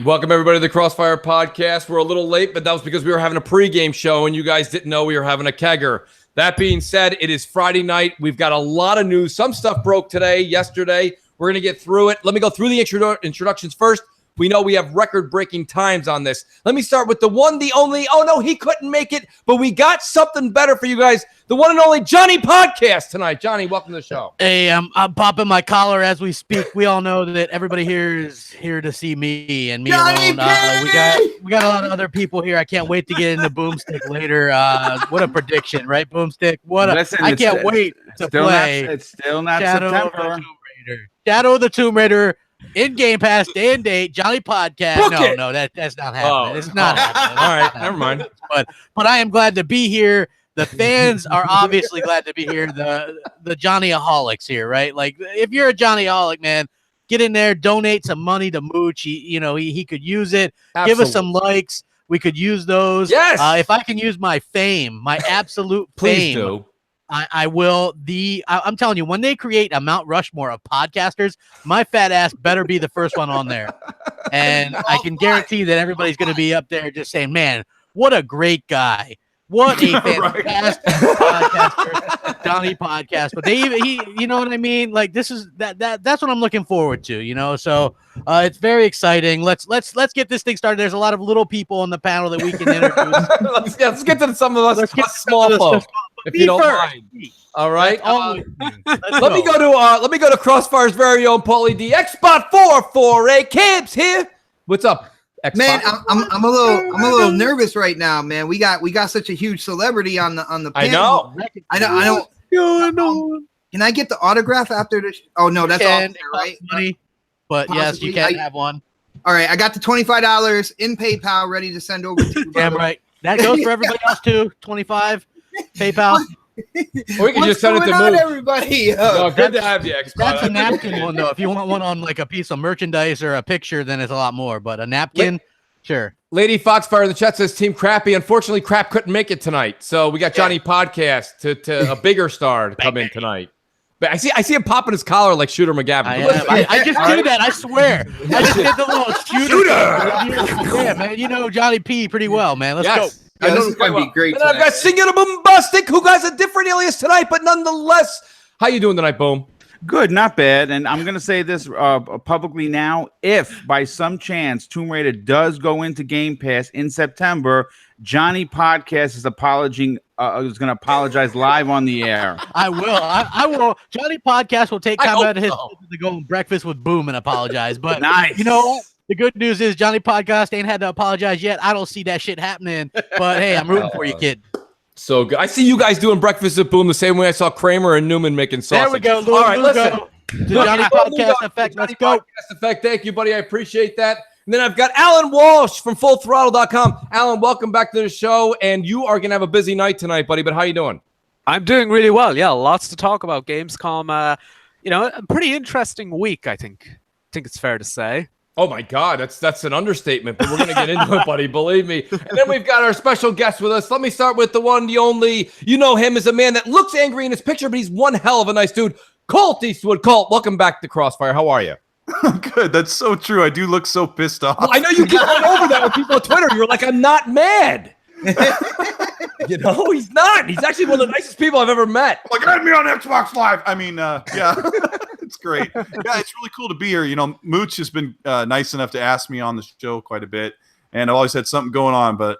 Welcome, everybody, to the CrossFire podcast. We're a little late, but that was because we were having a pregame show, and you guys didn't know we were having a kegger. That being said, it is Friday night. We've got a lot of news. Some stuff broke today, yesterday. We're going to get through it. Let me go through the introductions first. We know we have record-breaking times on this. Let me start with the one, the only, oh no, he couldn't make it, but we got something better for you guys. The one and only Johnny Podcast tonight. Johnny, welcome to the show. Hey, I'm popping my collar as we speak. We all know that everybody here is here to see me and me Johnny alone. We got a lot of other people here. I can't wait to get into Boomstick later. What a prediction, right, Boomstick? I can't wait to play. It's still not September. Shadow of the Tomb Raider. In Game Pass, day and date, Johnny Podcast. No, that's not happening. It's not happening. All right, never mind. But I am glad to be here. The fans are obviously glad to be here. The Johnny-aholics here, right? Like, if you're a Johnny-aholic, man, get in there, donate some money to Mooch. He could use it. Absolutely. Give us some likes. We could use those. Yes. If I can use my fame, my absolute Please fame. do. I will. I'm telling you, when they create a Mount Rushmore of podcasters, my fat ass better be the first one on there. And I can guarantee that everybody's going to be up there just saying, man, what a great guy. What a fantastic podcaster, Johnny Podcast. But you know what I mean? Like, this is that's what I'm looking forward to, So it's very exciting. Let's get this thing started. There's a lot of little people on the panel that we can introduce. let's get to some of us small folks. If you don't mind. All right. Let me go to Crossfire's very own Paulie D. Xbox 448 Camps here. What's up, Xbox? Man, I'm a little nervous right now, man. We got such a huge celebrity on the panel. I know. Can I get the autograph after this? Oh no, that's all there, right? Money, but yes, you can have one. All right, I got the $25 in PayPal ready to send over to you. Damn right. That goes for everybody else too. 25 PayPal. Or we can just send it to Mooch. Everybody. No, good to have you, Xbox. That's a napkin one though. If you want one on like a piece of merchandise or a picture, then it's a lot more. But a napkin, sure. Lady Foxfire in the chat says Team Crappy. Unfortunately, Crap couldn't make it tonight, so we got Johnny Podcast to a bigger star to come in tonight. But I see him popping his collar like Shooter McGavin. I just do that. I swear. I just did the little shooter. Yeah, man. You know Johnny P pretty well, man. Let's go. Yeah, this is going to be great. And I've got Singular Bombastic, who has a different alias tonight, but nonetheless, how you doing tonight, Boom? Good, not bad. And I'm going to say this publicly now. If by some chance Tomb Raider does go into Game Pass in September, Johnny Podcast is going to apologize live on the air. I will. I will. Johnny Podcast will take time out of his to go on breakfast with Boom and apologize. But nice. You know what? The good news is Johnny Podcast ain't had to apologize yet. I don't see that shit happening. But hey, I'm rooting for you, kid. So good. I see you guys doing breakfast at Boom the same way I saw Kramer and Newman making sausage. There we go. All right, listen. The Johnny Podcast Effect. Let's go. Podcast Effect. Thank you, buddy. I appreciate that. And then I've got Alan Walsh from FullThrottle.com. Alan, welcome back to the show. And you are going to have a busy night tonight, buddy. But how you doing? I'm doing really well. Yeah, lots to talk about. Gamescom, a pretty interesting week, I think. I think it's fair to say. Oh my God, that's an understatement, but we're going to get into it, buddy, believe me. And then we've got our special guest with us. Let me start with the one, the only, you know him as a man that looks angry in his picture, but he's one hell of a nice dude. Colt Eastwood. Colt, welcome back to Crossfire. How are you? Good. That's so true. I do look so pissed off. Well, I know you keep going over that with people on Twitter. You're like, I'm not mad. He's not. He's actually one of the nicest people I've ever met. Like, add me on Xbox Live. I mean, yeah, it's great. Yeah, it's really cool to be here. Mooch has been nice enough to ask me on the show quite a bit, and I've always had something going on. But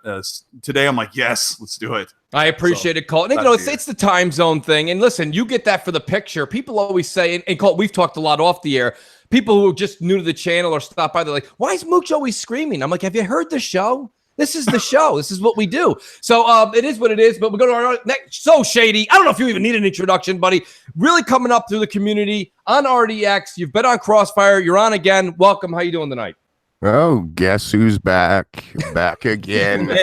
today, I'm like, yes, let's do it. I appreciate it, Colt. And, it's the time zone thing. And listen, you get that for the picture. People always say, and Colt, we've talked a lot off the air. People who are just new to the channel or stop by, they're like, why is Mooch always screaming? I'm like, have you heard the show? This is the show. This is what we do. So it is what it is, but we'll go to our next. So Shady. I don't know if you even need an introduction, buddy. Really coming up through the community on RDX. You've been on Crossfire. You're on again. Welcome. How you doing tonight? Oh, guess who's back? Back again.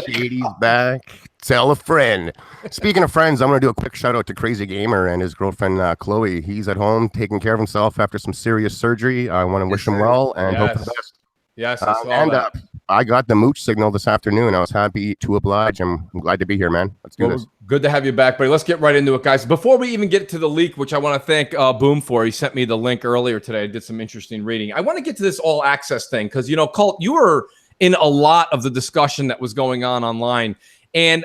Shady's back. Tell a friend. Speaking of friends, I'm going to do a quick shout out to Crazy Gamer and his girlfriend, Chloe. He's at home taking care of himself after some serious surgery. I want to wish him well and hope for the best. Yes, I saw that. I got the Mooch signal this afternoon. I was happy to oblige. I'm glad to be here, man. Let's do this. Good to have you back, buddy. Let's get right into it, guys. Before we even get to the leak, which I want to thank Boom for. He sent me the link earlier today. I did some interesting reading. I want to get to this all access thing because, Colt, you were in a lot of the discussion that was going on online. And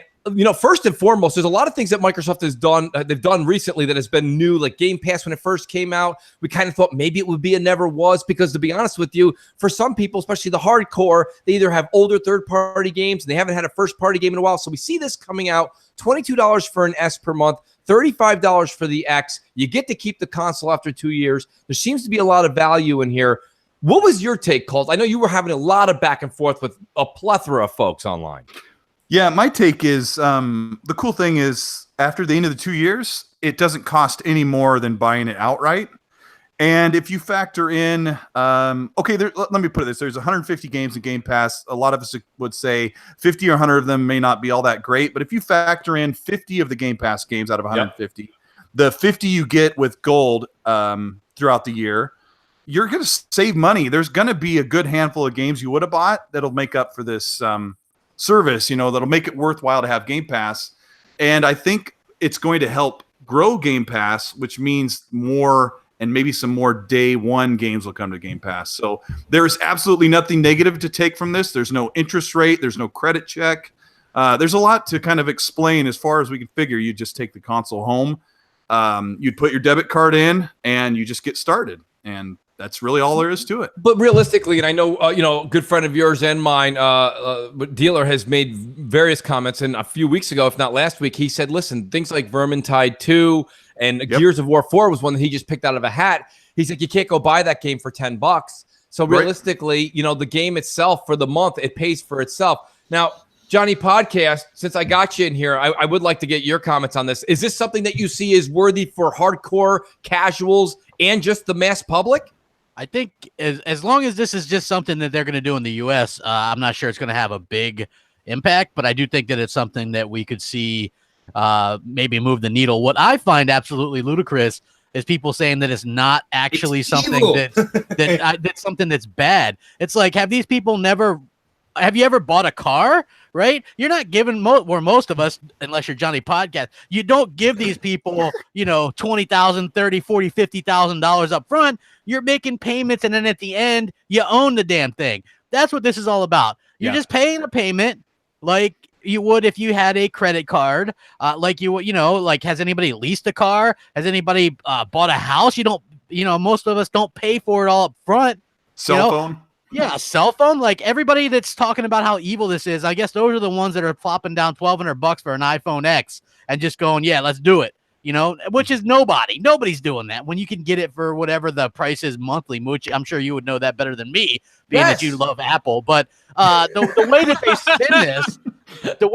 first and foremost, there's a lot of things that Microsoft has done. They've done recently that has been new, like Game Pass. When it first came out, we kind of thought maybe it would be a never was, because to be honest with you, for some people, especially the hardcore, they either have older third-party games and they haven't had a first-party game in a while. So we see this coming out, $22 for an S per month, $35 for the X. You get to keep the console after 2 years. There seems to be a lot of value in here. What was your take, Colt? I know you were having a lot of back and forth with a plethora of folks online. Yeah, my take is the cool thing is after the end of the 2 years, it doesn't cost any more than buying it outright. And if you factor in, let me put it this: there's 150 games in Game Pass. A lot of us would say 50 or 100 of them may not be all that great. But if you factor in 50 of the Game Pass games out of 150, the 50 you get with gold throughout the year, you're going to save money. There's going to be a good handful of games you would have bought that'll make up for this service, that'll make it worthwhile to have Game Pass. And I think it's going to help grow Game Pass, which means more and maybe some more day one games will come to Game Pass. So there's absolutely nothing negative to take from this. There's no interest rate. There's no credit check. There's a lot to kind of explain as far as we can figure. You just take the console home. You'd put your debit card in and you just get started. And that's really all there is to it. But realistically, and I know, a good friend of yours and mine, Dealer, has made various comments. And a few weeks ago, if not last week, he said, listen, things like Vermintide 2 and Gears of War 4 was one that he just picked out of a hat. He's like, you can't go buy that game for $10. So realistically, the game itself for the month, it pays for itself. Now, Johnny Podcast, since I got you in here, I would like to get your comments on this. Is this something that you see is worthy for hardcore casuals and just the mass public? I think as long as this is just something that they're going to do in the U.S., I'm not sure it's going to have a big impact, but I do think that it's something that we could see maybe move the needle. What I find absolutely ludicrous is people saying that it's not actually something that's something that's bad. It's like, have these people have you ever bought a car? Right? You're not giving where most of us, unless you're Johnny Podcast, you don't give these people, $20,000, $30,000, $40,000, $50,000 up front. You're making payments, and then at the end, you own the damn thing. That's what this is all about. You're just paying a payment like you would if you had a credit card, like you would, like, has anybody leased a car? Has anybody bought a house? You don't, most of us don't pay for it all up front. Cell phone. Yeah, a cell phone. Like, everybody that's talking about how evil this is, I guess those are the ones that are flopping down $1,200 for an iPhone X and just going, yeah, let's do it. Which is nobody. Nobody's doing that when you can get it for whatever the price is monthly. Mooch, I'm sure you would know that better than me, being that you love Apple. But the way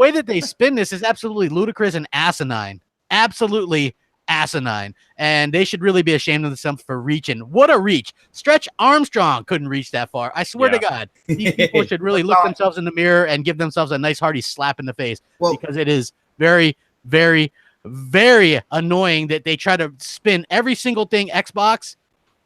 that they spin this, is absolutely ludicrous and asinine. Absolutely asinine. And they should really be ashamed of themselves for reaching. What a reach. Stretch Armstrong couldn't reach that far. I swear to God. These people should really look themselves in the mirror and give themselves a nice hearty slap in the face, because it is very, very, very annoying that they try to spin every single thing Xbox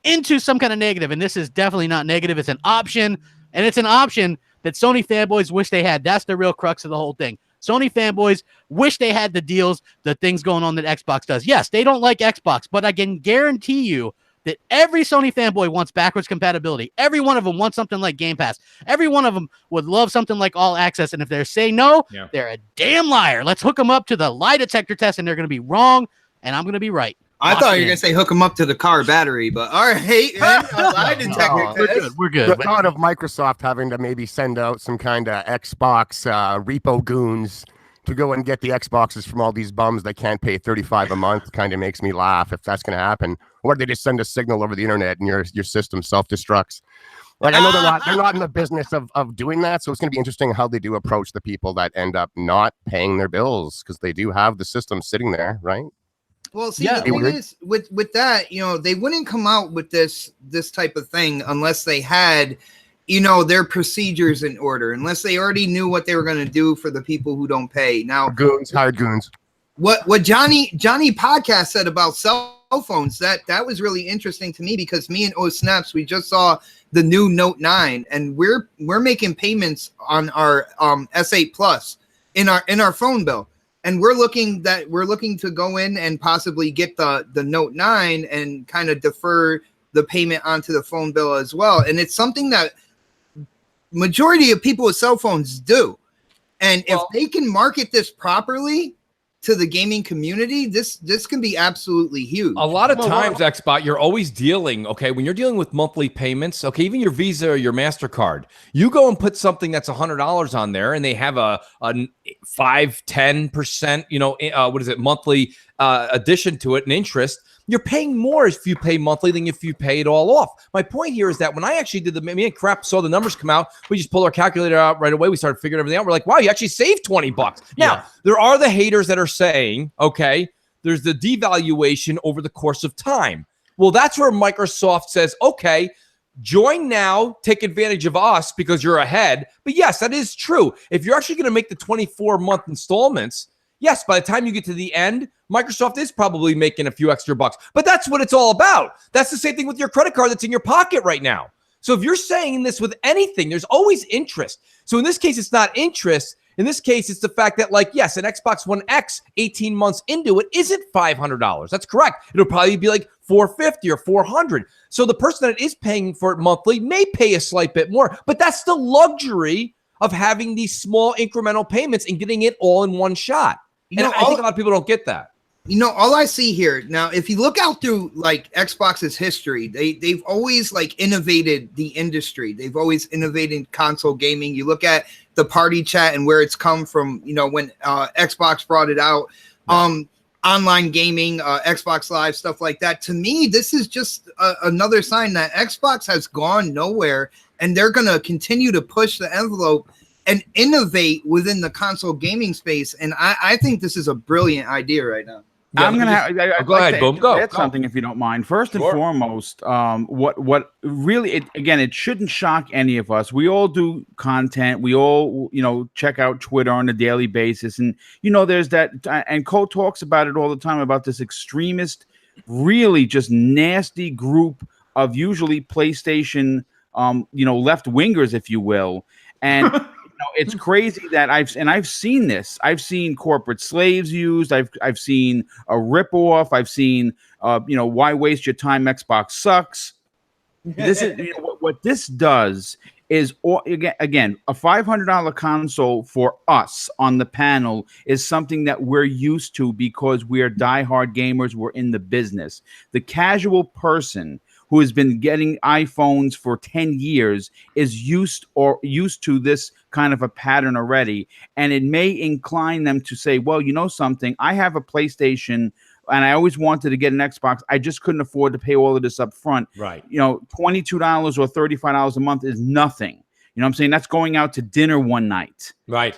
into some kind of negative. And this is definitely not negative. It's an option, and it's an option that Sony fanboys wish they had. That's the real crux of the whole thing. Sony fanboys wish they had the deals, the things going on that Xbox does. Yes, they don't like Xbox, but I can guarantee you that every Sony fanboy wants backwards compatibility. Every one of them wants something like Game Pass. Every one of them would love something like All Access. And if they're saying no, they're a damn liar. Let's hook them up to the lie detector test, and they're going to be wrong, and I'm going to be right. I thought you were going to say hook them up to the car battery, but all right. Lie detector test. We're good. The thought of Microsoft having to maybe send out some kind of Xbox repo goons to go and get the Xboxes from all these bums that can't pay $35 a month kind of makes me laugh, if that's going to happen. Or they just send a signal over the internet and your system self-destructs. Like, I know they're not in the business of doing that, so it's going to be interesting how they do approach the people that end up not paying their bills, because they do have the system sitting there, right? Well, see, the thing is, with that, they wouldn't come out with this type of thing unless they had, their procedures in order, unless they already knew what they were going to do for the people who don't pay. Now, hired goons. what Johnny podcast said about cell phones, that was really interesting to me, because me and Snaps, we just saw the new Note 9, and we're making payments on our S8 Plus in our phone bill, and we're looking to go in and possibly get the Note 9 and kind of defer the payment onto the phone bill as well. And it's something that majority of people with cell phones do, and if they can market this properly to the gaming community, this can be absolutely huge. A lot of times, Xbot, you're always dealing, okay, when you're dealing with monthly payments, okay, even your Visa or your MasterCard, you go and put something that's $100 on there, and they have a 5-10%, monthly addition to it and interest. You're paying more if you pay monthly than if you pay it all off. My point here is that when I actually did me and Crap saw the numbers come out, we just pulled our calculator out right away. We started figuring everything out. We're like, wow, you actually saved $20. Now, there are the haters that are saying, okay, there's the devaluation over the course of time. Well, that's where Microsoft says, okay, join now, take advantage of us because you're ahead. But yes, that is true. If you're actually going to make the 24-month installments, yes, by the time you get to the end, Microsoft is probably making a few extra bucks. But that's what it's all about. That's the same thing with your credit card that's in your pocket right now. So if you're saying this with anything, there's always interest. So in this case, it's not interest. In this case, it's the fact that, like, yes, an Xbox One X 18 months into it isn't $500. That's correct. It'll probably be like $450 or $400. So the person that is paying for it monthly may pay a slight bit more, but that's the luxury of having these small incremental payments and getting it all in one shot. And I think a lot of people don't get that. All I see here now, if you look out through like Xbox's history, they've always like innovated the industry. They've always innovated console gaming. You look at the party chat and where it's come from, when Xbox brought it out, online gaming, Xbox Live, stuff like that. To me, this is just another sign that Xbox has gone nowhere, and they're going to continue to push the envelope and innovate within the console gaming space. And I think this is a brilliant idea right now. Yeah, I'm gonna go ahead, Boom. Go. Something, if you don't mind. First and foremost, what really it shouldn't shock any of us. We all do content. We all check out Twitter on a daily basis, and there's that. And Cole talks about it all the time about this extremist, really just nasty group of usually PlayStation, left wingers, if you will, and. It's crazy that I've seen this. I've seen corporate slaves used. I've seen a ripoff. I've seen why waste your time? Xbox sucks. This is what this does is again a $500 console for us on the panel is something that we're used to because we are diehard gamers. We're in the business. The casual person who has been getting iPhones for 10 years is used to this kind of a pattern already. And it may incline them to say, well, something, I have a PlayStation and I always wanted to get an Xbox. I just couldn't afford to pay all of this up front. Right. $22 or $35 a month is nothing. You know what I'm saying? That's going out to dinner one night. Right.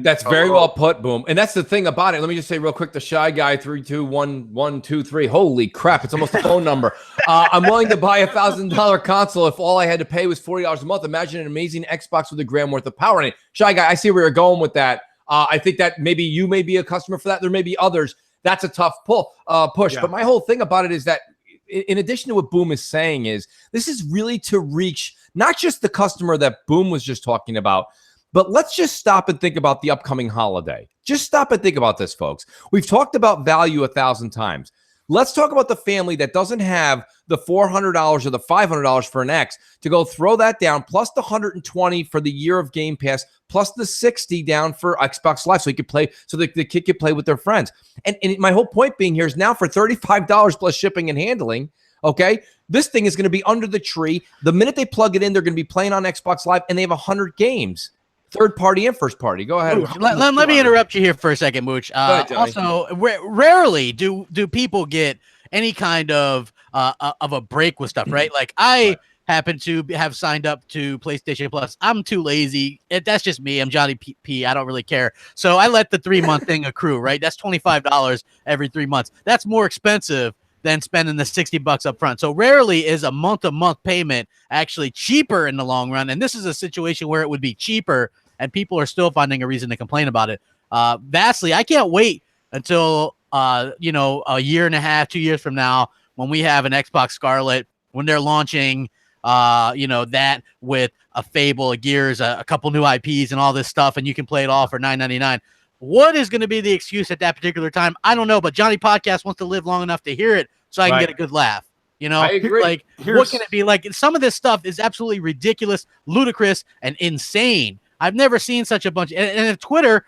That's very well put, Boom. And that's the thing about it. Let me just say real quick, the Shy Guy 321-123. Holy crap. It's almost a phone number. I'm willing to buy $1,000 console if all I had to pay was $40 a month. Imagine an amazing Xbox with $1,000 worth of power in it. Shy Guy, I see where you're going with that. I think that maybe you may be a customer for that. There may be others. That's a tough push. Yeah. But my whole thing about it is that in addition to what Boom is saying is this is really to reach not just the customer that Boom was just talking about, but let's just stop and think about the upcoming holiday. Just stop and think about this, folks. We've talked about value 1,000 times. Let's talk about the family that doesn't have the $400 or the $500 for an X to go throw that down, plus the $120 for the year of Game Pass, plus the $60 down for Xbox Live, so he could play, so the kid could play with their friends. And my whole point being here is now for $35 plus shipping and handling. Okay, this thing is going to be under the tree. The minute they plug it in, they're going to be playing on Xbox Live, and they have 100 games, third party and first party. Go ahead. Let me interrupt you here for a second, Mooch. Also, rarely do people get any kind of a break with stuff, right? Like I happen to have signed up to PlayStation Plus. I'm too lazy. That's just me. I'm Johnny P. I don't really care. So I let the 3-month thing accrue, right? That's $25 every 3 months. That's more expensive than spending the $60 up front. So rarely is a month-to-month payment actually cheaper in the long run. And this is a situation where it would be cheaper and people are still finding a reason to complain about it. Vastly, I can't wait until a year and a half, 2 years from now, when we have an Xbox Scarlett, when they're launching that with a Fable, a Gears, a couple new IPs and all this stuff, and you can play it all for $9.99. What is going to be the excuse at that particular time? I don't know, but Johnny Podcast wants to live long enough to hear it so I can get a good laugh. I agree. Like, what can it be like? Some of this stuff is absolutely ridiculous, ludicrous, and insane. I've never seen such a bunch. And if Twitter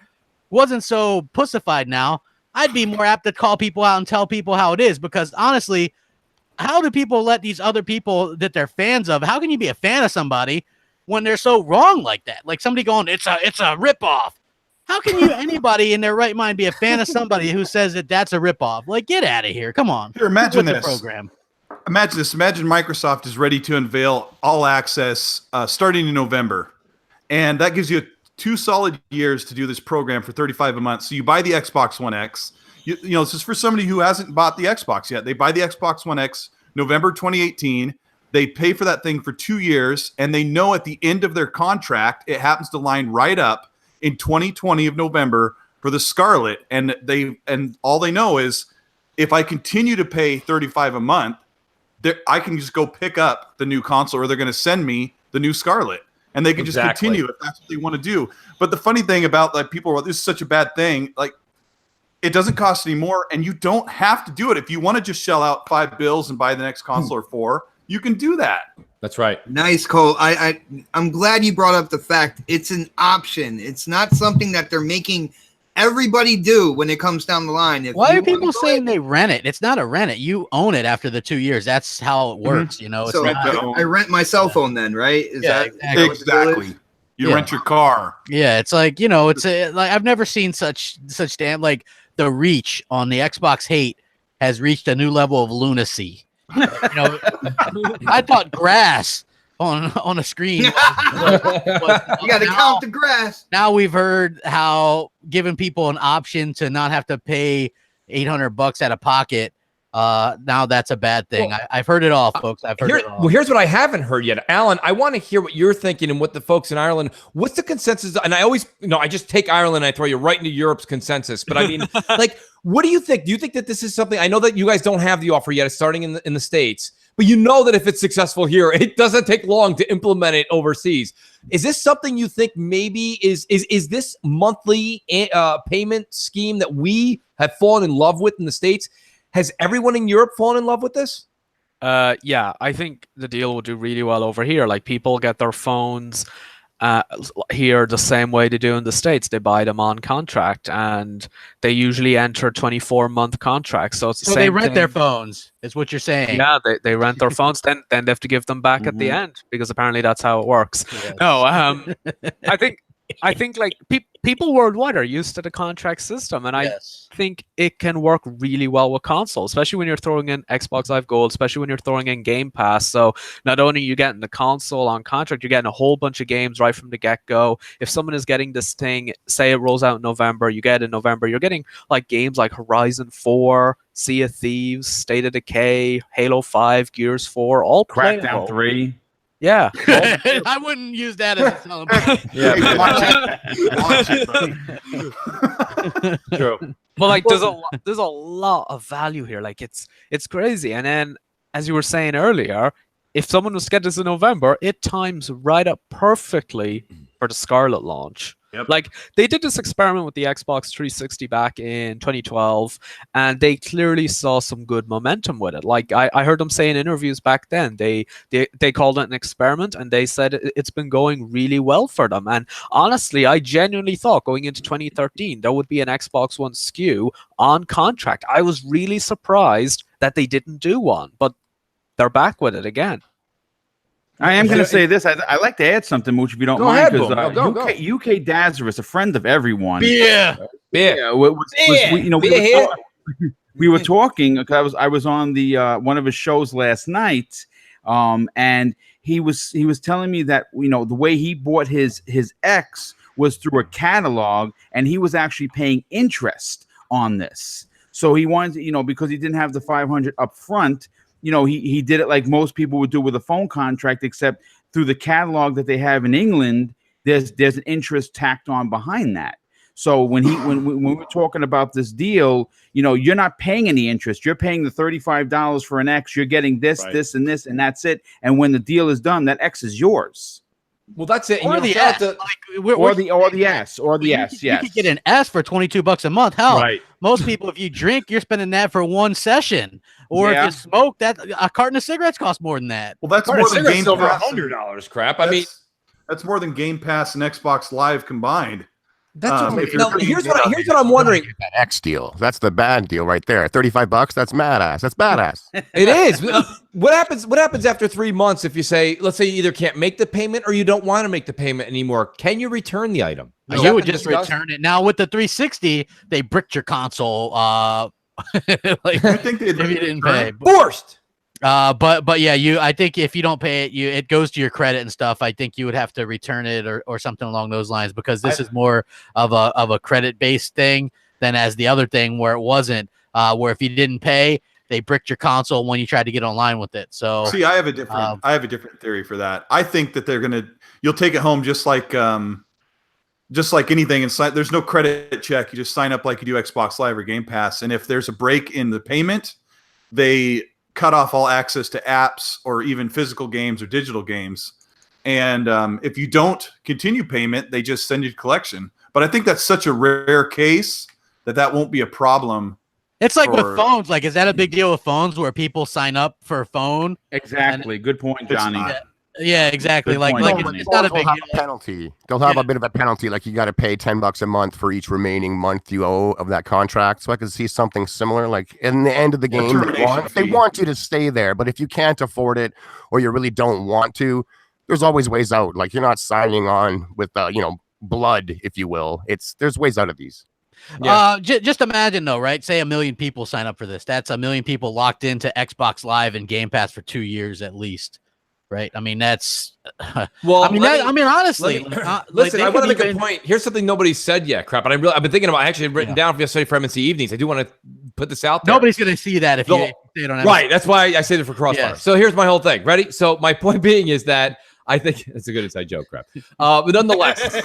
wasn't so pussified now, I'd be more apt to call people out and tell people how it is, because honestly, how do people let these other people that they're fans of, how can you be a fan of somebody when they're so wrong like that? Like somebody going, it's a ripoff. How can anybody in their right mind be a fan of somebody who says that that's a ripoff? Like, get out of here. Come on. Here, imagine this. Program. Imagine this. Imagine Microsoft is ready to unveil All Access starting in November. And that gives you 2 solid years to do this program for $35 a month. So you buy the Xbox One X. This is for somebody who hasn't bought the Xbox yet. They buy the Xbox One X November 2018. They pay for that thing for 2 years, and they know at the end of their contract, it happens to line right up in 2020 of November for the Scarlett. And all they know is, if I continue to pay $35 a month, I can just go pick up the new console, or they're going to send me the new Scarlett. And they can just continue if that's what they want to do. But the funny thing about, like, people are, this is such a bad thing. Like, it doesn't cost any more, and you don't have to do it. If you want to just shell out $5 and buy the next console or 4, you can do that. That's right. Nice, Cole. I'm glad you brought up the fact it's an option. It's not something that they're making everybody do when it comes down the line. Why are people saying they rent it? It's not a rent it. You own it after the 2 years. That's how it works. It's so I rent my cell phone then, right? Is that exactly? You rent your car. Yeah, it's like, it's like, I've never seen such damn, like, the reach on the Xbox hate has reached a new level of lunacy. I thought grass on a screen. You got to count the grass. Now we've heard how giving people an option to not have to pay $800 out of pocket. Now that's a bad thing. I've heard it all, folks. I've heard it all. Well, here's what I haven't heard yet. Alan, I want to hear what you're thinking and what the folks in Ireland, what's the consensus? And I always, I just take Ireland and I throw you right into Europe's consensus. But I mean, like, what do you think? Do you think that this is something, I know that you guys don't have the offer yet. It's starting in the States, but you know that if it's successful here, it doesn't take long to implement it overseas. Is this something you think maybe is this monthly payment scheme that we have fallen in love with in the States? Has everyone in Europe fallen in love with this? Yeah, I think the deal will do really well over here. Like, people get their phones here the same way they do in the States. They buy them on contract, and they usually enter 24-month contracts. So it's the same they rent thing. their phones, is what you're saying. Yeah, they rent their phones, then they have to give them back at the end, because apparently that's how it works. Yes. No, I think like people worldwide are used to the contract system, and I think it can work really well with consoles, especially when you're throwing in Xbox Live Gold, especially when you're throwing in Game Pass. So not only are you getting the console on contract, you're getting a whole bunch of games right from the get-go. If someone is getting this thing, say it rolls out in November, you get it in November, you're getting like games like Horizon 4, Sea of Thieves, State of Decay, Halo 5, Gears 4, all Crackdown 3. Yeah. I wouldn't use that as a celebration. Watch it. True. But like, there's a lot of value here. Like, it's crazy. And then, as you were saying earlier, if someone was to get this in November, it times right up perfectly for the Scarlett launch. Yep. Like, they did this experiment with the Xbox 360 back in 2012, and they clearly saw some good momentum with it. Like, I heard them say in interviews back then, they called it an experiment, and they said it's been going really well for them. And honestly, I genuinely thought going into 2013 there would be an Xbox One SKU on contract. I was really surprised that they didn't do one, but they're back with it again. I am going to say this. I like to add something, Mooch, if you don't mind, because UK Dazarus, a friend of everyone. We were talking because I was on the one of his shows last night, and he was telling me that the way he bought his X was through a catalog, and he was actually paying interest on this. So he wanted to, because he didn't have the $500 up front. He did it like most people would do with a phone contract, except through the catalog that they have in England, there's an interest tacked on behind that. So when we're talking about this deal, you know, you're not paying any interest. You're paying the $35 for an X. You're getting this, this, and this, and that's it. And when the deal is done, that X is yours. Well, that's it. Or the S. Or the S. Yes. You could get an S for $22 a month. Hell, right. Most people, if you drink, you're spending that for one session. Or if you smoke, that a carton of cigarettes costs more than that. Well, that's more than Game Pass. Over $100. Crap. I mean, that's more than Game Pass and Xbox Live combined. That's here's what I'm wondering. That X deal. That's the bad deal right there. $35. That's mad-ass. That's badass. It is. What happens after 3 months if you say, let's say you either can't make the payment or you don't want to make the payment anymore? Can you return the item? You would just return it. Now with the 360, they bricked your console. Like, I think if you didn't pay, forced. But yeah, I think if you don't pay it, it goes to your credit and stuff. I think you would have to return it or something along those lines, because this is more of a credit based thing than as the other thing where it wasn't. Where if you didn't pay, they bricked your console when you tried to get online with it. So see, I have a different theory for that. I think that you'll take it home just like anything inside. There's no credit check. You just sign up like you do Xbox Live or Game Pass, and if there's a break in the payment, they cut off all access to apps or even physical games or digital games. And if you don't continue payment, they just send you to collection. But I think that's such a rare case that won't be a problem. It's like with phones. Like, is that a big deal with phones where people sign up for a phone? Exactly. Good point, Johnny. Yeah, exactly. It's not a big deal. Penalty. They'll have a bit of a penalty. Like, you got to pay $10 a month for each remaining month you owe of that contract. So I could see something similar. Like, in the end of the game, they want you to stay there. But if you can't afford it or you really don't want to, there's always ways out. Like, you're not signing on with blood, if you will. There's ways out of these. Yeah. Just imagine though, right? Say 1 million people sign up for this. That's 1 million people locked into Xbox Live and Game Pass for 2 years at least. Right. I mean, that's well, honestly, listen, I want to make a point. Here's something nobody said yet. Crap. And I've been thinking about, I actually written down for yesterday for MNC Evenings. I do want to put this out there. Nobody's going to see that if you say it on MNC. Right. That's why I say it for CrossFire. Yes. So here's my whole thing. Ready? So my point being is that I think it's a good inside joke, crap. But nonetheless,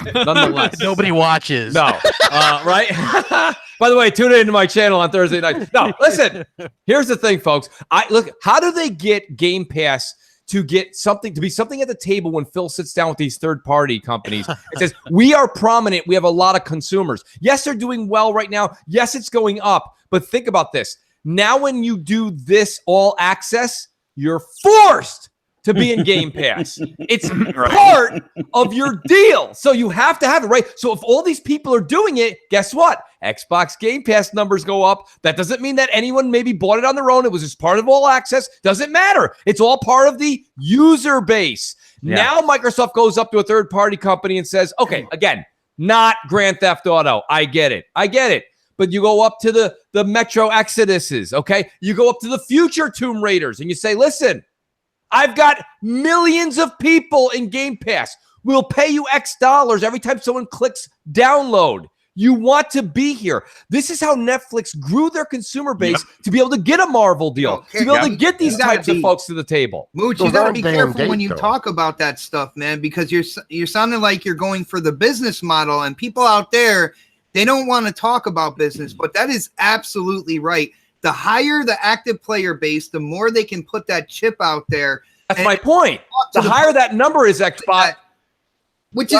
nobody watches. No. Right. By the way, tune into my channel on Thursday night. No, listen, here's the thing, folks. How do they get Game Pass to get something, to be something at the table when Phil sits down with these third-party companies and says, we are prominent, we have a lot of consumers. Yes, they're doing well right now. Yes, it's going up. But think about this. Now when you do this all access, you're forced to be in Game Pass. It's part of your deal. So you have to have it, right? So if all these people are doing it, guess what? Xbox Game Pass numbers go up. That doesn't mean that anyone maybe bought it on their own. It was just part of all access. Doesn't matter. It's all part of the user base. Yeah. Now Microsoft goes up to a third-party company and says, okay, again, not Grand Theft Auto. I get it. But you go up to the Metro Exoduses, okay? You go up to the future Tomb Raiders and you say, listen, I've got millions of people in Game Pass. We'll pay you X dollars every time someone clicks download. You want to be here. This is how Netflix grew their consumer base to be able to get a Marvel deal, to be able to get these types of folks to the table. Mooch, you got to be careful when you talk about that stuff, man, because you're sounding like you're going for the business model, and people out there, they don't want to talk about business, but that is absolutely right. The higher the active player base, the more they can put that chip out there. That's my point. The higher that number is, Xbox, which is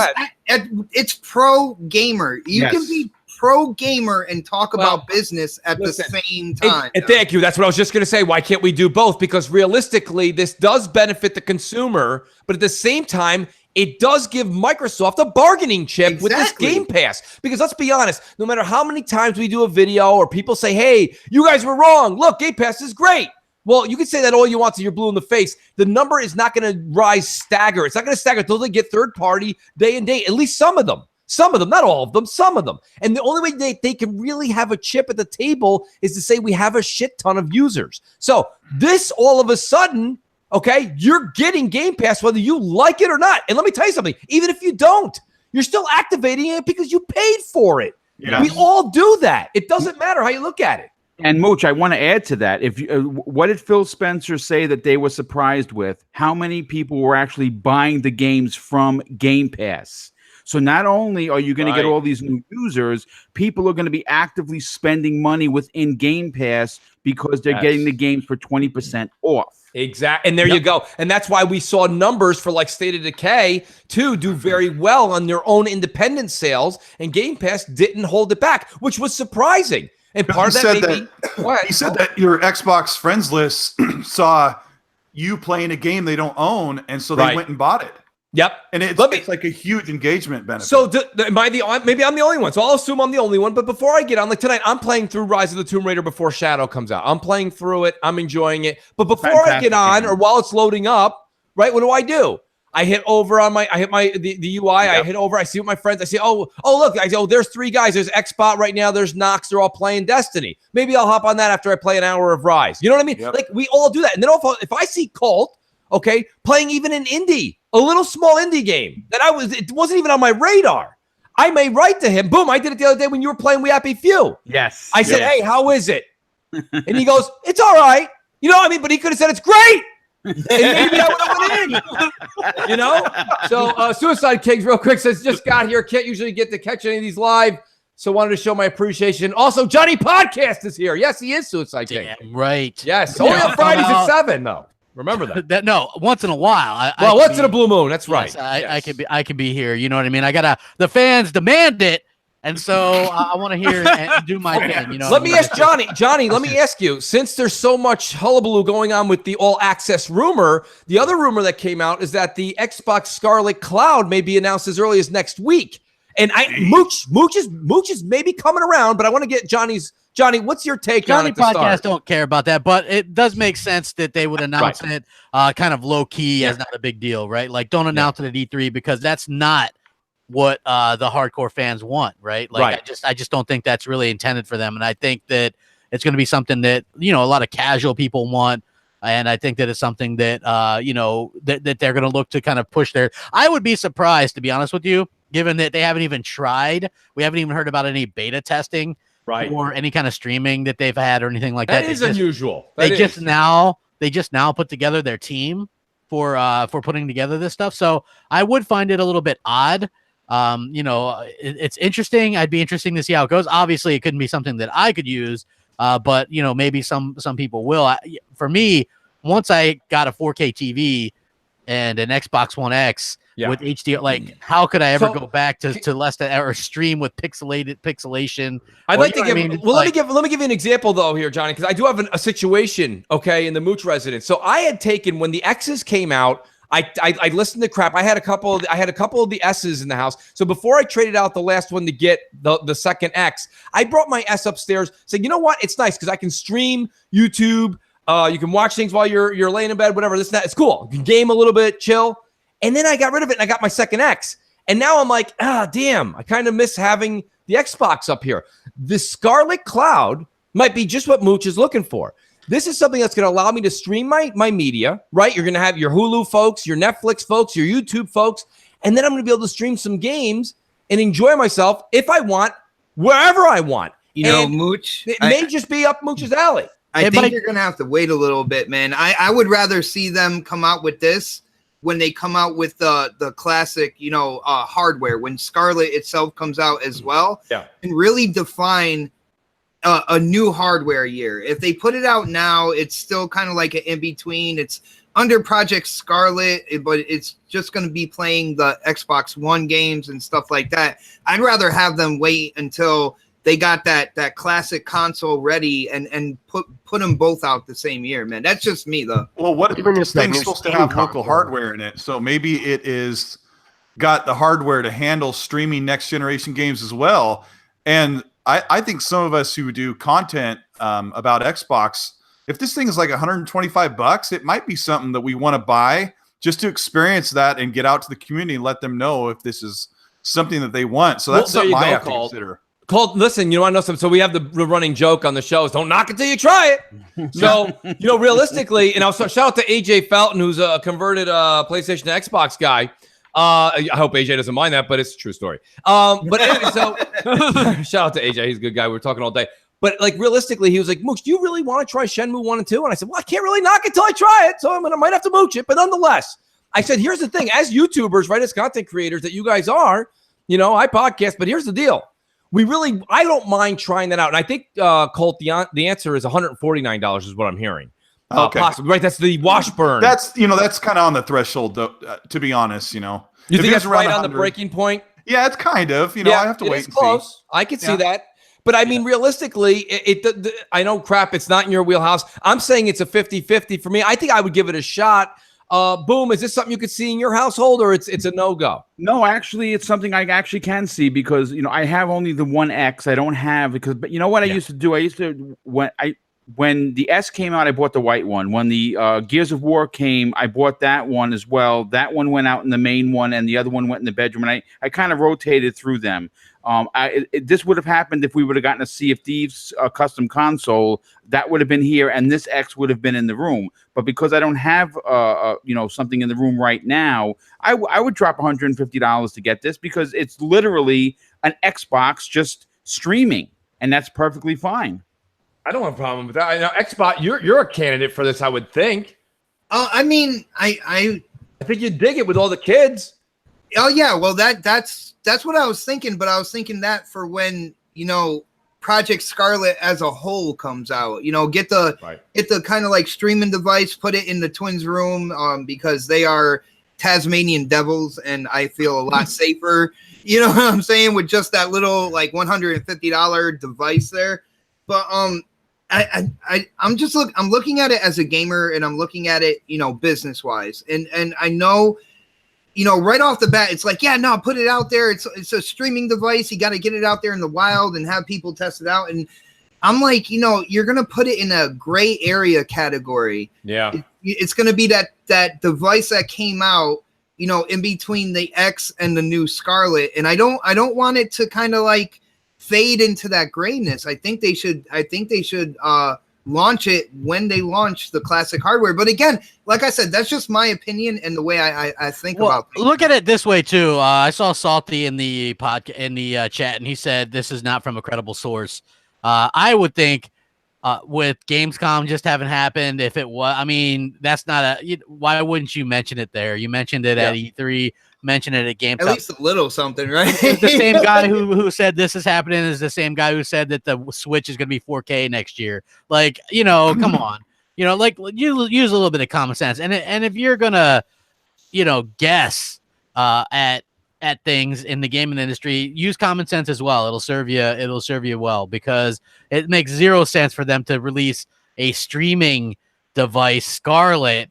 it's pro gamer. You can be pro gamer and talk about business at the same time. And thank you. That's what I was just going to say. Why can't we do both? Because realistically, this does benefit the consumer, but at the same time, it does give Microsoft a bargaining chip with this Game Pass. Because let's be honest, no matter how many times we do a video or people say, hey, you guys were wrong. Look, Game Pass is great. Well, you can say that all you want till you're blue in the face. The number is not going to stagger. It's not going to stagger until they get third party day and day. At least some of them. Some of them, not all of them, some of them. And the only way they can really have a chip at the table is to say we have a shit ton of users. So this all of a sudden, okay, you're getting Game Pass whether you like it or not. And let me tell you something. Even if you don't, you're still activating it because you paid for it. Yes. We all do that. It doesn't matter how you look at it. And Mooch, I want to add to that. If what did Phil Spencer say that they were surprised with? How many people were actually buying the games from Game Pass? So not only are you going to get all these new users, people are going to be actively spending money within Game Pass because they're getting the games for 20% off. Exactly. And there you go. And that's why we saw numbers for like State of Decay to do very well on their own independent sales, and Game Pass didn't hold it back, which was surprising. And part of that, he said that your Xbox friends list saw you playing a game they don't own, and so they went and bought it. Yep. And it's like a huge engagement benefit. So am I maybe I'm the only one. So I'll assume I'm the only one. But before I get on, like tonight, I'm playing through Rise of the Tomb Raider before Shadow comes out. I'm playing through it. I'm enjoying it. But before I get on, or while it's loading up, right, what do? I hit over on the UI. I hit over. I see what my friends. I see. Oh, look. I go. There's 3 guys. There's Xbot right now. There's Nox. They're all playing Destiny. Maybe I'll hop on that after I play an hour of Rise. You know what I mean? Yep. Like we all do that. And then if I see Colt, okay, playing even an indie, a little small indie game that it wasn't even on my radar, I may write to him. Boom! I did it the other day when you were playing We Happy Few. Yes. I said, hey, how is it? And he goes, it's all right. You know what I mean? But he could have said it's great. And maybe I would have went in. You know? So Suicide Kings real quick says, just got here. Can't usually get to catch any of these live. So wanted to show my appreciation. Also, Johnny Podcast is here. Yes, he is Suicide King. Damn right. Yes. Only on Fridays at 7, though. Remember that. No, once in a while. Once in a blue moon. That's right. Yes, I could be here. You know what I mean? The fans demand it. And so I want to hear and do my thing. You know. Let me ask Johnny. Johnny, let me ask you. Since there's so much hullabaloo going on with the all access rumor, the other rumor that came out is that the Xbox Scarlett Cloud may be announced as early as next week. And Mooch is maybe coming around, but I want to get Johnny. What's your take on it? Johnny Podcast don't care about that, but it does make sense that they would announce it kind of low key as not a big deal, right? Like don't announce it at E3 because that's not what the hardcore fans want, right? Like I just don't think that's really intended for them, and I think that it's going to be something that a lot of casual people want, and I think that it's something that that they're going to look to kind of push their. I would be surprised, to be honest with you, given that they haven't even tried. We haven't even heard about any beta testing, or any kind of streaming that they've had or anything like that. That is unusual. They just now put together their team for putting together this stuff. So I would find it a little bit odd. It's interesting. I'd be interesting to see how it goes. Obviously, it couldn't be something that I could use, but maybe some people will. For me, once I got a 4K TV and an Xbox One X with HD, like how could I ever go back to less than or stream with pixelation? I'd like to give. Let me give you an example though here, Johnny, because I do have a situation. Okay, in the Mooch residence. So I had taken when the X's came out. I listened to crap. I had a couple of the S's in the house. So before I traded out the last one to get the second X, I brought my S upstairs. Said, you know what? It's nice because I can stream YouTube. You can watch things while you're laying in bed, whatever. This and that. It's cool. You can game a little bit, chill. And then I got rid of it and I got my second X. And now I'm like, damn, I kind of miss having the Xbox up here. The Scarlett Cloud might be just what Mooch is looking for. This is something that's going to allow me to stream my media, right? You're going to have your Hulu folks, your Netflix folks, your YouTube folks, and then I'm going to be able to stream some games and enjoy myself if I want, wherever I want. Mooch, it may just be up Mooch's alley. I think you're going to have to wait a little bit, man. I would rather see them come out with this when they come out with the classic, hardware, when Scarlett itself comes out as well, and really define a new hardware year. If they put it out now, it's still kind of like an in-between. It's under Project Scarlett, but it's just going to be playing the Xbox One games and stuff like that. I'd rather have them wait until they got that classic console ready and put them both out the same year, man. That's just me, though. Well, what if this thing's supposed to have local hardware in it? So maybe it is got the hardware to handle streaming next generation games as well. And I think some of us who do content about Xbox, if this thing is like $125, it might be something that we want to buy just to experience that and get out to the community and let them know if this is something that they want. So that's something I have to consider. Colt, listen, you want to know something? So we have the running joke on the show is don't knock it till you try it. So, realistically, and also shout out to AJ Felton, who's a converted PlayStation to Xbox guy. I hope AJ doesn't mind that, but it's a true story. But anyway, so shout out to AJ. He's a good guy. We were talking all day. But like realistically, he was like, Mooch, do you really want to try Shenmue 1 and 2? And I said, well, I can't really knock it till I try it. So I might have to mooch it. But nonetheless, I said, here's the thing. As YouTubers, right, as content creators that you guys are, I podcast, but here's the deal. I don't mind trying that out. And I think, Colt, the answer is $149 is what I'm hearing. Okay. Possibly, right? That's the Washburn. That's kind of on the threshold, to be honest, You think that's right on the breaking point? Yeah, it's kind of, I have to wait and close. see. I can see that. But I mean, realistically, I know it's not in your wheelhouse. I'm saying it's a 50-50 for me. I think I would give it a shot. Boom, is this something you could see in your household, or it's a no-go? No, actually, it's something I actually can see because, I have only the One X. I don't have but you know what I used to do? I used to, when the S came out, I bought the white one. When the Gears of War came, I bought that one as well. That one went out in the main one, and the other one went in the bedroom. And I kind of rotated through them. This would have happened if we would have gotten a Sea of Thieves custom console. That would have been here, and this X would have been in the room. But because I don't have something in the room right now, I would drop $150 to get this because it's literally an Xbox just streaming, and that's perfectly fine. I don't have a problem with that. I know Xbox, you're a candidate for this, I would think. I mean, I think you'd dig it with all the kids. Oh yeah, well that's what I was thinking, but I was thinking that for when Project Scarlett as a whole comes out, get the kind of like streaming device, put it in the twins' room, because they are Tasmanian devils, and I feel a lot safer. You know what I'm saying, with just that little like $150 device there. But I'm looking at it as a gamer, and I'm looking at it, business wise, and I know. Right off the bat, it's like, yeah, no, put it out there. It's a streaming device. You got to get it out there in the wild and have people test it out. And I'm like, you're going to put it in a gray area category. Yeah. It's going to be that device that came out, in between the X and the new Scarlett. And I don't want it to kind of like fade into that grayness. I think they should launch it when they launch the classic hardware. But again, like I said, that's just my opinion and the way I think about things. Look at it this way too. I saw Salty in the chat, and he said this is not from a credible source. I would think with Gamescom just haven't happened. If it was, I mean, that's not why wouldn't you mention it there? You mentioned it at E3. Mention it at Gamescom. At least a little something, right? The same guy who said this is happening is the same guy who said that the Switch is going to be 4K next year. Like, come on, like you use a little bit of common sense. And if you're gonna, guess at things in the gaming industry, use common sense as well. It'll serve you well, because it makes zero sense for them to release a streaming device, Scarlett,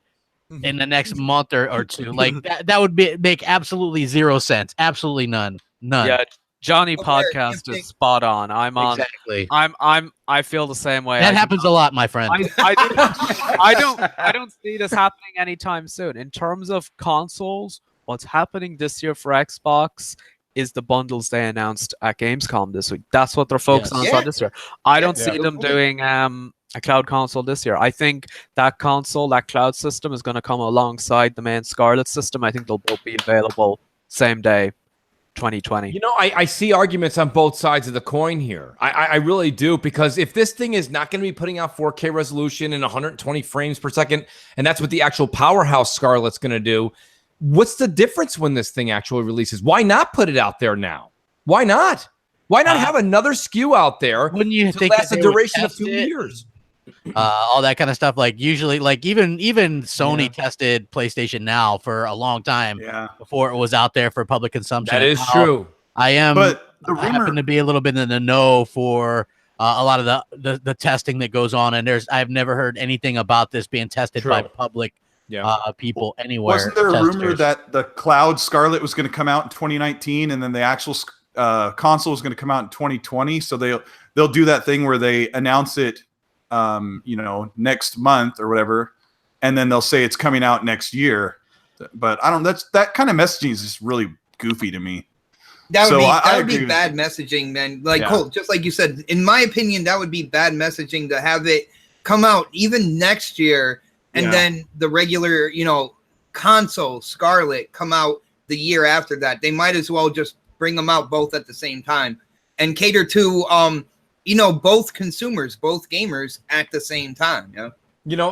in the next month or two. Like that would make absolutely zero sense. Absolutely none. Yeah, Johnny podcast is spot on. I'm on. Exactly. I feel the same way. That happens a lot, my friend. I don't see this happening anytime soon. In terms of consoles, what's happening this year for Xbox is the bundles they announced at Gamescom this week. That's what they're focused on this year. I don't see them doing a cloud console this year. I think that cloud system is going to come alongside the main Scarlett system. I think they'll both be available same day, 2020. I see arguments on both sides of the coin here. I really do, because if this thing is not going to be putting out 4K resolution and 120 frames per second, and that's what the actual powerhouse Scarlett's going to do, what's the difference when this thing actually releases? Why not put it out there now? Why not? Why not have another SKU out there? Wouldn't you think last a duration of 2 years? All that kind of stuff. Like usually, like even Sony tested PlayStation Now for a long time before it was out there for public consumption. That is true. I happen to be a little bit in the know for a lot of the testing that goes on, and I've never heard anything about this being tested by public people anywhere. Wasn't there a rumor that the cloud Scarlett was going to come out in 2019, and then the actual console was going to come out in 2020? So they'll do that thing where they announce it next month or whatever, and then they'll say it's coming out next year. But that kind of messaging is just really goofy to me. That would be bad messaging, man. Like Colt, just like you said, in my opinion, that would be bad messaging to have it come out even next year, and then the regular, console Scarlett come out the year after that. They might as well just bring them out both at the same time and cater to both consumers, both gamers at the same time.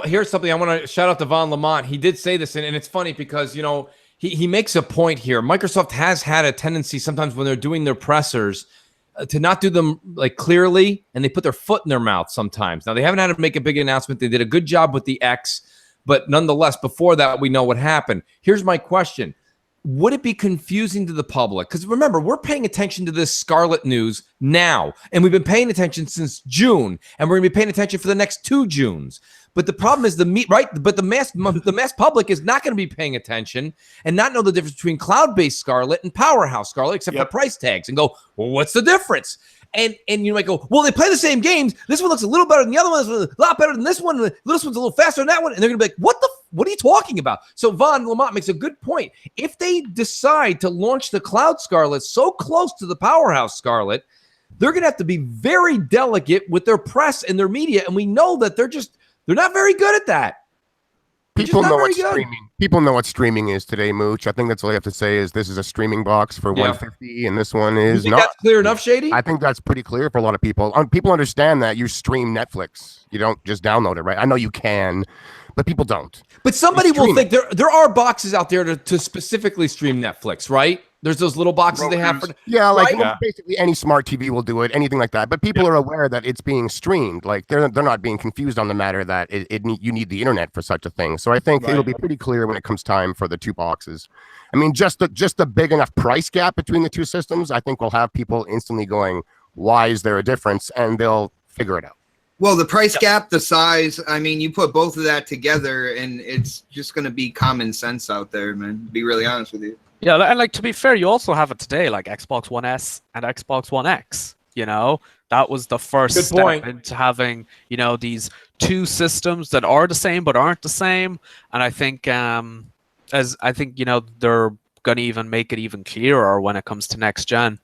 Here's something I want to shout out to Von Lamont. He did say this, and it's funny because, he makes a point here. Microsoft has had a tendency sometimes when they're doing their pressers to not do them like clearly, and they put their foot in their mouth sometimes. Now, they haven't had to make a big announcement. They did a good job with the X, but nonetheless, before that, we know what happened. Here's my question. Would it be confusing to the public? Because remember, we're paying attention to this Scarlett news now, and we've been paying attention since June, and we're going to be paying attention for the next 2 Junes. But the problem is But the mass public is not going to be paying attention and not know the difference between cloud-based Scarlett and Powerhouse Scarlett, except for price tags, and go, well, what's the difference? And you might go, well, they play the same games. This one looks a little better than the other one. This a lot better than this one. This one's a little faster than that one. And they're going to be like, what are you talking about? So Von Lamont makes a good point. If they decide to launch the Cloud Scarlett so close to the Powerhouse Scarlett, they're going to have to be very delicate with their press and their media. And we know that they're not very good at that. People know what streaming. People know what streaming is today, Mooch. I think that's all you have to say is this is a streaming box for $150, and this one is not. That's clear enough, Shady? I think that's pretty clear for a lot of people. People understand that you stream Netflix. You don't just download it, right? I know you can, but people don't. But somebody will think there are boxes out there to specifically stream Netflix, right? There's those little boxes they have for basically any smart TV will do it, anything like that. But people are aware that it's being streamed. Like they're not being confused on the matter that you need the internet for such a thing. So I think it'll be pretty clear when it comes time for the 2 boxes. I mean, just the big enough price gap between the 2 systems, I think will have people instantly going, "Why is there a difference?" And they'll figure it out. Well, the price gap, the size, I mean, you put both of that together, and it's just going to be common sense out there, man. To be really honest with you. Yeah, and like to be fair, you also have it today, like Xbox One S and Xbox One X. You know, that was the first step into having, you know, these 2 systems that are the same but aren't the same. And I think, you know, they're gonna even make it even clearer when it comes to next gen.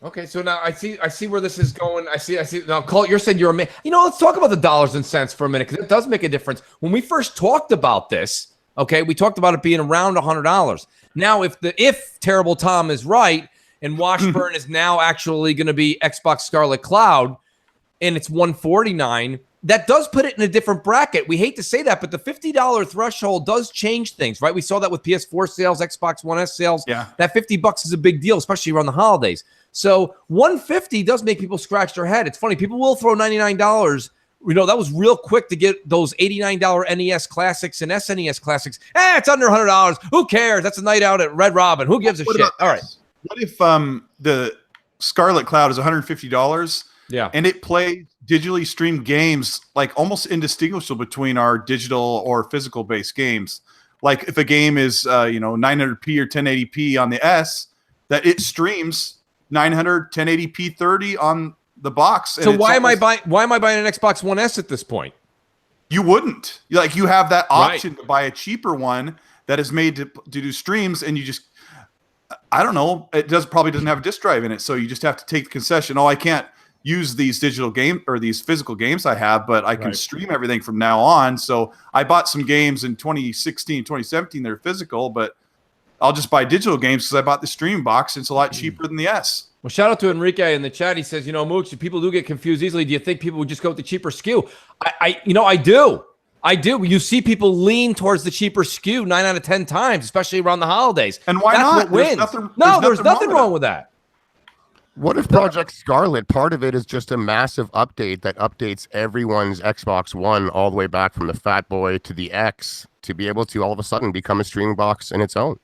Okay, so now I see where this is going. I see. Now, Colt, you're saying you're a man. You know, let's talk about the dollars and cents for a minute, because it does make a difference. When we first talked about this, okay, we talked about it being around $100. Now, if Terrible Tom is right and Washburn is now actually going to be Xbox Scarlett Cloud and it's $149, that does put it in a different bracket. We hate to say that, but the $50 threshold does change things, right? We saw that with PS4 sales, Xbox One S sales. Yeah. That $50 is a big deal, especially around the holidays. So $150 does make people scratch their head. It's funny. People will throw $99. You know, that was real quick to get those $89 NES Classics and SNES Classics. It's under $100. Who cares? That's a night out at Red Robin. Who gives a shit? All right. What if the Scarlett Cloud is $150? Yeah. And it plays digitally streamed games like almost indistinguishable between our digital or physical based games. Like if a game is 900p or 1080p on the S, that it streams 900 1080p 30 on the box. So why am I buying an Xbox One S at this point? You wouldn't. Like you have that option to buy a cheaper one that is made to do streams, and you just, I don't know, probably doesn't have a disk drive in it, so you just have to take the concession. Oh, I can't use these digital game or these physical games I have, but I can stream everything from now on. So I bought some games in 2016, 2017 that are physical, but I'll just buy digital games because I bought the stream box. It's a lot cheaper than the S. Well, shout out to Enrique in the chat. He says, Mooch, people do get confused easily. Do you think people would just go with the cheaper SKU? I do. I do. You see people lean towards the cheaper SKU 9 out of 10 times, especially around the holidays. And why not? There's nothing wrong with that. What if Project Scarlett, part of it is just a massive update that updates everyone's Xbox One all the way back from the Fat Boy to the X to be able to all of a sudden become a streaming box in its own?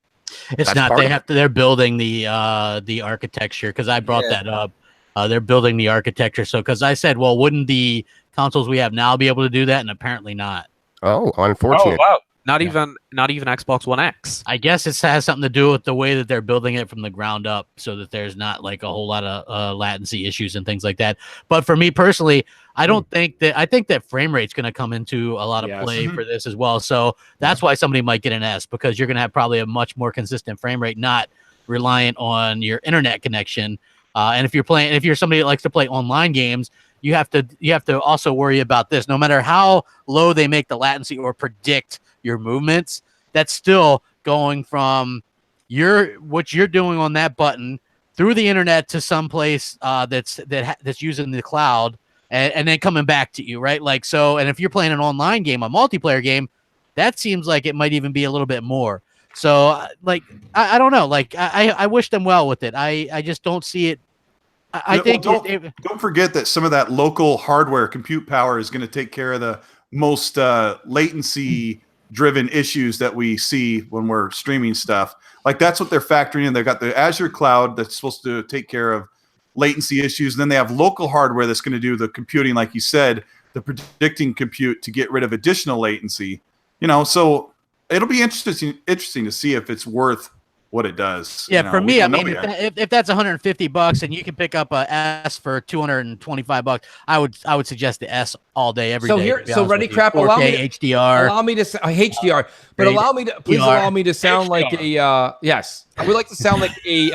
It's not. They're building the architecture, because I brought that up. They're building the architecture. So because I said, well, wouldn't the consoles we have now be able to do that? And apparently not. Oh, unfortunate. Oh, wow. Not even Xbox One X. I guess it has something to do with the way that they're building it from the ground up, so that there's not like a whole lot of latency issues and things like that. But for me personally, I think that frame rate's going to come into a lot of play for this as well. So that's why somebody might get an S, because you're going to have probably a much more consistent frame rate, not reliant on your internet connection. And if you're somebody that likes to play online games, you have to also worry about this. No matter how low they make the latency or predict your movements, that's still going from what you're doing on that button through the internet to some place that's using the cloud, and then coming back to you, right? Like so. And if you're playing an online game, a multiplayer game, that seems like it might even be a little bit more. So like I don't know. Like I wish them well with it. I just don't see it. I think don't forget that some of that local hardware compute power is going to take care of the most latency driven issues that we see when we're streaming stuff. Like that's what they're factoring in. They've got the Azure cloud that's supposed to take care of latency issues. And then they have local hardware that's going to do the computing, like you said, the predicting compute to get rid of additional latency. So it'll be interesting to see if it's worth what it does. Yeah, for me, I mean, if that's $150 and you can pick up a S for $225, I would suggest the S all day, every day. So ready, crap. Allow me HDR. Allow me to HDR, but allow me to sound like a yes. I would like to sound like a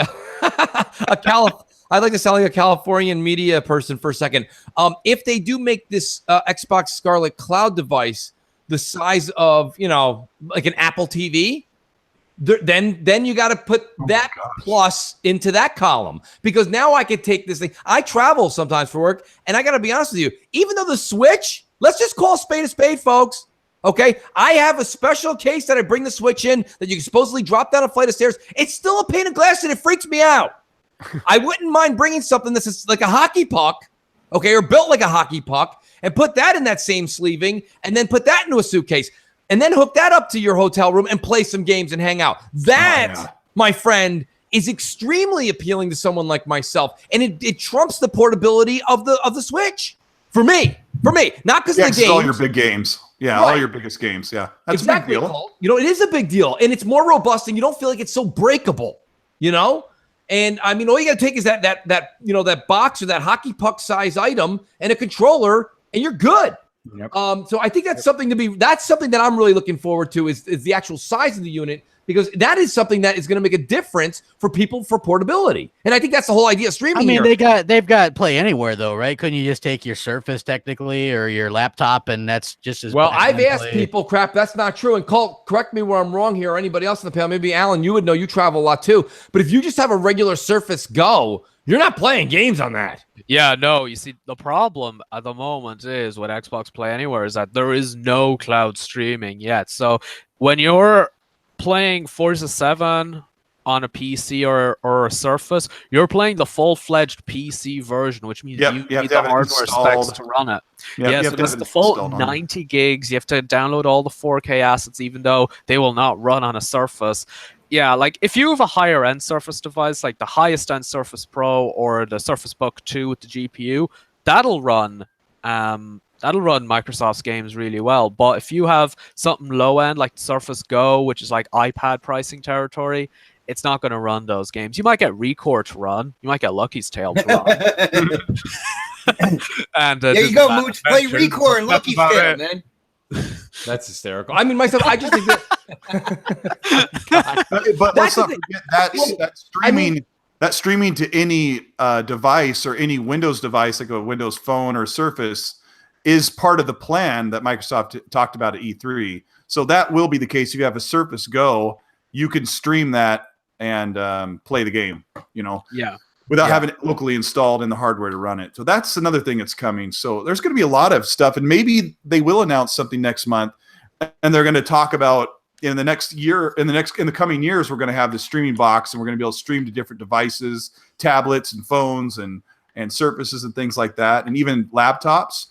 I'd like to sound like a Californian media person for a second. If they do make this Xbox Scarlett Cloud device the size of like an Apple TV. Then you got to put that plus into that column, because now I could take this thing. I travel sometimes for work, and I got to be honest with you, even though the Switch, let's just call a spade, folks. Okay, I have a special case that I bring the Switch in that you can supposedly drop down a flight of stairs. It's still a pane of glass, and it freaks me out. I wouldn't mind bringing something that's like a hockey puck, okay, or built like a hockey puck, and put that in that same sleeving, and then put that into a suitcase. And then hook that up to your hotel room and play some games and hang out. That, my friend, is extremely appealing to someone like myself, and it trumps the portability of the Switch for me. Not because of the games. All your big games, all your biggest games, that's exactly. a big deal. It is a big deal, and it's more robust, and you don't feel like it's so breakable. And I mean, all you got to take is that box or that hockey puck size item and a controller, and you're good. Yep. So I think that's something that I'm really looking forward to is the actual size of the unit, because that is something that is going to make a difference for people for portability. And I think that's the whole idea of streaming. I mean, they've got Play Anywhere though, right? Couldn't you just take your Surface technically or your laptop, and that's just as well? I've asked people, crap, that's not true. And Colt, correct me where I'm wrong here, or anybody else in the panel. Maybe Alan, you would know. You travel a lot too. But if you just have a regular Surface Go, you're not playing games on that. Yeah, no, you see, the problem at the moment is with Xbox Play Anywhere is that there is no cloud streaming yet. So when you're playing Forza 7 on a PC or a Surface, you're playing the full-fledged PC version, which means you need the hardware specs to run it. So this is the full 90 gigs. You have to download all the 4K assets, even though they will not run on a Surface. Yeah, like if you have a higher end Surface device, like the highest end Surface Pro or the Surface Book 2 with the GPU, that'll run Microsoft's games really well. But if you have something low end like Surface Go, which is like iPad pricing territory, it's not going to run those games. You might get Recore to run. You might get Lucky's Tale to run. And there you go, Mooch. Play Recore and Lucky's Tale, man. That's hysterical. I mean, myself, I just think that. but let's not forget that streaming. That streaming to any device or any Windows device, like a Windows Phone or Surface, is part of the plan that Microsoft talked about at E3. So that will be the case. If you have a Surface Go, you can stream that and play the game. Without having it locally installed in the hardware to run it. So that's another thing that's coming. So there's going to be a lot of stuff, and maybe they will announce something next month, and they're going to talk about in the coming years, we're going to have the streaming box, and we're going to be able to stream to different devices, tablets and phones and Surfaces and things like that, and even laptops.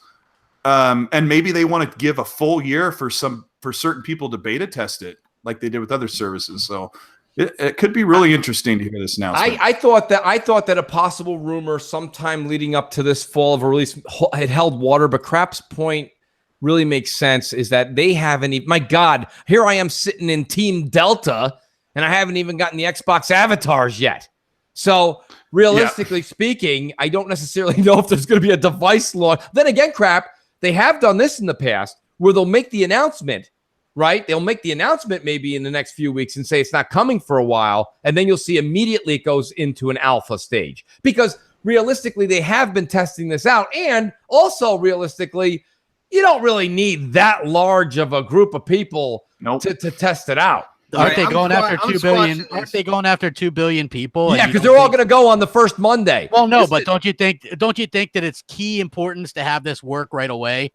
And maybe they want to give a full year for certain people to beta test it, like they did with other services. So it could be really interesting to hear this announcement. I thought that a possible rumor sometime leading up to this fall of a release had held water, but Crap's point really makes sense, is that they haven't even, my God, here I am sitting in Team Delta, and I haven't even gotten the Xbox avatars yet. So realistically speaking, I don't necessarily know if there's going to be a device launch. Then again, Crap, they have done this in the past where they'll make the announcement. Right? They'll make the announcement maybe in the next few weeks and say it's not coming for a while. And then you'll see immediately it goes into an alpha stage, because realistically, they have been testing this out. And also realistically, you don't really need that large of a group of people to test it out. Aren't they going after 2 billion? Aren't they going after 2 billion people? Yeah, because they're all going to go on the first Monday. Well, no, but don't you think that it's key importance to have this work right away?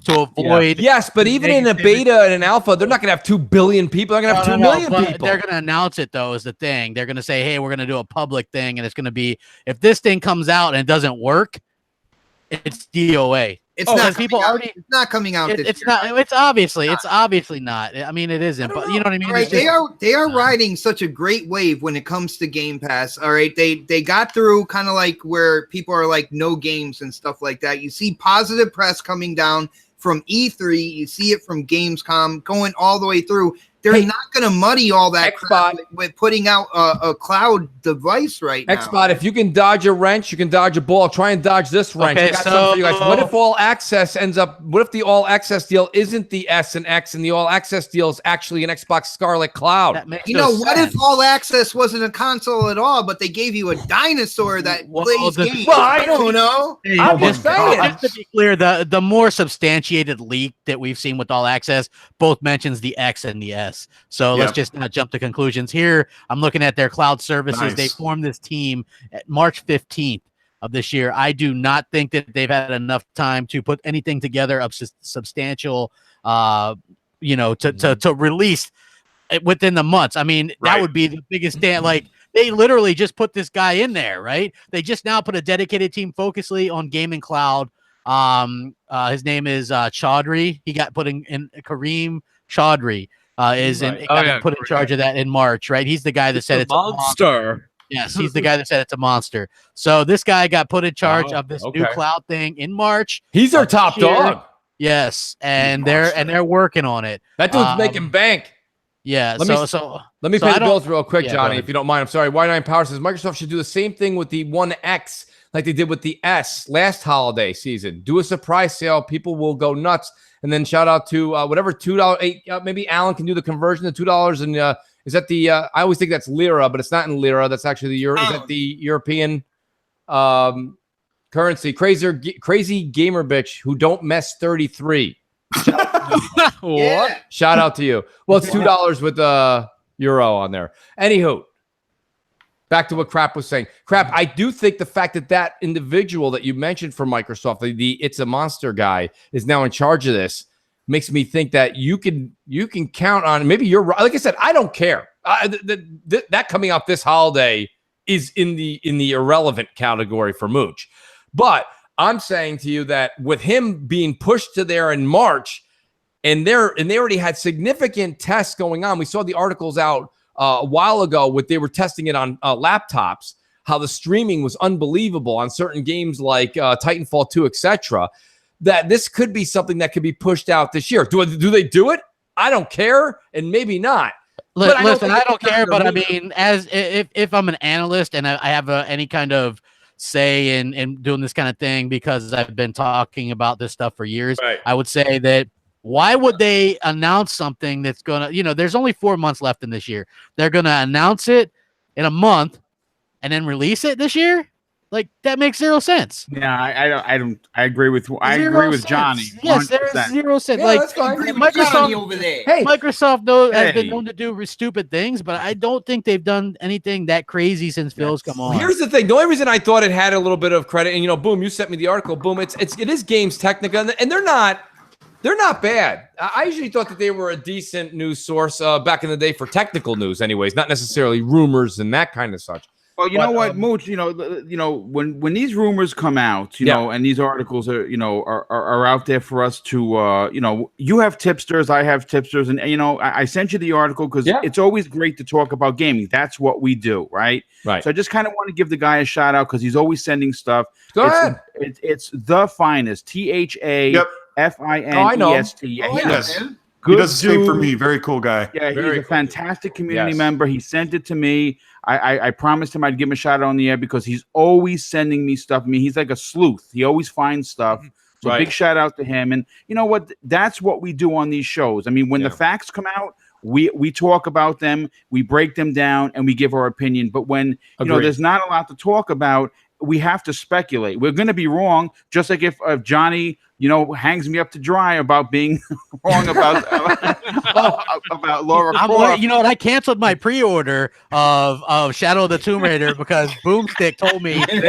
to avoid. Yes, but even in a beta and an alpha, they're not going to have 2 billion people. They're going to have 2 million people. They're going to announce it, though, is the thing. They're going to say, hey, we're going to do a public thing, and it's going to be, if this thing comes out and it doesn't work, it's DOA. It's not coming out. It's not. It's obviously not. I mean, it isn't. But you know what I mean. Right? They are riding such a great wave when it comes to Game Pass. All right, they got through kind of like where people are like no games and stuff like that. You see positive press coming down from E3. You see it from Gamescom going all the way through. They're not going to muddy all that crap with putting out a cloud device right now. Xbot, if you can dodge a wrench, you can dodge a ball. Try and dodge this wrench. Okay, I got something for you guys. What if all access ends up? What if the all access deal isn't the S and X, and the all access deal is actually an Xbox Scarlett Cloud? What if all access wasn't a console at all, but they gave you a dinosaur that plays games? Well, I don't know. I'm just saying. Just to be clear, the more substantiated leak that we've seen with all access both mentions the X and the S. So let's just not jump to conclusions here. I'm looking at their cloud services. Nice. They formed this team at March 15th of this year. I do not think that they've had enough time to put anything together of substantial, to release within the months. I mean, that would be the biggest stand. Like, they literally just put this guy in there, right? They just now put a dedicated team focusly on gaming cloud. His name is Chaudhry. He got put in Kareem Chaudhry. Put in charge of that in March, right? He's the guy that said it's a monster. Yes, he's the guy that said it's a monster. So this guy got put in charge of this new cloud thing in March. He's our top dog. Yes, and they're working on it. That dude's making bank. Yeah. Let me pay the bills real quick, Johnny, if you don't mind. I'm sorry. Y9 Power says Microsoft should do the same thing with the One X like they did with the S last holiday season. Do a surprise sale. People will go nuts. And then shout out to whatever $2, maybe Alan can do the conversion to $2. And is that the? I always think that's lira, but it's not in lira. That's actually the euro. Is that the European currency? Crazy gamer bitch who don't mess 33. What? Shout out to you. Well, it's $2 with euro on there. Anywho, back to what Crap was saying. Crap, I do think the fact that individual that you mentioned from Microsoft, the It's a Monster guy, is now in charge of this, makes me think that you can count on. Maybe you're right. Like I said, I don't care. That coming out this holiday is in the irrelevant category for Mooch. But I'm saying to you that with him being pushed to there in March, and they already had significant tests going on. We saw the articles out a while ago. They were testing it on laptops, how the streaming was unbelievable on certain games like Titanfall 2, etc. That this could be something that could be pushed out this year. Do they do it? I don't care, and maybe not. Listen, I don't care, but I mean, as if I'm an analyst and I have any kind of say in doing this kind of thing, because I've been talking about this stuff for years, I would say that why would they announce something that's going to, there's only 4 months left in this year. They're going to announce it in a month and then release it this year? Like, that makes zero sense. Yeah, I agree with agree with Johnny. 100%. Yes, there is 0 sense. Yeah, like, that's fine. Microsoft over there. Hey, Microsoft has been known to do stupid things, but I don't think they've done anything that crazy since Phil's come on. Here's the thing. The only reason I thought it had a little bit of credit, and Boom, you sent me the article. Boom, it is Games Technica, and they're not bad. I usually thought that they were a decent news source back in the day for technical news, anyways, not necessarily rumors and that kind of such. Well, you know what, Mooch, when these rumors come out, and these articles are out there for us to, you have tipsters, I have tipsters, and I sent you the article because it's always great to talk about gaming. That's what we do, right? Right. So I just kind of want to give the guy a shout out because he's always sending stuff. Go ahead. It's the finest. THAFINEST. He does the same for me. Very cool guy. Yeah, he's a fantastic community member. He sent it to me. I promised him I'd give him a shout out on the air because he's always sending me stuff. I mean, he's like a sleuth. He always finds stuff. So big shout out to him. And you know what? That's what we do on these shows. I mean, when the facts come out, we talk about them, we break them down, and we give our opinion. But when there's not a lot to talk about, we have to speculate. We're going to be wrong, just like if Johnny, hangs me up to dry about being wrong about Laura Croft. You know what? I canceled my pre-order of Shadow of the Tomb Raider because Boomstick told me in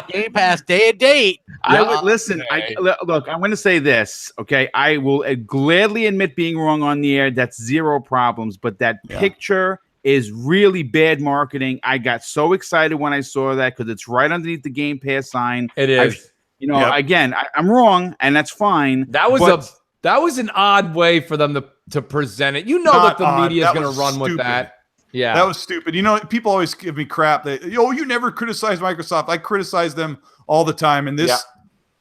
Game Pass day and date I would listen. Look, I'm going to say this. Okay, I will gladly admit being wrong on the air. That's zero problems. But that picture is really bad marketing. I got so excited when I saw that because it's right underneath the Game Pass sign. It is. Again, I'm wrong, and that's fine. That was an odd way for them to present it. That the media is going to run with that. Yeah, that was stupid. People always give me crap that you never criticize Microsoft. I criticize them all the time, and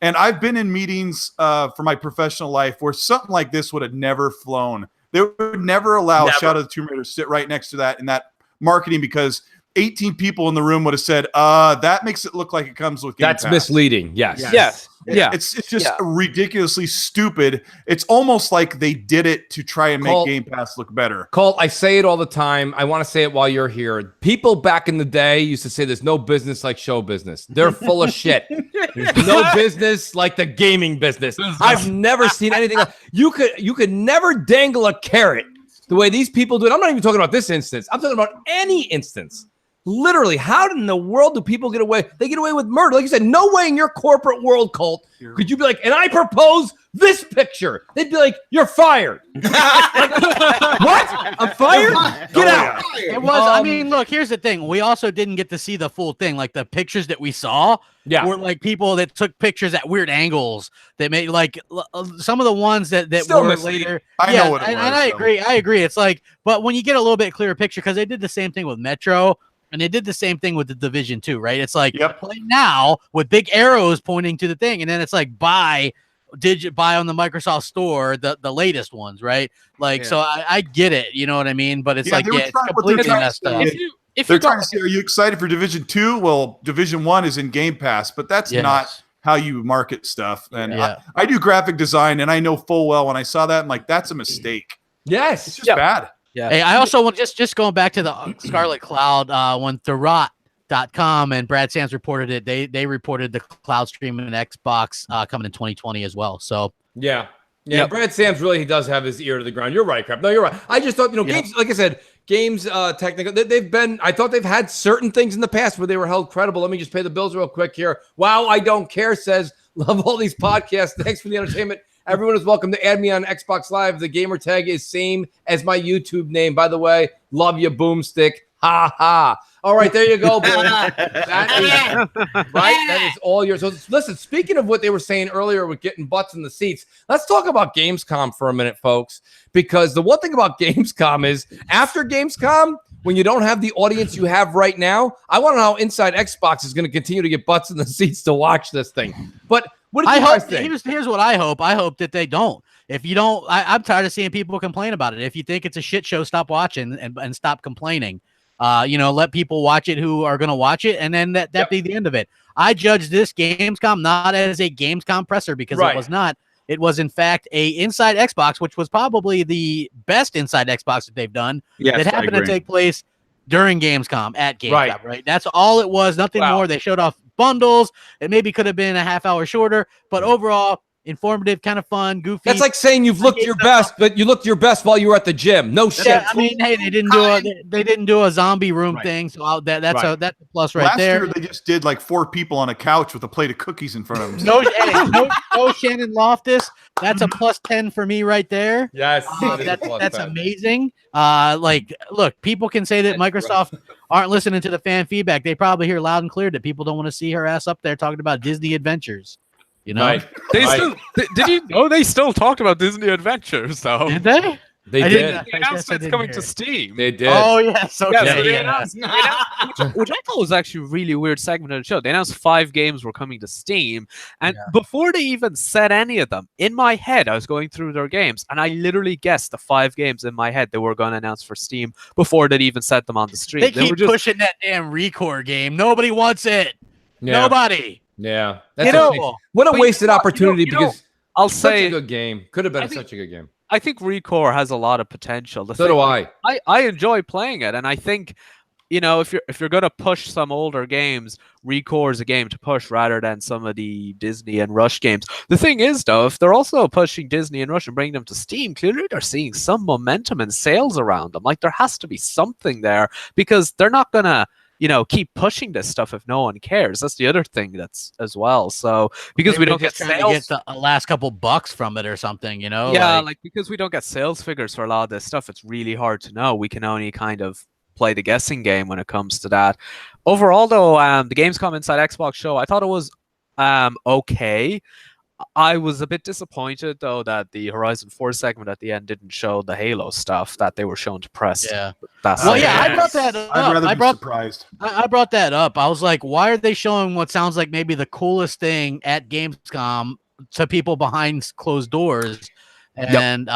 and I've been in meetings for my professional life where something like this would have never flown. They would never allow Shadow of the Tomb Raider to sit right next to that in that marketing because 18 people in the room would have said, that makes it look like it comes with Game Pass. That's misleading. Yes. Yeah. It's just ridiculously stupid. It's almost like they did it to try and make Game Pass look better. Colt, I say it all the time. I want to say it while you're here. People back in the day used to say there's no business like show business. They're full of shit. There's no business like the gaming business. I've never seen anything like you could never dangle a carrot the way these people do it. I'm not even talking about this instance. I'm talking about any instance. Literally, how in the world do people get away? They get away with murder. Like you said, no way in your corporate world, Colt, could you be like, and I propose this picture. They'd be like, you're fired. What? I'm fired? Get out. It was, I mean, look, here's the thing. We also didn't get to see the full thing. Like the pictures that we saw were like people that took pictures at weird angles that made like some of the ones that were later. I know what it was. And I agree. It's like, but when you get a little bit clearer picture, because they did the same thing with Metro. And they did the same thing with the Division 2, right? It's like play now with big arrows pointing to the thing, and then it's like buy on the Microsoft Store the latest ones, right? Like so I get it, you know what I mean? But it's it's completely messed up. If they're trying to say, are you excited for Division 2? Well, Division 1 is in Game Pass, but that's not how you market stuff. And I do graphic design, and I know full well when I saw that, I'm like, that's a mistake. Yes. It's just bad. Yeah. Hey, I also want just going back to the Scarlett Cloud when Thurrott.com and Brad Sands reported it. They reported the cloud streaming and Xbox coming in 2020 as well. So yeah. Brad Sands he does have his ear to the ground. You're right, Crap. No, you're right. I just thought games, like I said, games technical. I thought they've had certain things in the past where they were held credible. Let me just pay the bills real quick here. Wow, I don't care says love all these podcasts. Thanks for the entertainment. Everyone is welcome to add me on Xbox Live. The gamer tag is same as my YouTube name, by the way. Love you, Boomstick. Ha ha. All right, there you go, boom. That is all yours. So listen, speaking of what they were saying earlier with getting butts in the seats, let's talk about Gamescom for a minute, folks. Because the one thing about Gamescom is after Gamescom, when you don't have the audience you have right now, I want to know how Inside Xbox is going to continue to get butts in the seats to watch this thing. But what do you guys think? Here's what I hope. I hope that they don't. If you don't, I'm tired of seeing people complain about it. If you think it's a shit show, stop watching and stop complaining. Let people watch it who are going to watch it, and then that be the end of it. I judge this Gamescom not as a Gamescom presser because it was not. It was, in fact, a Inside Xbox, which was probably the best Inside Xbox that they've done. Yes, that happened to take place during Gamescom, at Gamescom, right? That's all it was, nothing more. They showed off bundles. It maybe could have been a half hour shorter, but overall, informative, kind of fun, goofy. That's like saying you've looked your best, but you looked your best while you were at the gym. No shit. Yeah, I mean, hey, they didn't do a zombie room thing, so that's a plus right there. Last year they just did like 4 people on a couch with a plate of cookies in front of them. No Shannon Loftus. That's a plus 10 for me right there. Yes, that's amazing. Look, people can say that Microsoft aren't listening to the fan feedback. They probably hear loud and clear that people don't want to see her ass up there talking about Disney Adventures. You know, did you know they still talked about Disney Adventures? So did they? They did. They announced it's coming to Steam. They did. Oh yes, Which I thought was actually a really weird segment of the show. They announced 5 games were coming to Steam, and before they even said any of them, in my head I was going through their games, and I literally guessed the 5 games in my head they were going to announce for Steam before they even said them on the stream. They keep pushing that damn Recore game. Nobody wants it. Nobody. Yeah, what a wasted opportunity because I'll say such a good game. Could have been such a good game. I think Recore has a lot of potential. So do I. I enjoy playing it, and I think if you're going to push some older games, Recore is a game to push rather than some of the Disney and Rush games. The thing is, though, if they're also pushing Disney and Rush and bringing them to Steam, clearly they're seeing some momentum and sales around them. Like there has to be something there because they're not gonna. keep pushing this stuff if no one cares? That's the other thing that's as well. So because we don't get sales, the last couple bucks from it or something, Yeah, like because we don't get sales figures for a lot of this stuff, it's really hard to know. We can only kind of play the guessing game when it comes to that. Overall, though, the Gamescom Inside Xbox show, I thought it was okay. I was a bit disappointed, though, that the Horizon 4 segment at the end didn't show the Halo stuff that they were shown to press. Yeah. I brought that up. I'd rather be surprised. I brought that up. I was like, why are they showing what sounds like maybe the coolest thing at Gamescom to people behind closed doors? And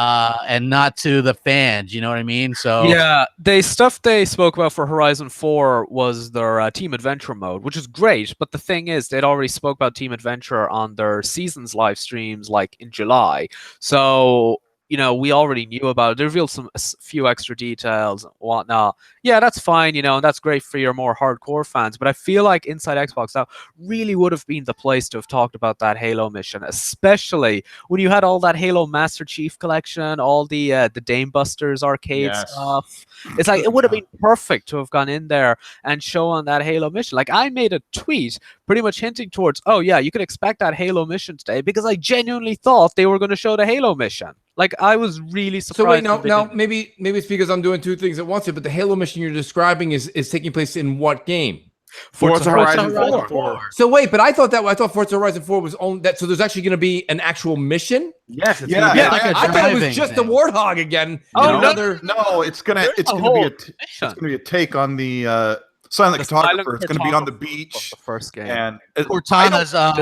not to the fans, you know what I mean? So yeah, they spoke about for Horizon 4 was their Team Adventure mode, which is great. But the thing is, they'd already spoke about Team Adventure on their Seasons live streams, like in July. So we already knew about it. They revealed a few extra details and whatnot. Yeah, that's fine, and that's great for your more hardcore fans. But I feel like Inside Xbox now really would have been the place to have talked about that Halo mission, especially when you had all that Halo Master Chief collection, all the Dame Busters arcade stuff. It's like it would have been perfect to have gone in there and shown that Halo mission. Like I made a tweet pretty much hinting towards, oh yeah, you could expect that Halo mission today because I genuinely thought they were going to show the Halo mission. Like I was really surprised. So wait, now maybe it's because I'm doing two things at once here, but the Halo mission you're describing is taking place in what game? Forza Horizon 4. So wait, but I thought Forza Horizon 4 was on that. So there's actually going to be an actual mission. Yes, it's I thought it was just thing. the Warthog again. No, it's gonna be a take on the Silent Cartographer. It's going to be on the beach. The first game. And Cortana's a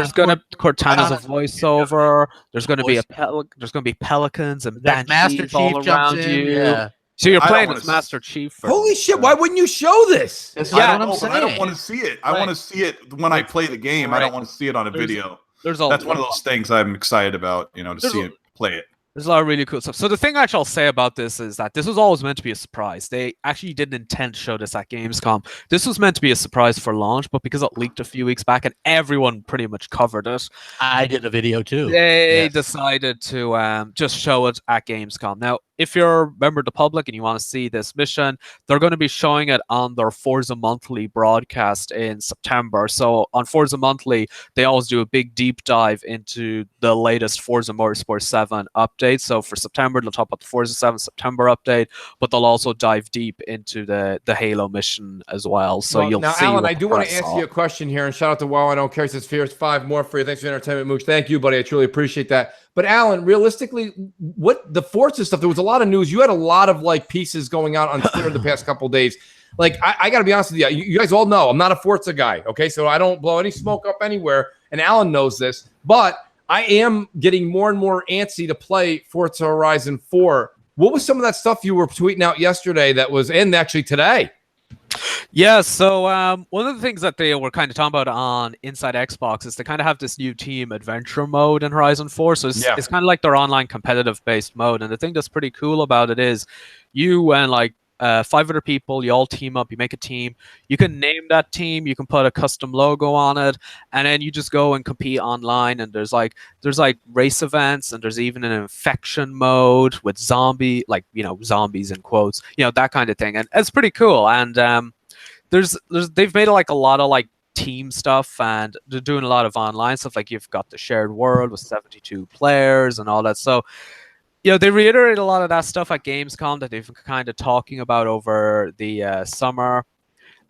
voiceover. There's going to be pelicans and banshees Master Chief all around you. Yeah. So you're playing as Master Chief. Holy shit! Why wouldn't you show this? I don't want to see it. I want to see it when I play the game. I don't want to see it on a video. That's one of those things I'm excited about. To see it, play it. There's a lot of really cool stuff. So the thing actually I'll say about this is that this was always meant to be a surprise. They actually didn't intend to show this at Gamescom. This was meant to be a surprise for launch, but because it leaked a few weeks back and everyone pretty much covered it, I did a video too. They decided to just show it at Gamescom. Now, if you're a member of the public and you want to see this mission, they're going to be showing it on their Forza Monthly broadcast in September. So on Forza Monthly, they always do a big deep dive into the latest Forza Motorsport 7 update. So for September, they'll talk about the Forza 7 September update, but they'll also dive deep into the Halo mission as well. So you'll see. Now, Alan, I do want to ask you a question here, and shout out to Wow, I Don't Care. Says Fierce 5 more for you. Thanks for the entertainment, Mooch. Thank you, buddy. I truly appreciate that. But Alan, realistically, what the Forza stuff, there was a lot of news. You had a lot of pieces going out on Twitter the past couple of days. I got to be honest with you. You guys all know I'm not a Forza guy. Okay, so I don't blow any smoke up anywhere, and Alan knows this. But I am getting more and more antsy to play Forza Horizon 4. What was some of that stuff you were tweeting out yesterday that was in actually today? Yeah, so one of the things that they were kind of talking about on Inside Xbox is to kind of have this new team adventure mode in Horizon 4. So it's kind of like their online competitive-based mode. And the thing that's pretty cool about it is you and 5 other people, you all team up, you make a team. You can name that team, you can put a custom logo on it, and then you just go and compete online. And there's race events, and there's even an infection mode with zombies in quotes, that kind of thing. And it's pretty cool. And they've made a lot of team stuff, and they're doing a lot of online stuff. Like you've got the shared world with 72 players and all that. So they reiterate a lot of that stuff at Gamescom that they've been kind of talking about over the summer.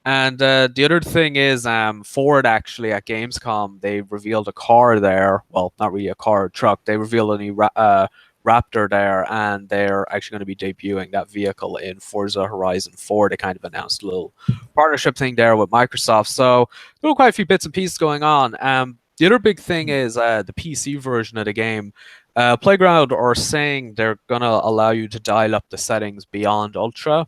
And the other thing is Ford actually at Gamescom, they revealed a car there. Well, not really a car, a truck. They revealed a new Raptor there, and they're actually going to be debuting that vehicle in Forza Horizon 4. They kind of announced a little partnership thing there with Microsoft. So there were quite a few bits and pieces going on. The other big thing is the PC version of the game. Playground are saying they're going to allow you to dial up the settings beyond Ultra,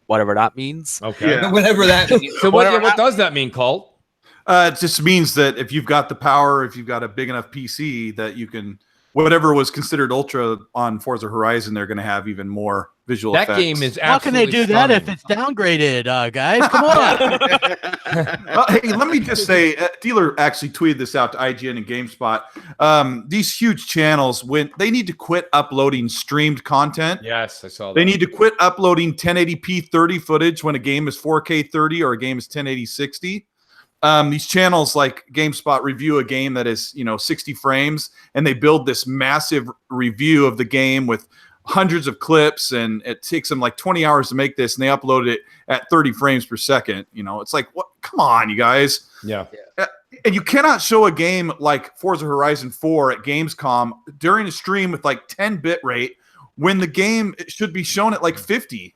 whatever that means. Okay. Yeah. Whatever that means. So what does that mean, Colt? It just means that if you've got the power, if you've got a big enough PC, that you can whatever was considered ultra on Forza Horizon, they're going to have even more visual effects. That game is How can they do that if it's downgraded, guys? Come on. Hey, let me just say, Dealer actually tweeted this out to IGN and GameSpot. These huge channels, when they need to quit uploading streamed content. Yes, I saw that. They need to quit uploading 1080p 30 footage when a game is 4K 30 or a game is 1080 60. These channels like GameSpot review a game that is 60 frames, and they build this massive review of the game with hundreds of clips, and it takes them like 20 hours to make this, and they upload it at 30 frames per second. It's like, what? Come on, you guys. Yeah. And you cannot show a game like Forza Horizon 4 at Gamescom during a stream with like 10 bit rate when the game should be shown at like 50.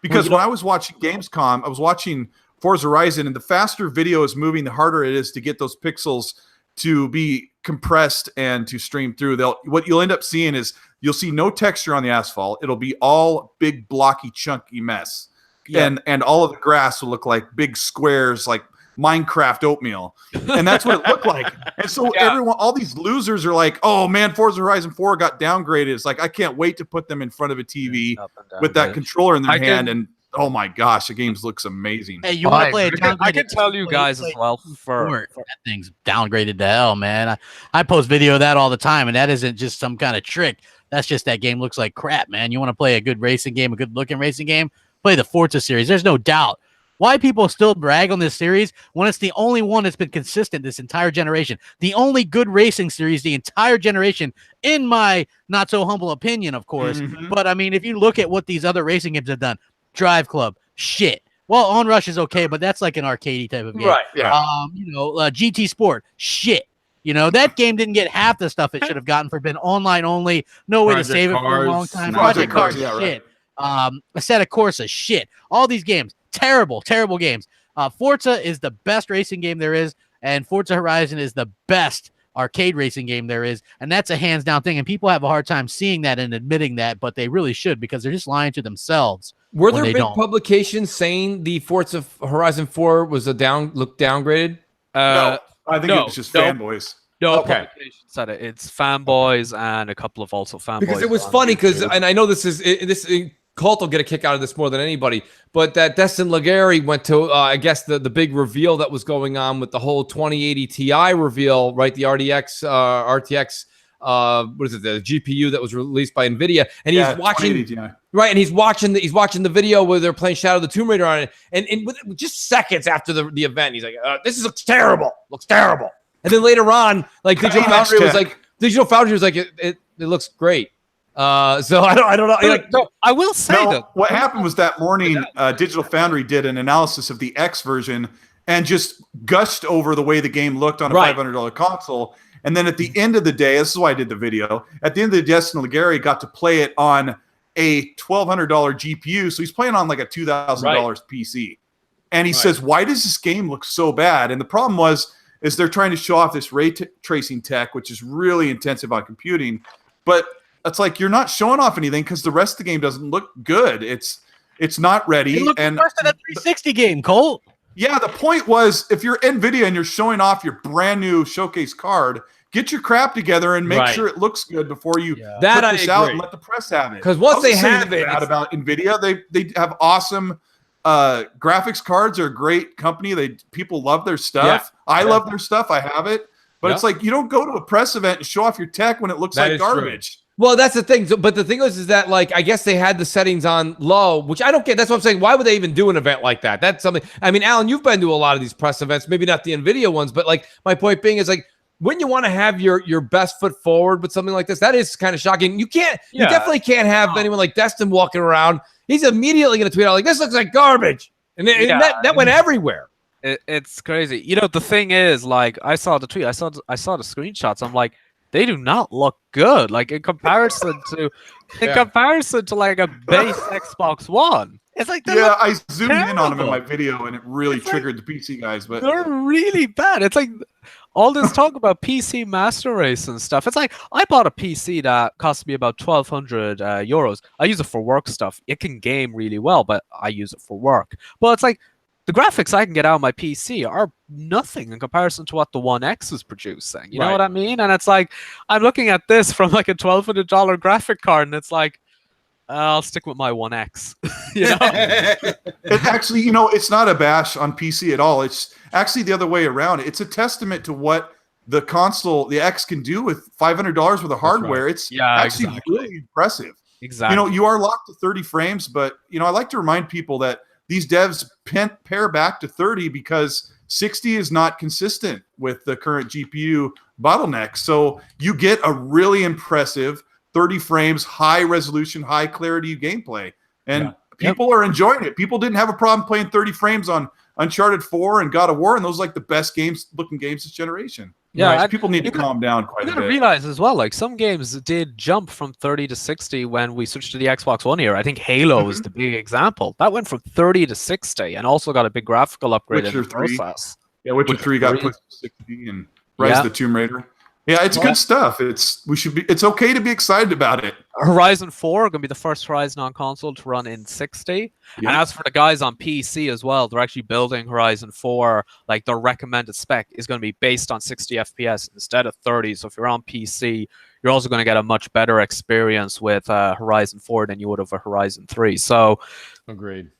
Because when I was watching Gamescom, I was watching Forza Horizon, and the faster video is moving, the harder it is to get those pixels to be compressed and to stream through. What you'll end up seeing is you'll see no texture on the asphalt. It'll be all big, blocky, chunky mess. Yeah. And all of the grass will look like big squares, like Minecraft oatmeal. And that's what it looked like. And so all these losers are like, oh man, Forza Horizon 4 got downgraded. It's like, I can't wait to put them in front of a TV with that controller in their hand. And oh my gosh, the game looks amazing. Hey, you want to play a downgraded? I can tell you guys as well. That thing's downgraded to hell, man. I post video of that all the time, and that isn't just some kind of trick. That's just that game looks like crap, man. You want to play a good racing game, a good looking racing game? Play the Forza series. There's no doubt. Why people still brag on this series when it's the only one that's been consistent this entire generation? The only good racing series the entire generation, in my not so humble opinion, of course. Mm-hmm. But I mean, if you look at what these other racing games have done, Drive Club, shit. Well, Onrush is okay, but that's like an arcadey type of game. Right. Yeah. GT Sport, shit. That game didn't get half the stuff it should have gotten for being online only. No way to save it for a long time. Project Cars, shit. Assetto Corsa, shit. All these games, terrible, terrible games. Forza is the best racing game there is, and Forza Horizon is the best arcade racing game there is, and that's a hands down thing. And people have a hard time seeing that and admitting that, but they really should, because they're just lying to themselves. Were there big publications saying the Forza Horizon 4 was downgraded? No, I think it was just fanboys. No publication said it. It's fanboys and a couple of also fanboys. Because it was funny, and I know Colt will get a kick out of this more than anybody, but that Destin Legary went to, I guess, the big reveal that was going on with the whole 2080 Ti reveal, right? The RTX, what is it? The GPU that was released by NVIDIA, and he's watching, right? And he's watching the video where they're playing Shadow of the Tomb Raider on it, and with just seconds after the event, he's like, "This looks terrible, And then later on, like Digital Foundry was like, it looks great. So I don't know. No, I will say that what happened was that morning, Digital Foundry did an analysis of the X version and just gushed over the way the game looked on a $500 console. And then at the end of the day, this is why I did the video. At the end of the day, Destin Legary got to play it on a $1,200 GPU, so he's playing on like a $2,000 PC. And he says, "Why does this game look so bad?" And the problem is they're trying to show off this ray tracing tech, which is really intensive on computing, but it's like you're not showing off anything because the rest of the game doesn't look good. It's not ready. It looked worse than a 360 game, Colt. Yeah, the point was, if you're NVIDIA and you're showing off your brand new showcase card, get your crap together and make sure it looks good before you put this out and let the press have it. Because once they have it, about NVIDIA, they have awesome graphics cards. Are a great company. People love their stuff. I love their stuff. I have it. But it's like, you don't go to a press event and show off your tech when it looks like garbage. True. Well, that's the thing. But the thing is that, like, I guess they had the settings on low, which I don't get. That's what I'm saying. Why would they even do an event like that? That's something. I mean, Alan, you've been to a lot of these press events, maybe not the NVIDIA ones, but like my point being is, like, when you want to have your best foot forward with something like this, that is kind of shocking. You definitely can't have anyone like Destin walking around. He's immediately going to tweet out like, "This looks like garbage," and that went everywhere. It's crazy. The thing is, like, I saw the tweet, I saw the screenshots. I'm like, they do not look good. Like, in comparison to like a base Xbox One. It's like, I zoomed in on them in my video, and it really triggered the PC guys. But they're really bad. It's like all this talk about PC Master Race and stuff. It's like, I bought a PC that cost me about 1,200 euros. I use it for work stuff. It can game really well, but I use it for work. But it's like, the graphics I can get out of my PC are nothing in comparison to what the One X is producing. You know what I mean? And it's like, I'm looking at this from like a $1,200 graphic card, and it's like, I'll stick with my One X. You know? It actually, it's not a bash on PC at all. It's actually the other way around. It's a testament to what the console, the X, can do with $500 worth of hardware. It's actually really impressive. Exactly. You are locked to 30 frames, but I like to remind people that these devs pare back to 30 because 60 is not consistent with the current GPU bottleneck. So you get a really impressive 30 frames, high resolution, high clarity gameplay. And people are enjoying it. People didn't have a problem playing 30 frames on Uncharted 4 and God of War, and those are like the best looking games this generation. Yeah, people need to calm down quite a bit. You gotta realize as well, like some games did jump from 30 to 60 when we switched to the Xbox One era. I think Halo is the big example. That went from 30 to 60 and also got a big graphical upgrade in the process. Yeah, Witcher 3 got pushed to 60 and Rise of the Tomb Raider. Yeah, it's good stuff. It's okay to be excited about it. Horizon 4 are going to be the first Horizon on console to run in 60. Yeah. And as for the guys on PC as well, they're actually building Horizon 4. Like their recommended spec is going to be based on 60 FPS instead of 30. So if you're on PC, you're also going to get a much better experience with Horizon 4 than you would have a Horizon 3. So, agreed.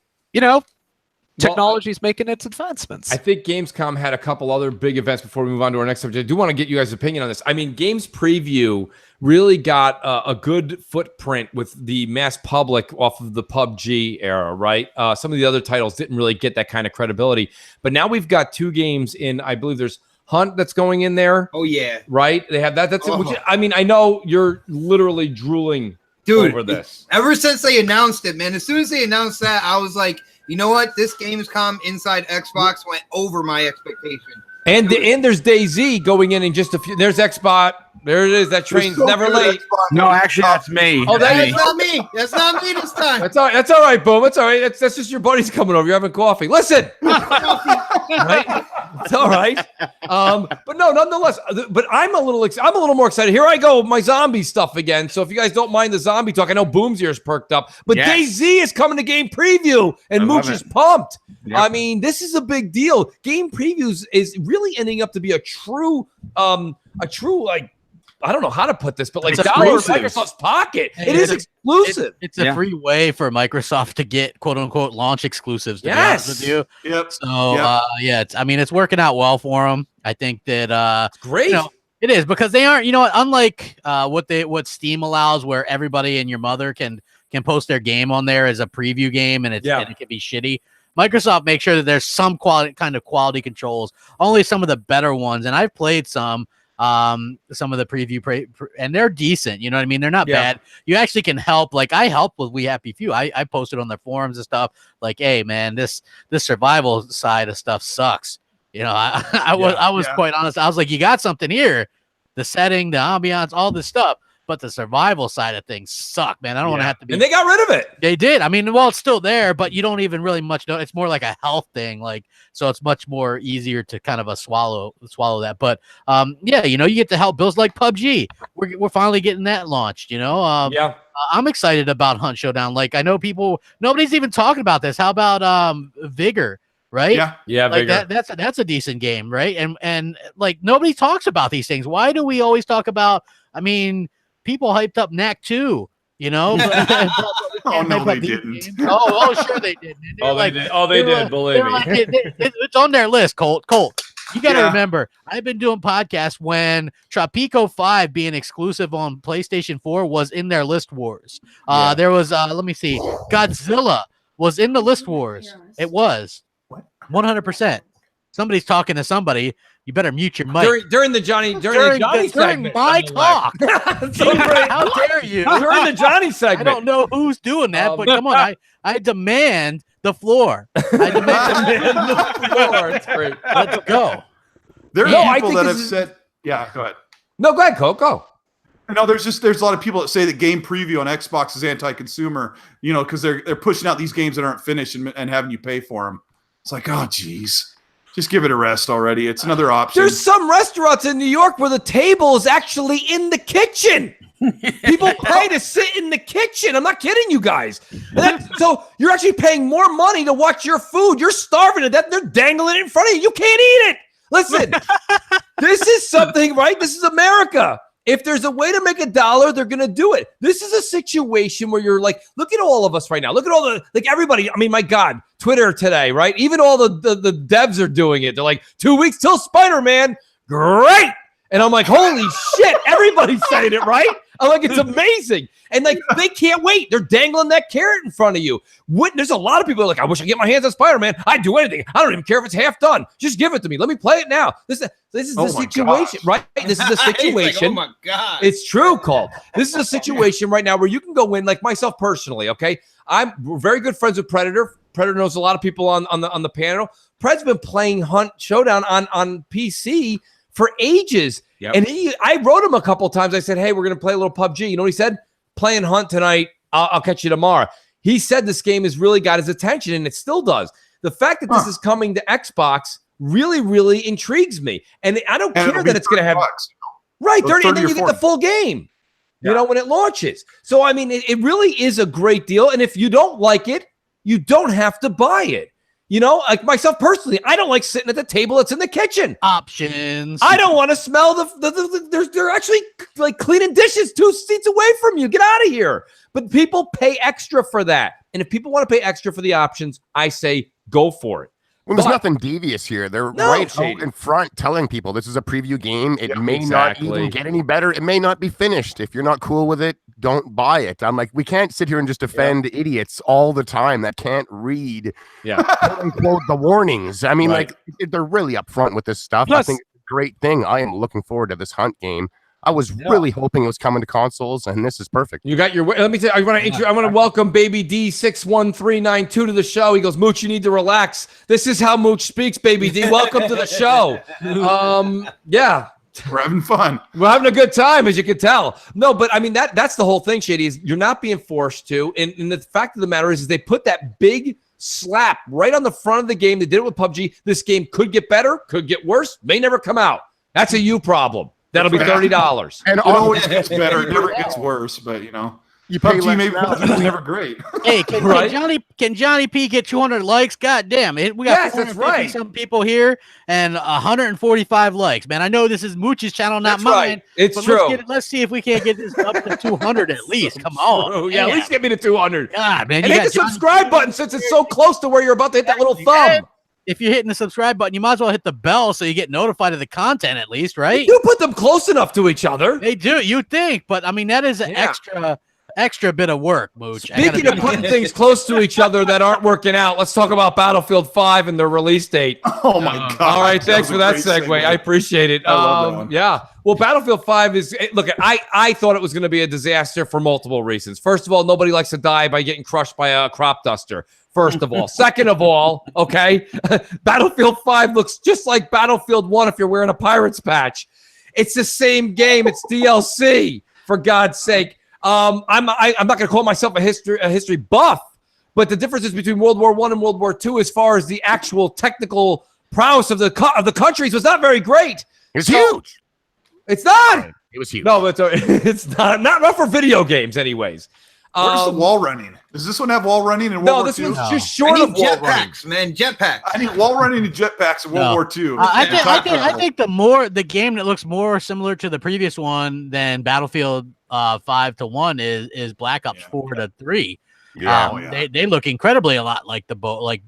Technology is making its advancements. I think Gamescom had a couple other big events before we move on to our next subject. I do want to get you guys' opinion on this. I mean, Games Preview really got a good footprint with the mass public off of the PUBG era, right? Some of the other titles didn't really get that kind of credibility. But now we've got 2 games in, I believe there's Hunt that's going in there. Oh, yeah. Right? They have that. That's it. Which, I mean, I know you're literally drooling over this. Ever since they announced it, man, as soon as they announced that, I was like, you know what? This Gamescom inside Xbox went over my expectation. And there's DayZ going in just a few. There's Xbox. There it is. That train's never late. No, actually, that's me. Oh, that's not me. That's not me this time. That's all right. That's all right, Boom. That's all right. That's just your buddies coming over. You're having coffee. Listen. Right? It's all right. But no, nonetheless. But I'm a little more excited. Here I go with my zombie stuff again. So if you guys don't mind the zombie talk, I know Boom's ears perked up. But DayZ is coming to Game Preview, and Mooch is pumped. Yep. I mean, this is a big deal. Game Previews is really ending up to be a true like. I don't know how to put this, but like dollar in Microsoft's pocket. It is exclusive. It's a free way for Microsoft to get quote unquote launch exclusives. To be honest with you. Yep. So it's working out well for them. I think that it's great. It is because they aren't. Unlike what Steam allows, where everybody and your mother can post their game on there as a preview game, and it can be shitty. Microsoft makes sure that there's some quality controls. Only some of the better ones, and I've played some of the preview and they're decent. You know what I mean? They're not bad. You actually can help. Like I help with We Happy Few. I posted on their forums and stuff like, hey man, this survival side of stuff sucks. I was quite honest. I was like, you got something here. The setting, the ambiance, all this stuff. But the survival side of things suck, man. I don't want to have to be. And they got rid of it. They did. I mean, well, it's still there, but you don't even really much know. It's more like a health thing, so it's much more easier to kind of swallow that. But you get to help builds like PUBG. We're finally getting that launched. I'm excited about Hunt Showdown. Like I know nobody's even talking about this. How about Vigor? Right? Yeah. Like that's a decent game, right? And like nobody talks about these things. Why do we always talk about? I mean. People hyped up Knack 2, Oh, no, they didn't. Sure they did. They did. Believe me. It's on their list, Colt. You got to remember, I've been doing podcasts when Tropico 5 being exclusive on PlayStation 4 was in their list wars. There was, let me see, Godzilla was in the list wars. It was 100%. Somebody's talking to somebody. You better mute your mic during the Johnny segment. My talk. How dare you? During the Johnny segment. I don't know who's doing that, but come on, I demand the floor. I demand the floor. It's great. Let's go. There are people that have said, "Yeah, go ahead." No, go ahead, Coco. No, there's a lot of people that say that Game Preview on Xbox is anti-consumer. Because they're pushing out these games that aren't finished and having you pay for them. It's like, oh, geez. Just give it a rest already. It's another option. There's some restaurants in New York where the table is actually in the kitchen. People pay to sit in the kitchen. I'm not kidding you guys. So you're actually paying more money to watch your food. You're starving to death. They're dangling it in front of you. You can't eat it. Listen, this is something, right? This is America. If there's a way to make $1, they're going to do it. This is a situation where you're like, look at all of us right now. Look at all the, like everybody. I mean, my God, Twitter today, right? Even all the devs are doing it. They're like, 2 weeks till Spider-Man. Great. And I'm like, holy shit, everybody's saying it, right? I'm like, it's amazing. And like, they can't wait. They're dangling that carrot in front of you. There's a lot of people like, I wish I could get my hands on Spider-Man. I'd do anything. I don't even care if it's half done. Just give it to me. Let me play it now. This is the situation, right? This is the situation. Like, oh my God. It's true, Cole. This is a situation right now where you can go in, like myself personally, okay? We're very good friends with Predator. Predator knows a lot of people on the panel. Pred's been playing Hunt Showdown on PC for ages. Yep. And I wrote him a couple of times. I said, hey, we're going to play a little PUBG. You know what he said? Playing Hunt tonight. I'll catch you tomorrow. He said this game has really got his attention, and it still does. The fact that this is coming to Xbox really, really intrigues me. And I don't care that it's going to have right 30, and then you get the full game, you know, when it launches. So, I mean, it really is a great deal. And if you don't like it, you don't have to buy it. You know, like myself personally, I don't like sitting at the table that's in the kitchen. Options. I don't want to smell they're actually like cleaning dishes 2 seats away from you. Get out of here. But people pay extra for that. And if people want to pay extra for the options, I say go for it. Well, there's nothing devious here. They're right out in front telling people this is a preview game. It may not even get any better. It may not be finished. If you're not cool with it, don't buy it. I'm like, we can't sit here and just defend idiots all the time that can't read quote unquote the warnings. I mean, like they're really upfront with this stuff. Plus, I think it's a great thing. I am looking forward to this Hunt game. I was really hoping it was coming to consoles, and this is perfect. You got your. Let me say, I want to welcome Baby D61392 to the show. He goes, Mooch, you need to relax. This is how Mooch speaks, Baby D. Welcome to the show. Yeah. We're having fun. We're having a good time, as you can tell. No, but I mean that's the whole thing, Shady, is you're not being forced to. And the fact of the matter is they put that big slap right on the front of the game. They did it with PUBG. This game could get better, could get worse, may never come out. That's a you problem. That'll be $30. And it always gets better. It never gets worse, but you know. You pay PUBG maybe was never great. Hey, can Johnny P get 200 likes? God damn it. We got some people here and 145 likes. Man, I know this is Mooch's channel, not mine. Right. It's true. Let's see if we can't get this up to 200 at least. Come on. Yeah, at least get me to 200. God, man. And hit the subscribe button since it's so close to where you're about to hit that little thumb. If you're hitting the subscribe button, you might as well hit the bell so you get notified of the content at least, right? You put them close enough to each other. They do, you think, but I mean that is an extra bit of work, Mooch. Speaking of putting things close to each other that aren't working out, let's talk about Battlefield 5 and their release date. Oh my God! All right, thanks for that segue. I appreciate it. I love that one. Yeah. Well, Battlefield 5 is look. I thought it was going to be a disaster for multiple reasons. First of all, nobody likes to die by getting crushed by a crop duster. First of all. Second of all, okay, Battlefield 5 looks just like Battlefield 1 if you're wearing a Pirates patch. It's the same game. It's DLC, for God's sake. I'm not going to call myself a history buff, but the differences between World War I and World War II as far as the actual technical prowess of the countries was not very great. It's huge. It's not. It was huge. No, it's not for video games anyways. Where's the wall running? Does this one have wall running in World War II? No, this one's just short of wall running. Jetpacks, man, jetpacks. I need wall running and jetpacks in World War II. I think the game that looks more similar to the previous one than Battlefield 5-1 is Black Ops 4-3. Yeah, they look incredibly a lot like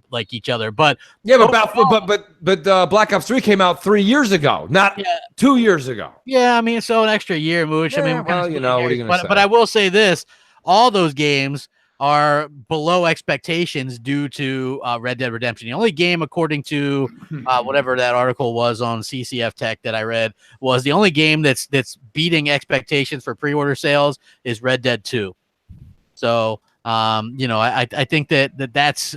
like each other, but but Black Ops 3 came out 3 years ago, not 2 years ago. Yeah, I mean, so an extra year, Mooch. Yeah, I mean, well, you know, what are you gonna say? But I will say this: all those games are below expectations due to Red Dead Redemption. The only game, according to whatever that article was on CCF Tech that I read, was the only game that's beating expectations for pre-order sales is Red Dead 2. So, you know, I think that's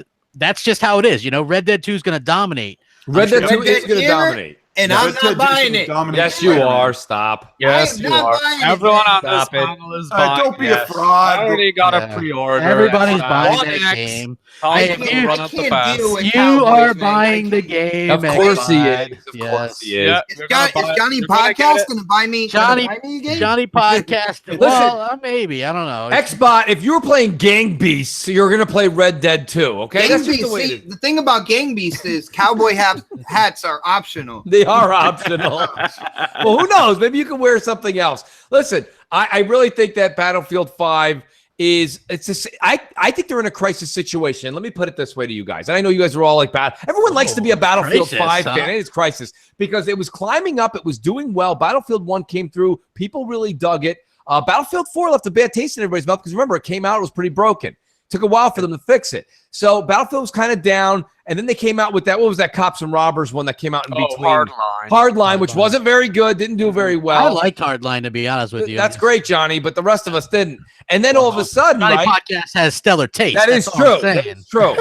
just how it is. You know, Red Dead 2 is going to dominate. Red Dead 2 is going to dominate. and I'm not buying it. Yes, you are. Stop. Yes, you are. Everyone on this panel is buying. Don't be a fraud. I already got a pre-order. Everybody's buying that game. I run can't up the deal with You Cowboys, are man. buying the game. Of course he Xbox. is. Of course he is. Yeah, Is Johnny Podcast going to buy me? Johnny a game? Johnny Podcast. Well, maybe. I don't know. Xbot, if you were playing Gang Beasts, you're going to play Red Dead 2, okay? Gang Beasts. See, the thing about Gang Beasts is cowboy hats are optional. They are optional. Well, who knows? Maybe you can wear something else. Listen, I really think that Battlefield 5 I think they're in a crisis situation. Let me put it this way to you guys. And I know you guys are all like bad. Everyone likes to be a Battlefield 5 fan. It's crisis because it was climbing up. It was doing well. Battlefield 1 came through. People really dug it. Battlefield 4 left a bad taste in everybody's mouth because remember, it came out, it was pretty broken. Took a while for them to fix it. So Battlefield was kind of down, and then they came out with that. What was that Cops and Robbers one that came out in between? Hardline, which wasn't very good, didn't do very well. I liked Hardline, to be honest with you. That's great, Johnny, but the rest of us didn't. And then all of a sudden, Johnny Podcast has stellar taste. That's true. That is true.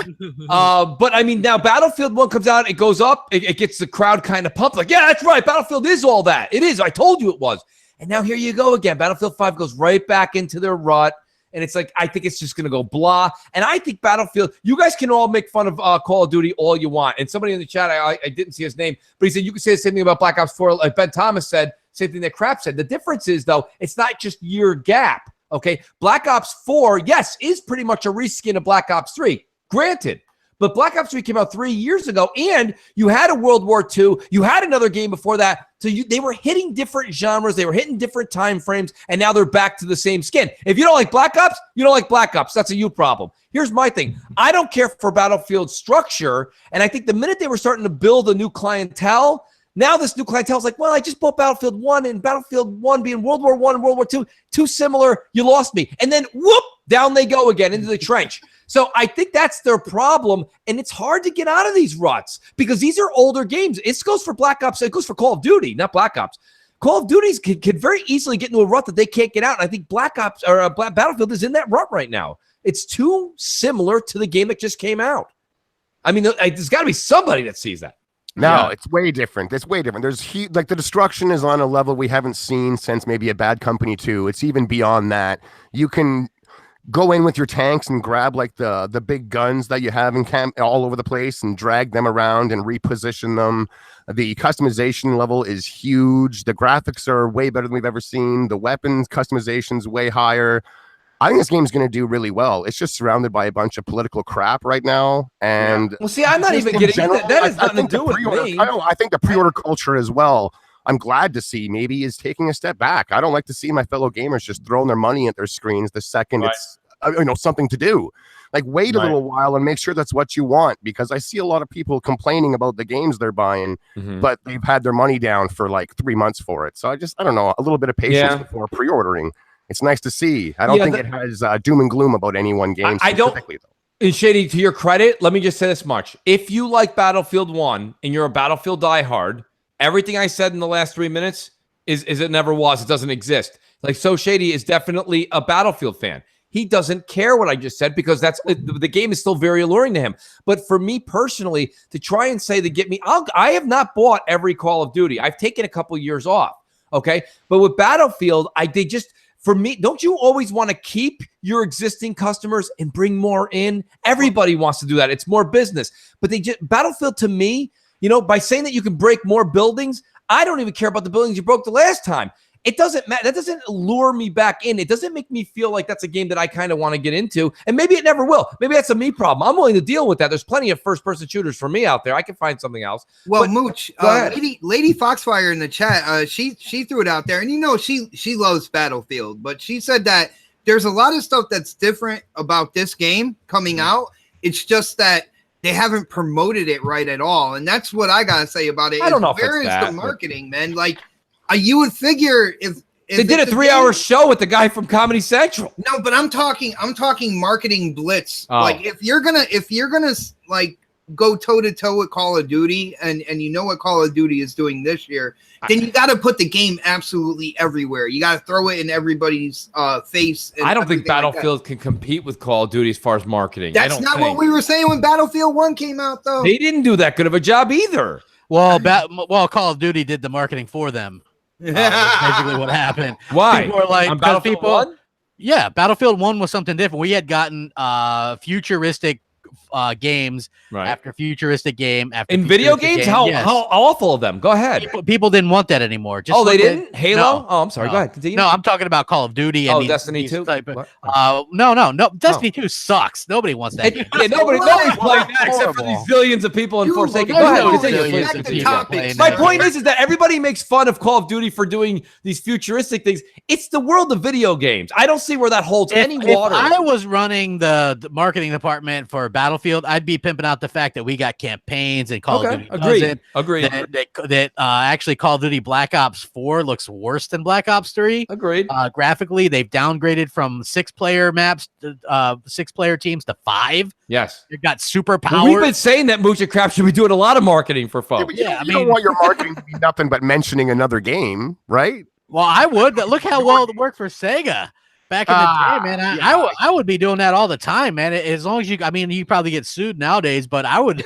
But I mean, now Battlefield 1 comes out, it goes up, it gets the crowd kind of pumped. Like, yeah, that's right. Battlefield is all that. It is. I told you it was. And now here you go again. Battlefield 5 goes right back into their rut. And it's like, I think it's just going to go blah. And I think Battlefield, you guys can all make fun of Call of Duty all you want. And somebody in the chat, I didn't see his name, but he said, you can say the same thing about Black Ops 4. Like Ben Thomas said, same thing that Crap said. The difference is, though, it's not just year gap. Okay. Black Ops 4, yes, is pretty much a reskin of Black Ops 3. Granted. But Black Ops 3 came out 3 years ago, and you had a World War II. You had another game before that. So they were hitting different genres. They were hitting different time frames, and now they're back to the same skin. If you don't like Black Ops, you don't like Black Ops. That's a you problem. Here's my thing. I don't care for Battlefield structure, and I think the minute they were starting to build a new clientele, now this new clientele is like, well, I just bought Battlefield 1, and Battlefield 1 being World War I and World War II, too similar. You lost me. And then, whoop, down they go again into the trench. So I think that's their problem, and it's hard to get out of these ruts because these are older games. It goes for Black Ops. It goes for Call of Duty, not Black Ops. Call of Duty can very easily get into a rut that they can't get out, and I think Black Ops or Battlefield is in that rut right now. It's too similar to the game that just came out. I mean, there's got to be somebody that sees that. No, it's way different. It's way different. There's like the destruction is on a level we haven't seen since maybe a Bad Company 2. It's even beyond that. You can go in with your tanks and grab like the big guns that you have in camp all over the place and drag them around and reposition them. The customization level is huge. The graphics are way better than we've ever seen. The weapons customization's way higher. I think this game's going to do really well. It's just surrounded by a bunch of political crap right now. And well, see, I'm not even getting that. That has nothing to do with me. I think the pre-order culture as well, I'm glad to see maybe is taking a step back. I don't like to see my fellow gamers just throwing their money at their screens the second it's something to do. Like wait a little while and make sure that's what you want, because I see a lot of people complaining about the games they're buying, but they've had their money down for like 3 months for it. So I don't know, a little bit of patience before pre-ordering. It's nice to see. I don't think it has doom and gloom about any one game specifically, though. And Shady, to your credit, let me just say this much. If you like Battlefield 1 and you're a Battlefield diehard, everything I said in the last 3 minutes is it never was. It doesn't exist. Like, so Shady is definitely a Battlefield fan. He doesn't care what I just said because the game is still very alluring to him. But for me personally, to try and say I have not bought every Call of Duty. I've taken a couple years off. Okay. But with Battlefield, for me, don't you always want to keep your existing customers and bring more in? Everybody wants to do that. It's more business. But Battlefield to me, by saying that you can break more buildings, I don't even care about the buildings you broke the last time. It doesn't matter. That doesn't lure me back in. It doesn't make me feel like that's a game that I kind of want to get into. And maybe it never will. Maybe that's a me problem. I'm willing to deal with that. There's plenty of first-person shooters for me out there. I can find something else. Well, Mooch, Lady Foxfire in the chat, she threw it out there, and she loves Battlefield, but she said that there's a lot of stuff that's different about this game coming out. It's just that they haven't promoted it right at all, and that's what I gotta say about it. I don't know where is the marketing, man? Like. You would figure if they did a 3-hour show with the guy from Comedy Central. No, but I'm talking marketing blitz. Oh. Like if you're gonna like go toe to toe with Call of Duty, and you know what Call of Duty is doing this year, then you got to put the game absolutely everywhere. You got to throw it in everybody's face. I don't think Battlefield can compete with Call of Duty as far as marketing. That's not what we were saying when Battlefield 1 came out, though. They didn't do that good of a job either. Well, Call of Duty did the marketing for them. That's basically what happened. Why? People were like, on Battlefield 1? Yeah, Battlefield 1 was something different. We had gotten futuristic games after futuristic game after in video games. How awful of them. Go ahead. People didn't want that anymore. Just they didn't. Halo. No, oh, I'm sorry. Go ahead. Continue. No, I'm talking about Call of Duty. And Destiny 2. No. Destiny 2 sucks. Nobody wants that. Nobody's playing that except for these zillions of people in Forsaken. Go ahead. My point is that everybody makes fun of Call of Duty for doing these futuristic things. It's the world of video games. I don't see where that holds any water. If I was running the marketing department for Battlefield, I'd be pimping out the fact that we got campaigns and Call of Duty. Agreed. That actually Call of Duty Black Ops 4 looks worse than Black Ops 3. Agreed. Graphically, they've downgraded from 6-player maps, 6-player teams to 5. Yes. They've got superpowers. Well, we've been saying that Mooch and Crap should be doing a lot of marketing for folks. Yeah, you don't want your marketing to be nothing but mentioning another game, right? Well, I would. Look how well it worked for Sega. Back in the day, man, I would be doing that all the time, man. As long as you probably get sued nowadays, but I would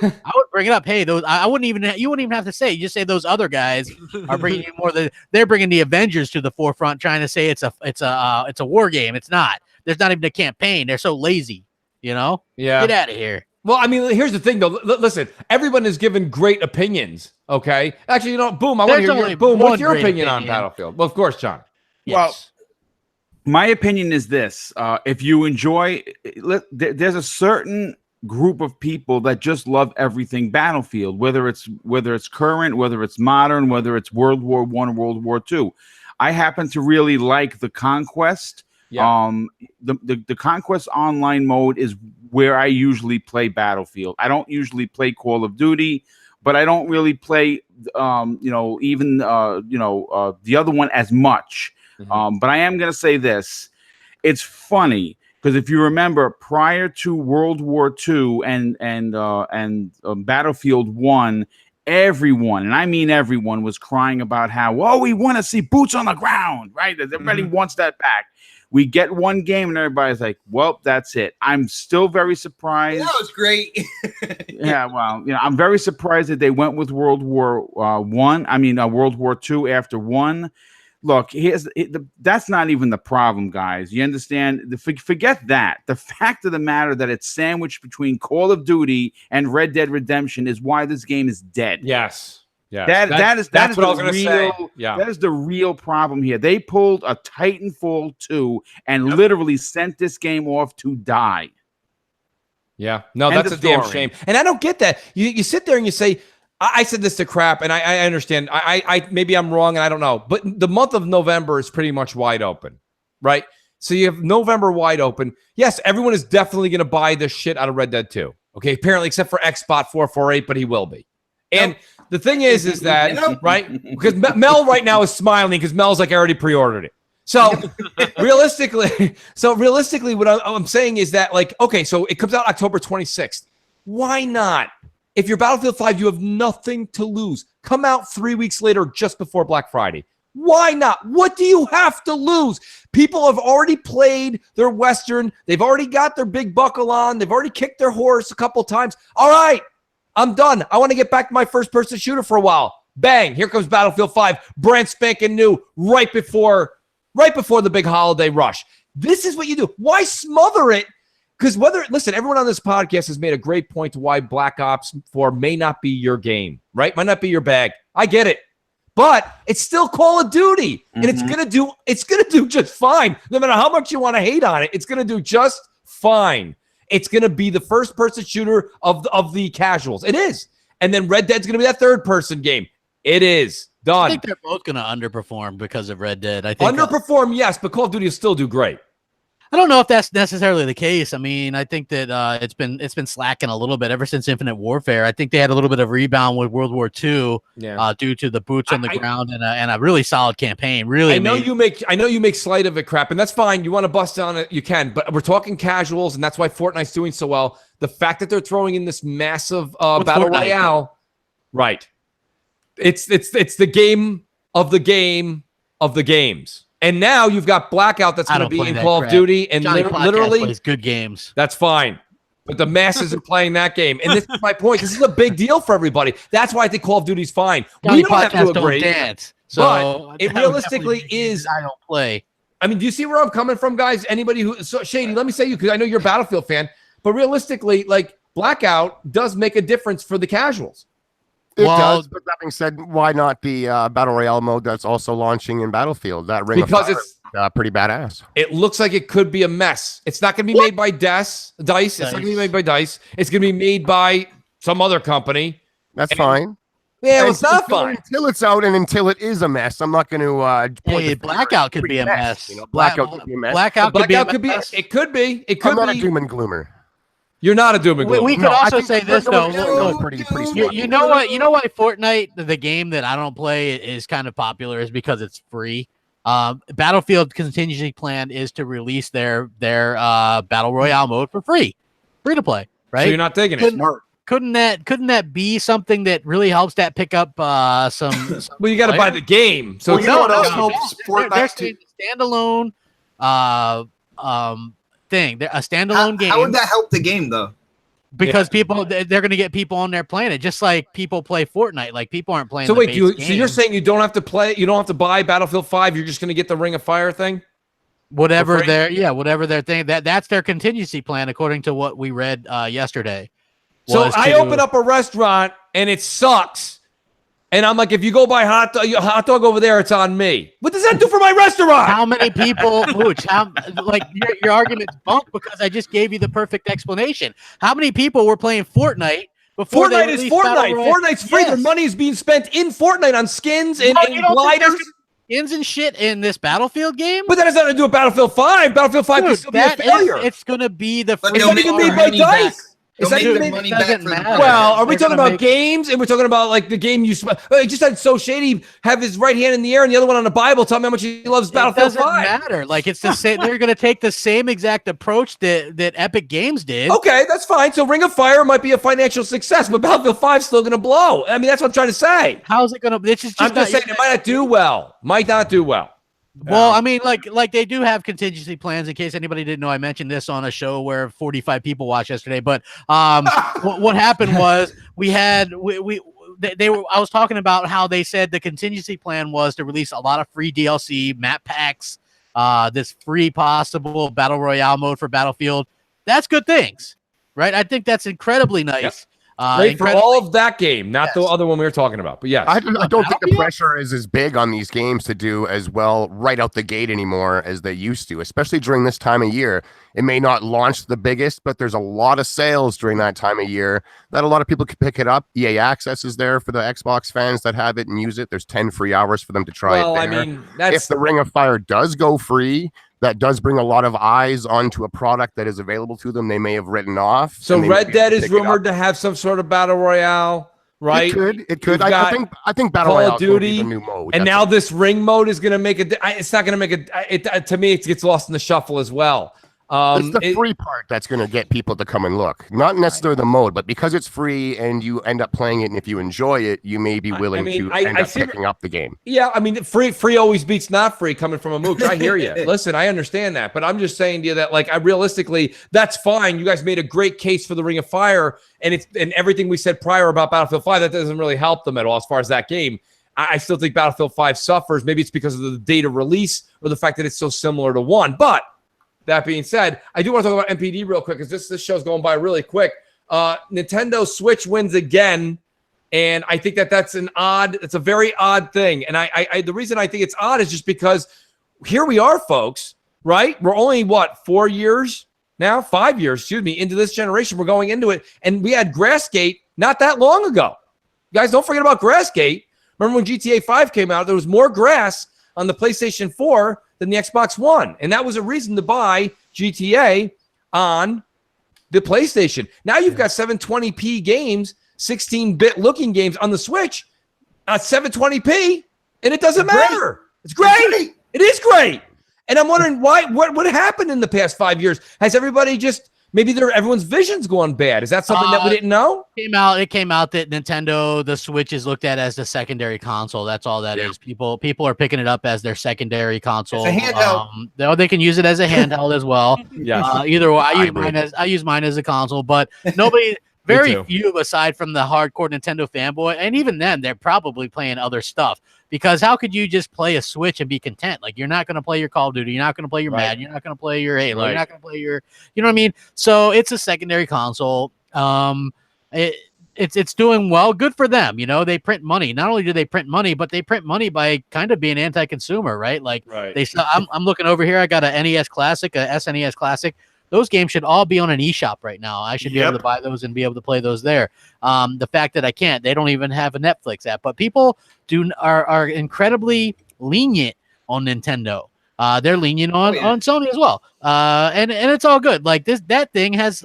bring it up. Hey, you wouldn't even have to say it. You just say those other guys are bringing you more they're bringing the Avengers to the forefront, trying to say it's a war game. It's not. There's not even a campaign. They're so lazy, Yeah. Get out of here. Well, I mean, here's the thing, though. Listen, everyone is given great opinions. Okay, actually, Boom. I want to hear your Boom. What's your opinion on Battlefield? Well, of course, John. Yes. Well, my opinion is this: if you enjoy, there's a certain group of people that just love everything Battlefield, whether it's current, whether it's modern, whether it's World War I or World War II. I happen to really like the Conquest. Yeah. The Conquest online mode is where I usually play Battlefield. I don't usually play Call of Duty, but I don't really play, even the other one as much. But I am going to say this. It's funny because if you remember, prior to World War II and Battlefield 1, everyone, and I mean everyone, was crying about how, we want to see boots on the ground, right? Everybody wants that back. We get one game and everybody's like, well, that's it. I'm still very surprised. That was great. Yeah, well, I'm very surprised that they went with World War World War II after 1. Look, that's not even the problem, guys. You understand? Forget that. The fact of the matter that it's sandwiched between Call of Duty and Red Dead Redemption is why this game is dead. Yes. Yeah, that is what I was going to say. Yeah, that is the real problem here. They pulled a Titanfall 2 and literally sent this game off to die. Yeah, no, that's a damn shame. And I don't get that. You sit there and you say, I said this to Crap, and I understand. I maybe I'm wrong, and I don't know. But the month of November is pretty much wide open, right? So you have November wide open. Yes, everyone is definitely going to buy this shit out of Red Dead 2. Okay, apparently, except for Xbot448, but he will be. And the thing is that, right? Because Mel right now is smiling because Mel's like, I already pre-ordered it. So realistically, what I'm saying is that, like, okay, so it comes out October 26th. Why not? If you're Battlefield 5, you have nothing to lose. Come out 3 weeks later, just before Black Friday. Why not? What do you have to lose? People have already played their Western. They've already got their big buckle on. They've already kicked their horse a couple times. All right, I'm done. I want to get back to my first-person shooter for a while. Bang, here comes Battlefield 5, brand spanking new, right before the big holiday rush. This is what you do. Why smother it? Because listen, everyone on this podcast has made a great point to why Black Ops 4 may not be your game, right? Might not be your bag. I get it. But it's still Call of Duty, and it's gonna do just fine. No matter how much you want to hate on it, it's gonna do just fine. It's gonna be the first-person shooter of the casuals. It is, and then Red Dead's gonna be that third-person game. It is done. I think they're both gonna underperform because of Red Dead. I think underperform, yes, but Call of Duty will still do great. I don't know if that's necessarily the case. I mean, I think that it's been slacking a little bit ever since Infinite Warfare. I think they had a little bit of rebound with World War II due to the boots on the ground and a really solid campaign. Really, I know you make slight of it, Crap, and that's fine. You want to bust on it, you can. But we're talking casuals, and that's why Fortnite's doing so well. The fact that they're throwing in this massive battle royale, right? It's the game of the game of the games. And now you've got Blackout that's going to be in Call of Duty, and literally plays good games. That's fine. But the masses are playing that game. And this is my point. This is a big deal for everybody. That's why I think Call of Duty's fine. We don't have to agree. Dance, but it realistically is. I don't play. I mean, do you see where I'm coming from, guys? Anybody who Shady, let me say you, because I know you're a Battlefield fan, but realistically, like Blackout does make a difference for the casuals. It does, but that being said, why not the Battle Royale mode that's also launching in Battlefield? That Ring of Fire is pretty badass. It looks like it could be a mess. It's not going to be made by DICE. It's not going to be made by DICE. It's going to be made by some other company. That's fine. Yeah, well, it's not fine. Until it's out and until it is a mess, I'm not going to Blackout could be a mess. Blackout could be a mess. Blackout could be a mess. It could be. I'm not a doom and gloomer. You're not a doom and gloomer. We could also say this though. You know what? You know why Fortnite, the game that I don't play, is kind of popular is because it's free. Battlefield contingency plan is to release their battle royale mode for free to play. Right? So you're not taking it. Couldn't that be something that really helps that pick up some well, you got to buy the game. So you know what else helps Fortnite? They're standalone thing. A standalone game. How would that help the game though? Because people, they're going to get people on there playing it, just like people play Fortnite. Like people aren't playing. So wait, so you're saying you don't have to play? You don't have to buy Battlefield 5. You're just going to get the Ring of Fire thing. Whatever their thing. That's their contingency plan, according to what we read yesterday. So I open up a restaurant and it sucks. And I'm like, if you go buy hot dog over there, it's on me. What does that do for my restaurant? How many people, Mooch, your argument's bunk because I just gave you the perfect explanation. How many people were playing Fortnite before Fortnite is Fortnite. Fortnite's free. Their money is being spent in Fortnite on skins and gliders. Skins and shit in this Battlefield game? But that has nothing to do with Battlefield 5. Battlefield 5 can still be a failure. It's going to be the free. It's not even made by DICE. Matter. Well, are we talking about games? And we're talking about like the game you just had So Shady have his right hand in the air and the other one on the Bible. Tell me how much he loves Battlefield 5. It doesn't matter. Like it's the same. They're going to take the same exact approach that Epic Games did. Okay, that's fine. So Ring of Fire might be a financial success, but Battlefield 5 is still going to blow. I mean, that's what I'm trying to say. How's it going to? I'm just saying it might not do well. Might not do well. Well, I mean, like they do have contingency plans in case anybody didn't know. I mentioned this on a show where 45 people watched yesterday. But what happened was I was talking about how they said the contingency plan was to release a lot of free DLC, map packs, this free possible battle royale mode for Battlefield. That's good things, right? I think that's incredibly nice. Yep. Great for all of that game, not the other one we were talking about. But yes, I don't think the pressure is as big on these games to do as well right out the gate anymore as they used to, especially during this time of year. It may not launch the biggest, but there's a lot of sales during that time of year that a lot of people could pick it up. EA Access is there for the Xbox fans that have it and use it. There's 10 free hours for them to try it there. I mean, if the Ring of Fire does go free, that does bring a lot of eyes onto a product that is available to them. They may have written off. So Red Dead is rumored to have some sort of battle royale, right? It could. I think battle royale is a new mode. And now this ring mode is going to make it's not going to make it. To me, it gets lost in the shuffle as well. It's the free part that's going to get people to come and look. Not necessarily the mode, but because it's free and you end up playing it, and if you enjoy it, you may be willing to end up picking up the game. Yeah, I mean, free always beats not free coming from a Mooch. I hear you. Listen, I understand that, but I'm just saying to you that, like, realistically, that's fine. You guys made a great case for the Ring of Fire, and everything we said prior about Battlefield 5, that doesn't really help them at all as far as that game. I still think Battlefield 5 suffers. Maybe it's because of the date of release or the fact that it's so similar to 1, but that being said, I do want to talk about MPD real quick because this show's going by really quick. Nintendo Switch wins again, and I think that's it's a very odd thing. And I the reason I think it's odd is just because here we are, folks, right? We're only, 5 years into this generation. We're going into it, and we had Grassgate not that long ago. You guys, don't forget about Grassgate. Remember when GTA 5 came out, there was more grass on the PlayStation 4 than the Xbox One. And that was a reason to buy GTA on the PlayStation. Now you've got 720p games, 16-bit looking games on the Switch at 720p, and it doesn't matter. It's great. It is great. And I'm wondering what happened in the past 5 years? Has everybody just maybe everyone's vision's going bad. Is that something that we didn't know? It came out that Nintendo, the Switch is looked at as the secondary console. That's all that is. People are picking it up as their secondary console. It's a handheld. They can use it as a handheld as well. Either way, I use mine as a console, but nobody. Very few aside from the hardcore Nintendo fanboy, and even then, they're probably playing other stuff. Because how could you just play a Switch and be content? Like, you're not going to play your Call of Duty, you're not going to play your Madden, you're not going to play your Halo, you're not going to play your, you know what I mean? So it's a secondary console. It's doing well. Good for them. You know, they print money. Not only do they print money, but they print money by kind of being anti-consumer, right? Like, they sell. I'm looking over here. I got a NES Classic, a SNES Classic. Those games should all be on an eShop right now. I should be able to buy those and be able to play those there. The fact that I can't, they don't even have a Netflix app. But people are incredibly lenient on Nintendo. They're lenient on Sony as well. And it's all good. Like that thing has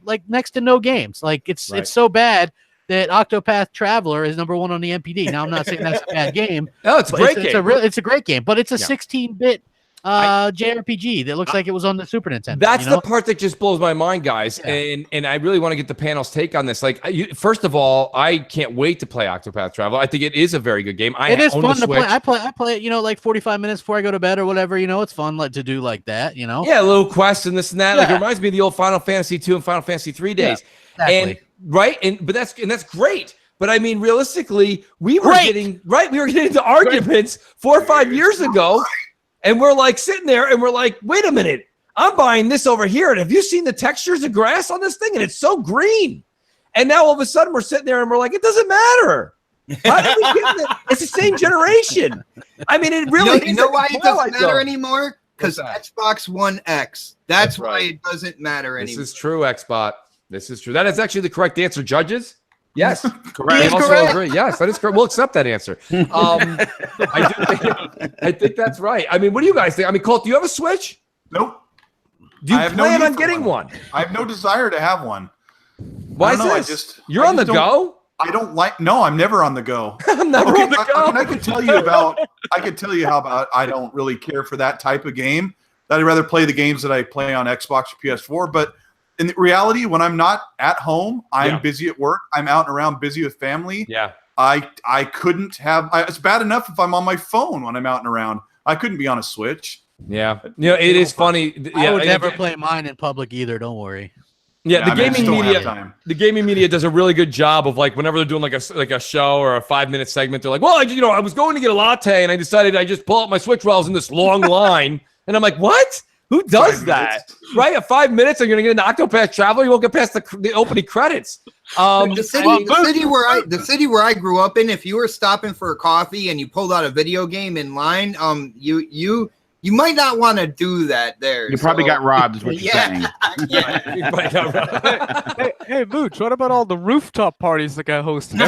like next to no games. Like it's so bad that Octopath Traveler is number 1 on the NPD. Now I'm not saying that's a bad game. No, it's a great game. It's a great game, but it's a 16-bit JRPG that looks like it was on the Super Nintendo. That's the part that just blows my mind, guys. And I really want to get the panel's take on this. Like, first of all, I can't wait to play Octopath Traveler. I think it is a very good game. It is fun to play. I play it, like 45 minutes before I go to bed or whatever. It's fun to do like that. Yeah, little quests and this and that. Like, it reminds me of the old Final Fantasy 2 and Final Fantasy 3 days. Exactly. But that's great. But I mean, realistically, we were getting into arguments 4 or 5 years ago. And we're like sitting there and we're like, wait a minute, I'm buying this over here. And have you seen the textures of grass on this thing? And it's so green. And now all of a sudden we're sitting there and we're like, it doesn't matter. How did we get that? It's the same generation. I mean, it really you know why it doesn't matter anymore? Because Xbox One X. That's why it doesn't matter anymore. This is true, Xbot. This is true. That is actually the correct answer, judges. Yes, correct. I also agree. Yes, that is correct. We'll accept that answer. I think that's right. I mean, what do you guys think? I mean, Colt, do you have a Switch? Nope. Do you plan on getting one? I have no desire to have one. Why is this? You're on the go? I don't like. No, I'm never on the go. I'm never on the go. I could tell you how about I don't really care for that type of game. I'd rather play the games that I play on Xbox or PS4. But in reality, when I'm not at home, I'm busy at work. I'm out and around, busy with family. Yeah. I couldn't have. It's bad enough if I'm on my phone when I'm out and around. I couldn't be on a Switch. Yeah. It is funny. I would never play mine in public either. Don't worry. Yeah, the gaming media does a really good job of, like, whenever they're doing like a show or a 5-minute segment, they're like, well, I was going to get a latte and I decided I just pull out my Switch while I was in this long line. And I'm like, what? Who does that? Right? At 5 minutes, and you're going to get an Octopath Traveler, you won't get past the opening credits. The city where I grew up in, if you were stopping for a coffee and you pulled out a video game in line, you might not want to do that there. You probably got robbed, is what you're saying. Hey, Mooch, what about all the rooftop parties that got hosted?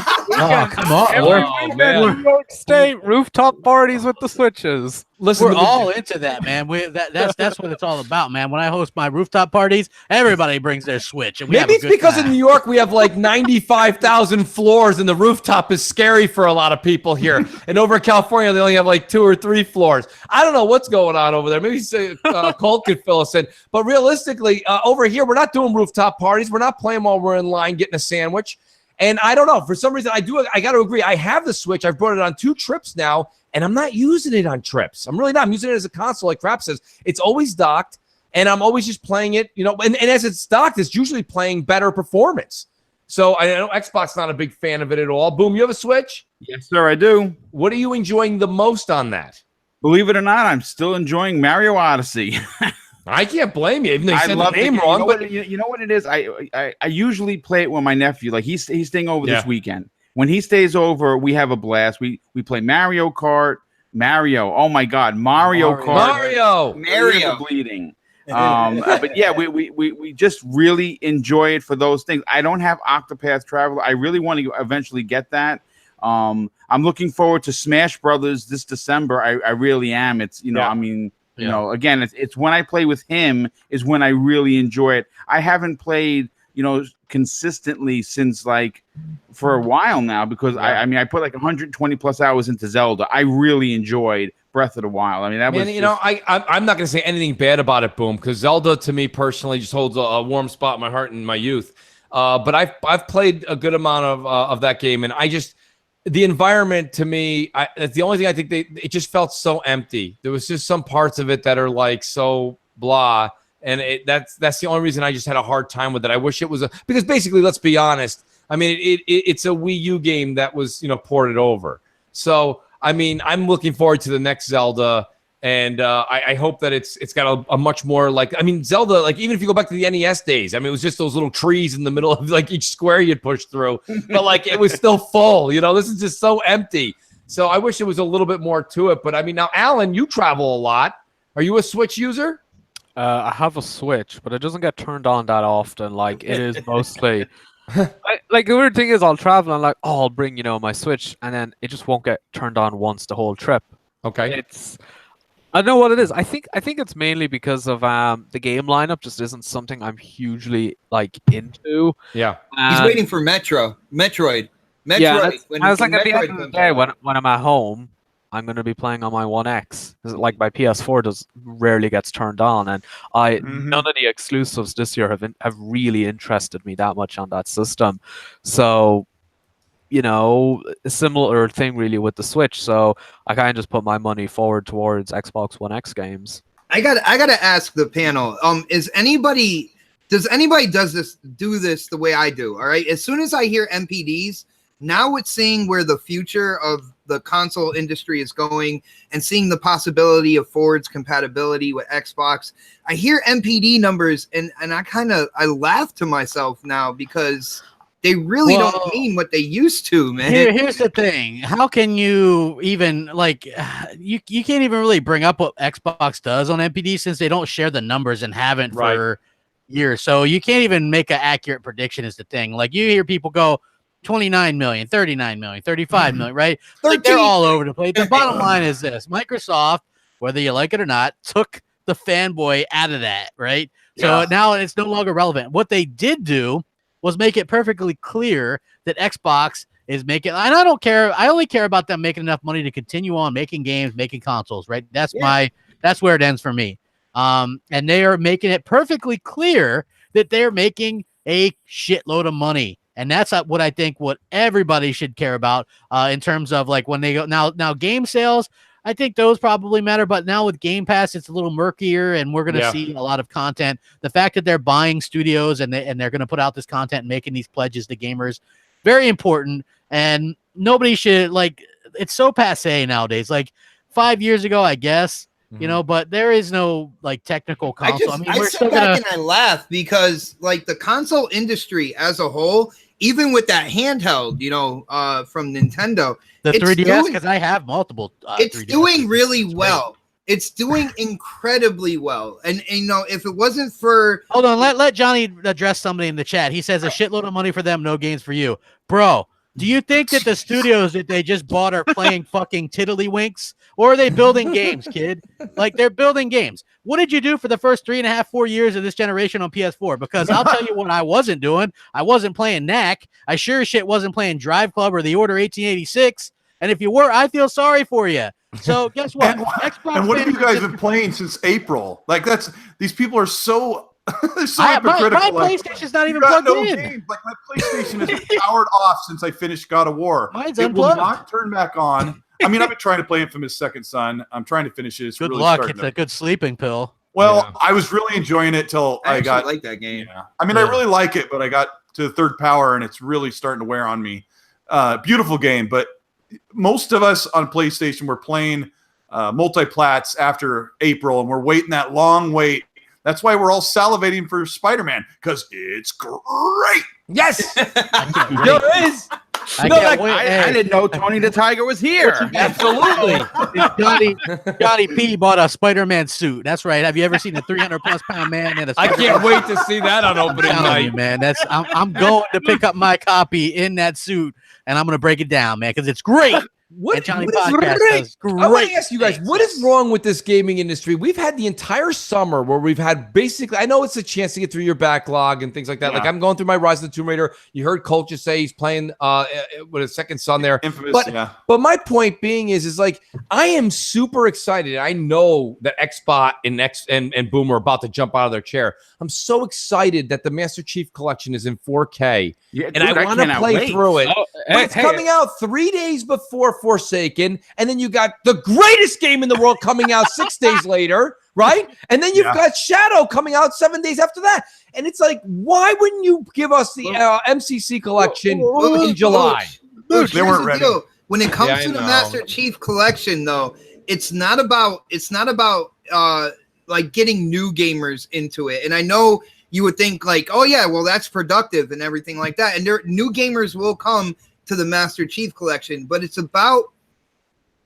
Come on. Man. New York State rooftop parties with the Switches. Listen, we're all into that, man. That's what it's all about, man. When I host my rooftop parties, everybody brings their Switch. And maybe it's because in New York we have like 95,000 floors, and the rooftop is scary for a lot of people here. And over in California, they only have like 2 or 3 floors. I don't know what's going on over there. Maybe Colt could fill us in. But realistically, over here, we're not doing rooftop parties. We're not playing while we're in line getting a sandwich. And I don't know. For some reason, I got to agree. I have the Switch. I've brought it on 2 trips now, and I'm not using it on trips. I'm really not. I'm using it as a console, like Crap says. It's always docked, and I'm always just playing it, and as it's docked, it's usually playing better performance. So I know Xbox not a big fan of it at all. Boom, you have a Switch? Yes, sir, I do. What are you enjoying the most on that? Believe it or not, I'm still enjoying Mario Odyssey. I can't blame you, even though you said the name wrong. You know what it is? I usually play it with my nephew. Like he's staying over this weekend. When he stays over, we have a blast. We play Mario Kart. Mario. Oh my God, Mario Kart. Mario bleeding. But yeah, we just really enjoy it for those things. I don't have Octopath Traveler. I really want to eventually get that. I'm looking forward to Smash Brothers this December. I really am. It's I mean. Again, it's when I play with him is when I really enjoy it. I haven't played, consistently since for a while now because I put like 120 plus hours into Zelda. I really enjoyed Breath of the Wild. I mean, that was you know, I'm not going to say anything bad about it, Boom, because Zelda to me personally just holds a warm spot in my heart and my youth. But I've played a good amount of that game, and the environment to me, that's the only thing I think it just felt so empty. There was just some parts of it that are like so blah, and that's the only reason I just had a hard time with it. I wish it was because basically, let's be honest. I mean, it's a Wii U game that was ported over. So I mean, I'm looking forward to the next Zelda. And I hope that it's got a much more Zelda, like even if you go back to the NES days, I mean, it was just those little trees in the middle of like each square you'd push through, but like it was still full, this is just so empty. So I wish there was a little bit more to it. But I mean, now, Alan, you travel a lot. Are you a Switch user? I have a Switch, but it doesn't get turned on that often. Like it is mostly like the weird thing is I'll travel and I'll bring, my Switch, and then it just won't get turned on once the whole trip. Okay. I don't know what it is. I think it's mainly because of the game lineup just isn't something I'm hugely into. Yeah. He's waiting for Metroid. Yeah, I was like, at the end of the day, when I'm at home, I'm going to be playing on my One X. Like my PS4 rarely gets turned on, and none of the exclusives this year have really interested me that much on that system. So, a similar thing really with the Switch. So I kind of just put my money forward towards Xbox One X games. I gotta ask the panel. Does anybody do this the way I do? All right. As soon as I hear MPDs, now it's seeing where the future of the console industry is going and seeing the possibility of forwards compatibility with Xbox. I hear MPD numbers and I laugh to myself now because they really don't mean what they used to, man. Here's the thing. How can you even you can't even really bring up what Xbox does on MPD since they don't share the numbers and haven't for years. So you can't even make an accurate prediction is the thing. Like you hear people go 29 million, 39 million, 35 million, right? Like they're all over the place. The bottom line is this. Microsoft, whether you like it or not, took the fanboy out of that, right? So now it's no longer relevant. What they did do was make it perfectly clear that Xbox is making, and I don't care. I only care about them making enough money to continue on making games, making consoles, right? That's where it ends for me. And they are making it perfectly clear that they're making a shitload of money. And that's what I think what everybody should care about in terms of like when they go now game sales. I think those probably matter, but now with Game Pass, it's a little murkier, and we're going to see a lot of content. The fact that they're buying studios and they're going to put out this content and making these pledges to gamers, very important. And nobody should it's so passé nowadays. Like 5 years ago, I guess, but there is no technical console. I sit back and I laugh because the console industry as a whole, even with that handheld, from Nintendo. The 3DS, because I have multiple. It's 3DS. doing really well. It's doing incredibly well. And if it wasn't for... Hold on, let Johnny address somebody in the chat. He says a shitload of money for them, no games for you. Bro, do you think that the studios that they just bought are playing fucking tiddlywinks? Or are they building games, kid? They're building games. What did you do for the first 3.5, 4 years of this generation on PS4? Because I'll tell you what I wasn't doing. I wasn't playing Knack. I sure as shit wasn't playing Drive Club or The Order 1886. And if you were, I feel sorry for you. So guess what? And what have you guys been playing since April? These people are so... They're so hypocritical. My PlayStation's not even plugged in. Games. My PlayStation has been powered off since I finished God of War. Mine's unplugged. Will not turn back on. I've been trying to play Infamous Second Son. I'm trying to finish it. It's good really luck. It's a good sleeping pill. Well, I was really enjoying it till I got like that game. Yeah. I really like it, but I got to the third power and it's really starting to wear on me. Beautiful game, but most of us on PlayStation were playing multi-plats after April, and we're waiting that long wait. That's why we're all salivating for Spider-Man, because it's great. Yes, it is. I didn't know Tony the Tiger was here. Absolutely. Johnny P bought a Spider-Man suit. That's right. Have you ever seen a 300+ man in a I can't wait to see that on opening night. You, man. I'm going to pick up my copy in that suit, and I'm going to break it down, man, because it's great. And Johnny Podcast does great. I want to ask you guys, what is wrong with this gaming industry? We've had the entire summer where we've had basically, I know it's a chance to get through your backlog and things like that. Yeah. Like I'm going through my Rise of the Tomb Raider. You heard Colt just say he's playing with his second son there. Infamous, but my point being is like, I am super excited. I know that Xbot and Boom are about to jump out of their chair. I'm so excited that the Master Chief Collection is in 4K. Yeah, and I want to play through it. Oh, but it's coming out 3 days before Forsaken, and then you got the greatest game in the world coming out 6 days later, right? And then you've got Shadow coming out 7 days after that. And it's like, why wouldn't you give us the MCC collection in July? They weren't ready. When it comes to the Master Chief collection, though, it's not about like getting new gamers into it. And I know you would think like, oh yeah, well that's productive and everything like that. And new gamers will come to the Master Chief collection, but it's about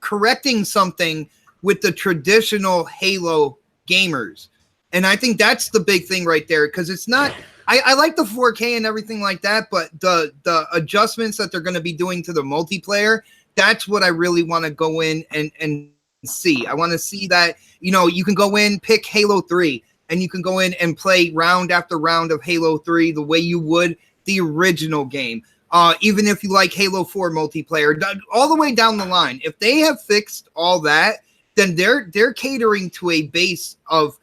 correcting something with the traditional Halo gamers. And I think that's the big thing right there, because it's not, I like the 4K and everything like that, but the adjustments that they're going to be doing to the multiplayer, that's what I really want to go in and see. I want to see that, you can go in, pick Halo 3, and you can go in and play round after round of Halo 3 the way you would the original game. Even if you like Halo 4 multiplayer, all the way down the line. If they have fixed all that, then they're catering to a base of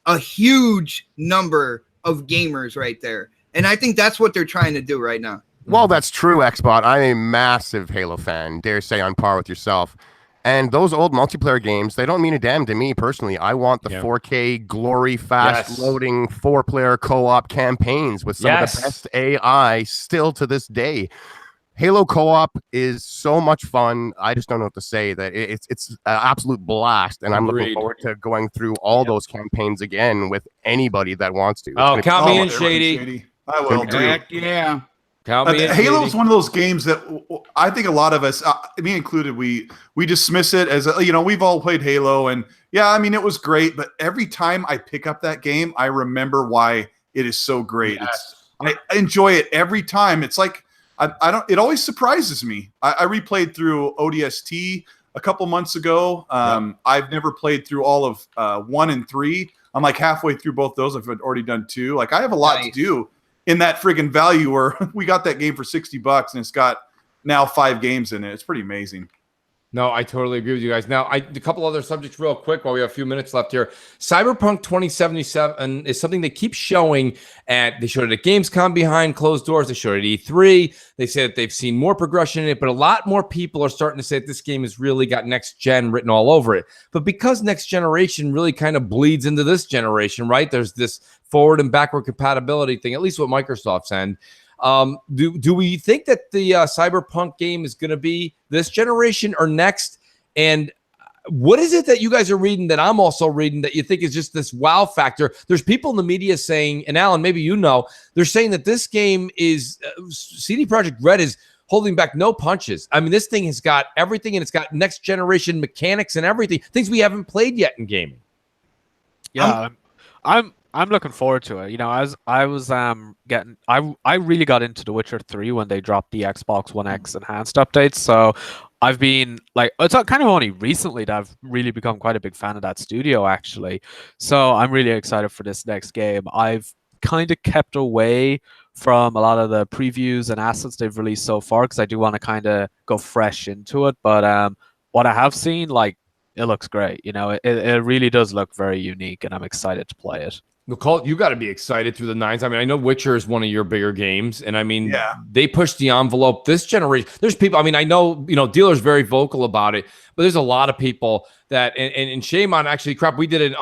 a huge number of gamers right there. And I think that's what they're trying to do right now. Well, that's true, Xbot. I'm a massive Halo fan, dare say on par with yourself. And those old multiplayer games, they don't mean a damn to me personally. I want the 4K glory, fast-loading, 4-player co-op campaigns with some of the best AI still to this day. Halo co-op is so much fun. I just don't know what to say. That it's an absolute blast, and I'm looking forward to going through all those campaigns again with anybody that wants to. Count me in, Shady. I will. Heck yeah. Halo is one of those games that I think a lot of us, me included, we dismiss it as we've all played Halo, and it was great. But every time I pick up that game, I remember why it is so great. Yes. I enjoy it every time. It's like I don't. It always surprises me. I replayed through ODST a couple months ago. I've never played through all of 1 and 3. I'm like halfway through both those. I've already done 2. Like I have a lot to do in that friggin' value where we got that game for $60 and it's got now 5 games in it. It's pretty amazing. No, I totally agree with you guys. Now, a couple other subjects real quick while we have a few minutes left here. CyberPunk 2077 is something they keep showing they showed it at Gamescom behind closed doors. They showed it at E3. They say that they've seen more progression in it, but a lot more people are starting to say that this game has really got next gen written all over it. But because next generation really kind of bleeds into this generation, right? There's this forward and backward compatibility thing, at least with Microsoft's end. Do we think that the CyberPunk game is going to be this generation or next? And what is it that you guys are reading that I'm also reading that you think is just this wow factor? There's people in the media saying, and Alan, maybe they're saying that this game is CD Projekt Red is holding back no punches. I mean, this thing has got everything, and it's got next generation mechanics and everything, things we haven't played yet in gaming. Yeah, I'm looking forward to it. I really got into The Witcher 3 when they dropped the Xbox One X enhanced updates. So I've been like, it's kind of only recently that I've really become quite a big fan of that studio, actually. So I'm really excited for this next game. I've kind of kept away from a lot of the previews and assets they've released so far because I do want to kind of go fresh into it. But what I have seen, it looks great. It really does look very unique, and I'm excited to play it. Nicole, you got to be excited through the nines. I mean, I know Witcher is one of your bigger games, and I mean, they pushed the envelope this generation. There's people, I mean, I know, Dealer's very vocal about it, but there's a lot of people that, and shame on actually, crap, we did an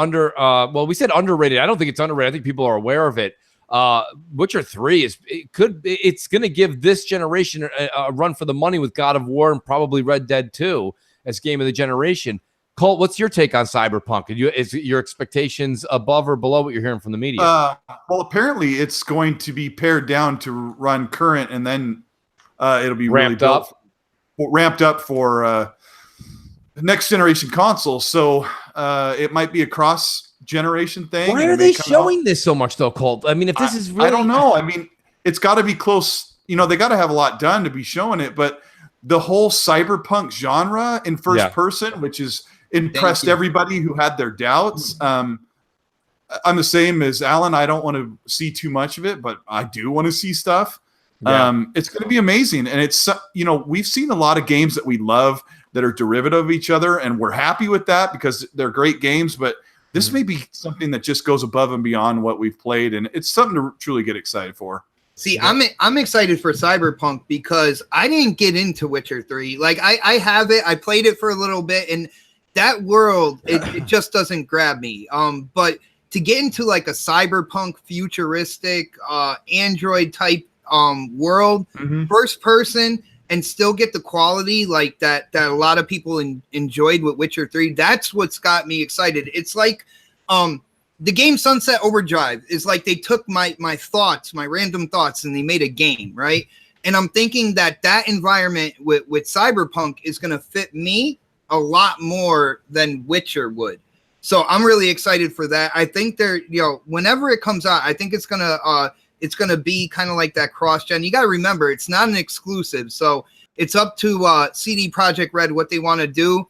we said underrated. I don't think it's underrated. I think people are aware of it. Witcher 3 it's going to give this generation a run for the money with God of War and probably Red Dead 2 as game of the generation. Colt, what's your take on CyberPunk? Is your expectations above or below what you're hearing from the media? Well, apparently it's going to be pared down to run current, and then it'll be ramped up for next generation consoles. So it might be a cross-generation thing. Why are they showing this so much, though, Colt? I mean, if this is really... I don't know. I mean, it's got to be close. They got to have a lot done to be showing it, but the whole cyberpunk genre in first person, which has impressed everybody who had their doubts. I'm the same as Alan. I don't want to see too much of it, but I do want to see stuff. It's going to be amazing. And it's, we've seen a lot of games that we love that are derivative of each other, and we're happy with that because they're great games, but this may be something that just goes above and beyond what we've played, and it's something to truly get excited for. See, I'm excited for Cyberpunk because I didn't get into Witcher 3. Like, I have it. I played it for a little bit, and that world, it just doesn't grab me. But to get into like a cyberpunk futuristic Android type world, first person, and still get the quality like that a lot of people enjoyed with Witcher 3, that's what's got me excited. It's like the game Sunset Overdrive is like they took my thoughts, my random thoughts, and they made a game, right? And I'm thinking that environment with Cyberpunk is going to fit me a lot more than Witcher would. So I'm really excited for that. I think whenever it comes out, I think it's gonna be kind of like that cross-gen. You got to remember, it's not an exclusive, so it's up to CD Projekt Red what they want to do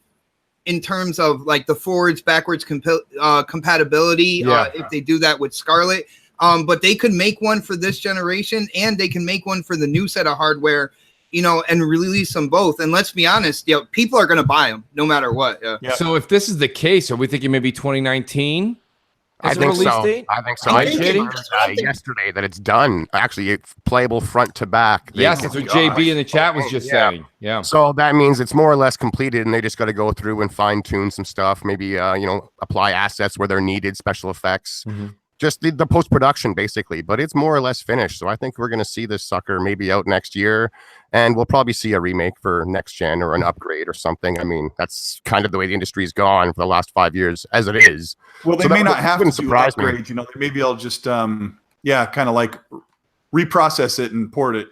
in terms of like the forwards, backwards compatibility. If they do that with Scarlett, but they could make one for this generation, and they can make one for the new set of hardware, and release them both. And let's be honest, people are going to buy them no matter what. Yeah. So if this is the case, are we thinking maybe 2019? I think so. I think so. I heard yesterday that it's done. Actually, it's playable front to back. Yes, that's what JB in the chat was just saying. Yeah. So that means it's more or less completed, and they just got to go through and fine tune some stuff. Maybe apply assets where they're needed, special effects. Just the post-production, basically. But it's more or less finished. So I think we're going to see this sucker maybe out next year. And we'll probably see a remake for next gen or an upgrade or something. I mean, that's kind of the way the industry's gone for the last 5 years, as it is. Well, they may not have to upgrade. Maybe I'll just, kind of like reprocess it and port it.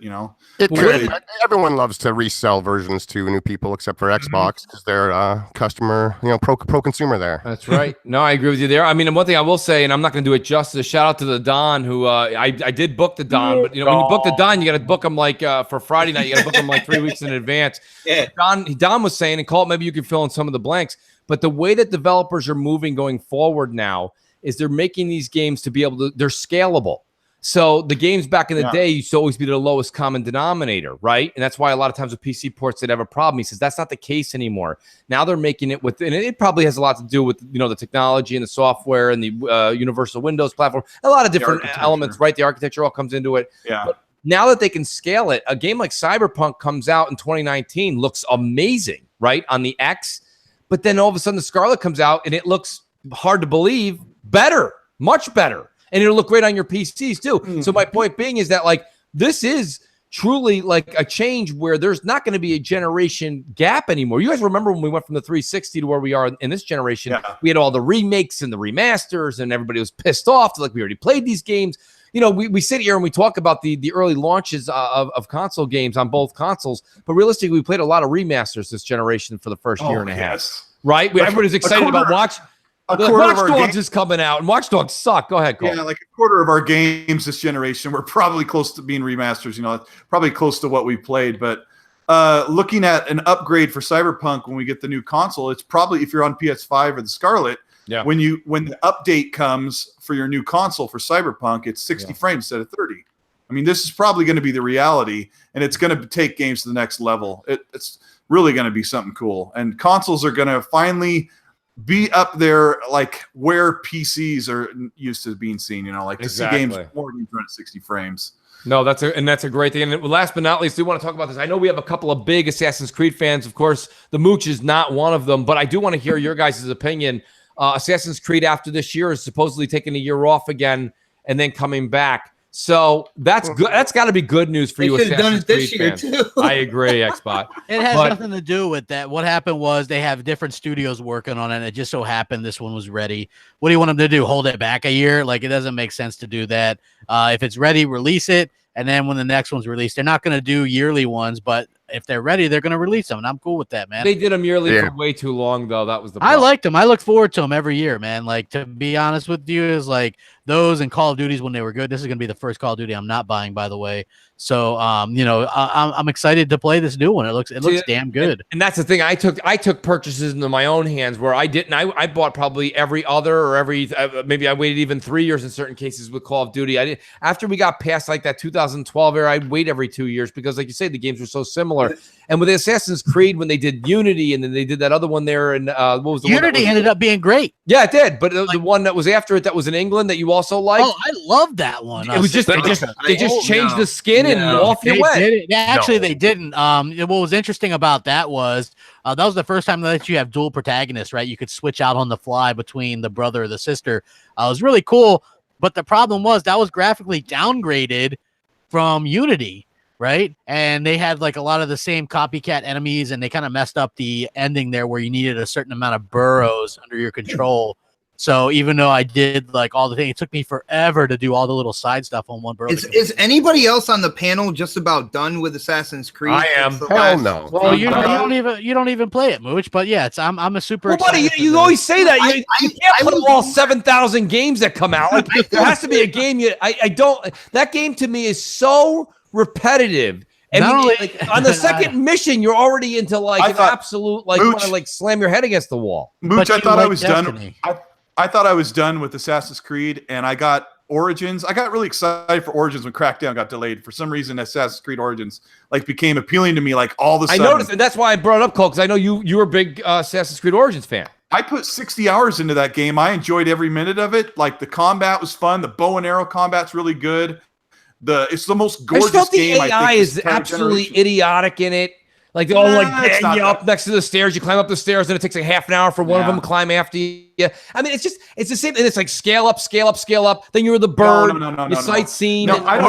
It could. Everyone loves to resell versions to new people, except for Xbox, because they're customer, pro consumer there. That's right. No, I agree with you there. I mean, one thing I will say, and I'm not going to do it justice. Shout out to the Don, who I did book the Don, but when you book the Don, you got to book them like for Friday night. You got to book them like 3 weeks in advance. Yeah. Don was saying, and Colt, maybe you can fill in some of the blanks. But the way that developers are moving going forward now is they're making these games to be able to. They're scalable. So the games back in the day used to always be the lowest common denominator, right? And that's why a lot of times with PC ports, they'd have a problem. He says that's not the case anymore. Now they're making it and it probably has a lot to do with, the technology and the software and the universal Windows platform. A lot of different elements, right? The architecture all comes into it. Yeah. But now that they can scale it, a game like Cyberpunk comes out in 2019, looks amazing, right? On the X. But then all of a sudden the Scarlett comes out and it looks hard to believe better, much better. And it'll look great on your PCs too. So my point being is that like this is truly like a change where there's not going to be a generation gap anymore. You guys remember when we went from the 360 to where we are in this generation? Yeah. We had all the remakes and the remasters, and everybody was pissed off. Like we already played these games. We sit here and we talk about the early launches of console games on both consoles, but realistically, we played a lot of remasters this generation for the first year and a half. Right? Everybody's excited about Watch Dogs is coming out, and Watch Dogs suck. Go ahead, Cole. Yeah, like a quarter of our games this generation were probably close to being remasters. Probably close to what we played. But looking at an upgrade for Cyberpunk when we get the new console, it's probably, if you're on PS5 or the Scarlett, when the update comes for your new console for Cyberpunk, it's 60 frames instead of 30. I mean, this is probably going to be the reality, and it's going to take games to the next level. It's really going to be something cool, and consoles are going to finally be up there like where PCs are used to being seen, to see games more than 60 frames. No, that's a great thing. And last but not least, we want to talk about this. I know we have a couple of big Assassin's Creed fans. Of course, the Mooch is not one of them, but I do want to hear your guys' opinion. Assassin's Creed after this year is supposedly taking a year off again and then coming back. So that's good. That's got to be good news for you. Should have done it this year too. I agree, Xbot. It has nothing to do with that. What happened was they have different studios working on it. And it just so happened this one was ready. What do you want them to do? Hold it back a year? Like, it doesn't make sense to do that. If it's ready, release it. And then when the next one's released, they're not going to do yearly ones, but if they're ready, they're going to release them, and I'm cool with that, man. They did them yearly for way too long, though. That was the problem. I liked them. I look forward to them every year, man. Like, to be honest with you, is like those and Call of Duties when they were good. This is going to be the first Call of Duty I'm not buying, by the way. So, I'm excited to play this new one. It looks damn good. And that's the thing. I took purchases into my own hands where I didn't. I bought probably every other or every maybe I waited even 3 years in certain cases with Call of Duty. I didn't after we got past like that 2012 era. I'd wait every 2 years because, like you say, the games were so similar. And with Assassin's Creed, when they did Unity, and then they did that other one there, and what was the Unity ended up being great. Yeah, it did. But the one that was after it, that was in England, that you also liked. Oh, I love that one. It was just they just changed the skin and off you went. They didn't. What was interesting about that was that was the first time that you have dual protagonists, right? You could switch out on the fly between the brother or the sister. It was really cool. But the problem was that was graphically downgraded from Unity, right? And they had like a lot of the same copycat enemies, and they kind of messed up the ending there where you needed a certain amount of burrows under your control. So even though I did like all the things, it took me forever to do all the little side stuff on one burrow. Is anybody else on the panel just about done with Assassin's Creed? I am. Hell no. Well, you don't even play it, Mooch. But yeah, I'm a super. Well, buddy, you always say that you can't play all 7,000 games that come out. Like, there has to be a game. I don't. That game to me is so repetitive. And on the second mission, you're already into like an absolute like you want to like slam your head against the wall. Mooch, I thought I was done. I thought I was done with Assassin's Creed, and I got Origins. I got really excited for Origins when Crackdown got delayed. For some reason, Assassin's Creed Origins like became appealing to me. Like all of a sudden, I noticed, and that's why I brought it up, Cole, because I know you were a big Assassin's Creed Origins fan. I put 60 hours into that game. I enjoyed every minute of it. Like the combat was fun. The bow and arrow combat's really good. It's the most gorgeous game. The AI is absolutely idiotic in it. Like they're all like getting you up next to the stairs. You climb up the stairs, and it takes like half an hour for one of them to climb after you. I mean, it's the same. And it's like scale up. Then you're the bird. You sightseeing. No, I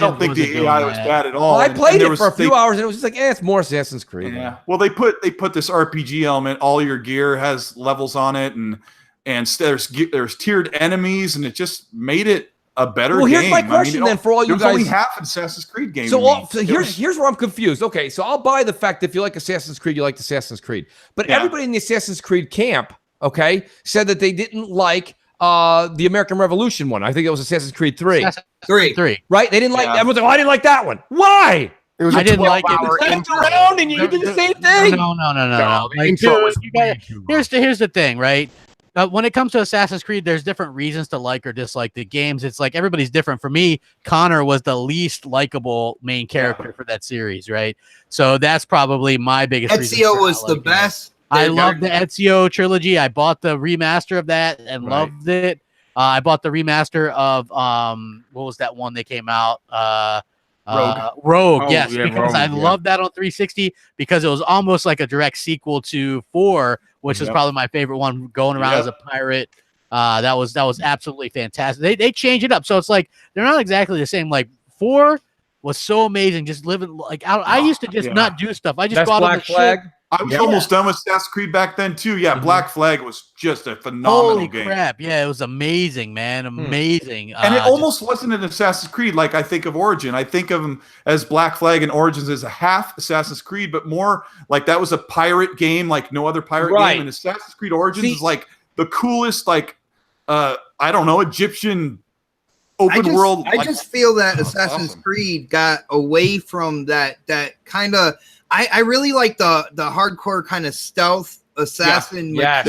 don't think the AI was bad at all. Well, I played it for a few hours, and it was just like, it's more Assassin's Creed. Yeah. Well, they put this RPG element. All your gear has levels on it, and there's tiered enemies, and it just made it a better game. Well, here's my question then for all you guys. There's only half an Assassin's Creed game. So here's where I'm confused. Okay, so I'll buy the fact that if you like Assassin's Creed, you like Assassin's Creed. But everybody in the Assassin's Creed camp, okay, said that they didn't like the American Revolution one. I think it was Assassin's Creed 3. Three. Right? They didn't like everyone's like, I didn't like that one. Why? It was I didn't like it. It's around and you did the same thing. No. Like, here's the thing, right? When it comes to Assassin's Creed, there's different reasons to like or dislike the games. It's like everybody's different. For me, Connor was the least likable main character for that series, right? So that's probably my biggest reason. Ezio was the best. I love the Ezio trilogy. I bought the remaster of that and loved it. I bought the remaster of what was that one that came out? Rogue, yes, because I loved that on 360 because it was almost like a direct sequel to 4, which is probably my favorite one, going around as a pirate. That was absolutely fantastic. They changed it up, so it's like they're not exactly the same. Like 4 was so amazing, just living like I used to just not do stuff. I just got on the Flag. ship. I was almost done with Assassin's Creed back then too. Yeah, Black Flag was just a phenomenal game. Holy crap! Yeah, it was amazing, man, amazing. And it almost wasn't an Assassin's Creed like I think of Origin. I think of them as Black Flag and Origins as a half Assassin's Creed, but more like that was a pirate game, like no other pirate game. And Assassin's Creed Origins is like the coolest, like I don't know, Egyptian open world. I just feel that Assassin's Creed got away from that kind of. I really like the hardcore kind of stealth assassin. Yes.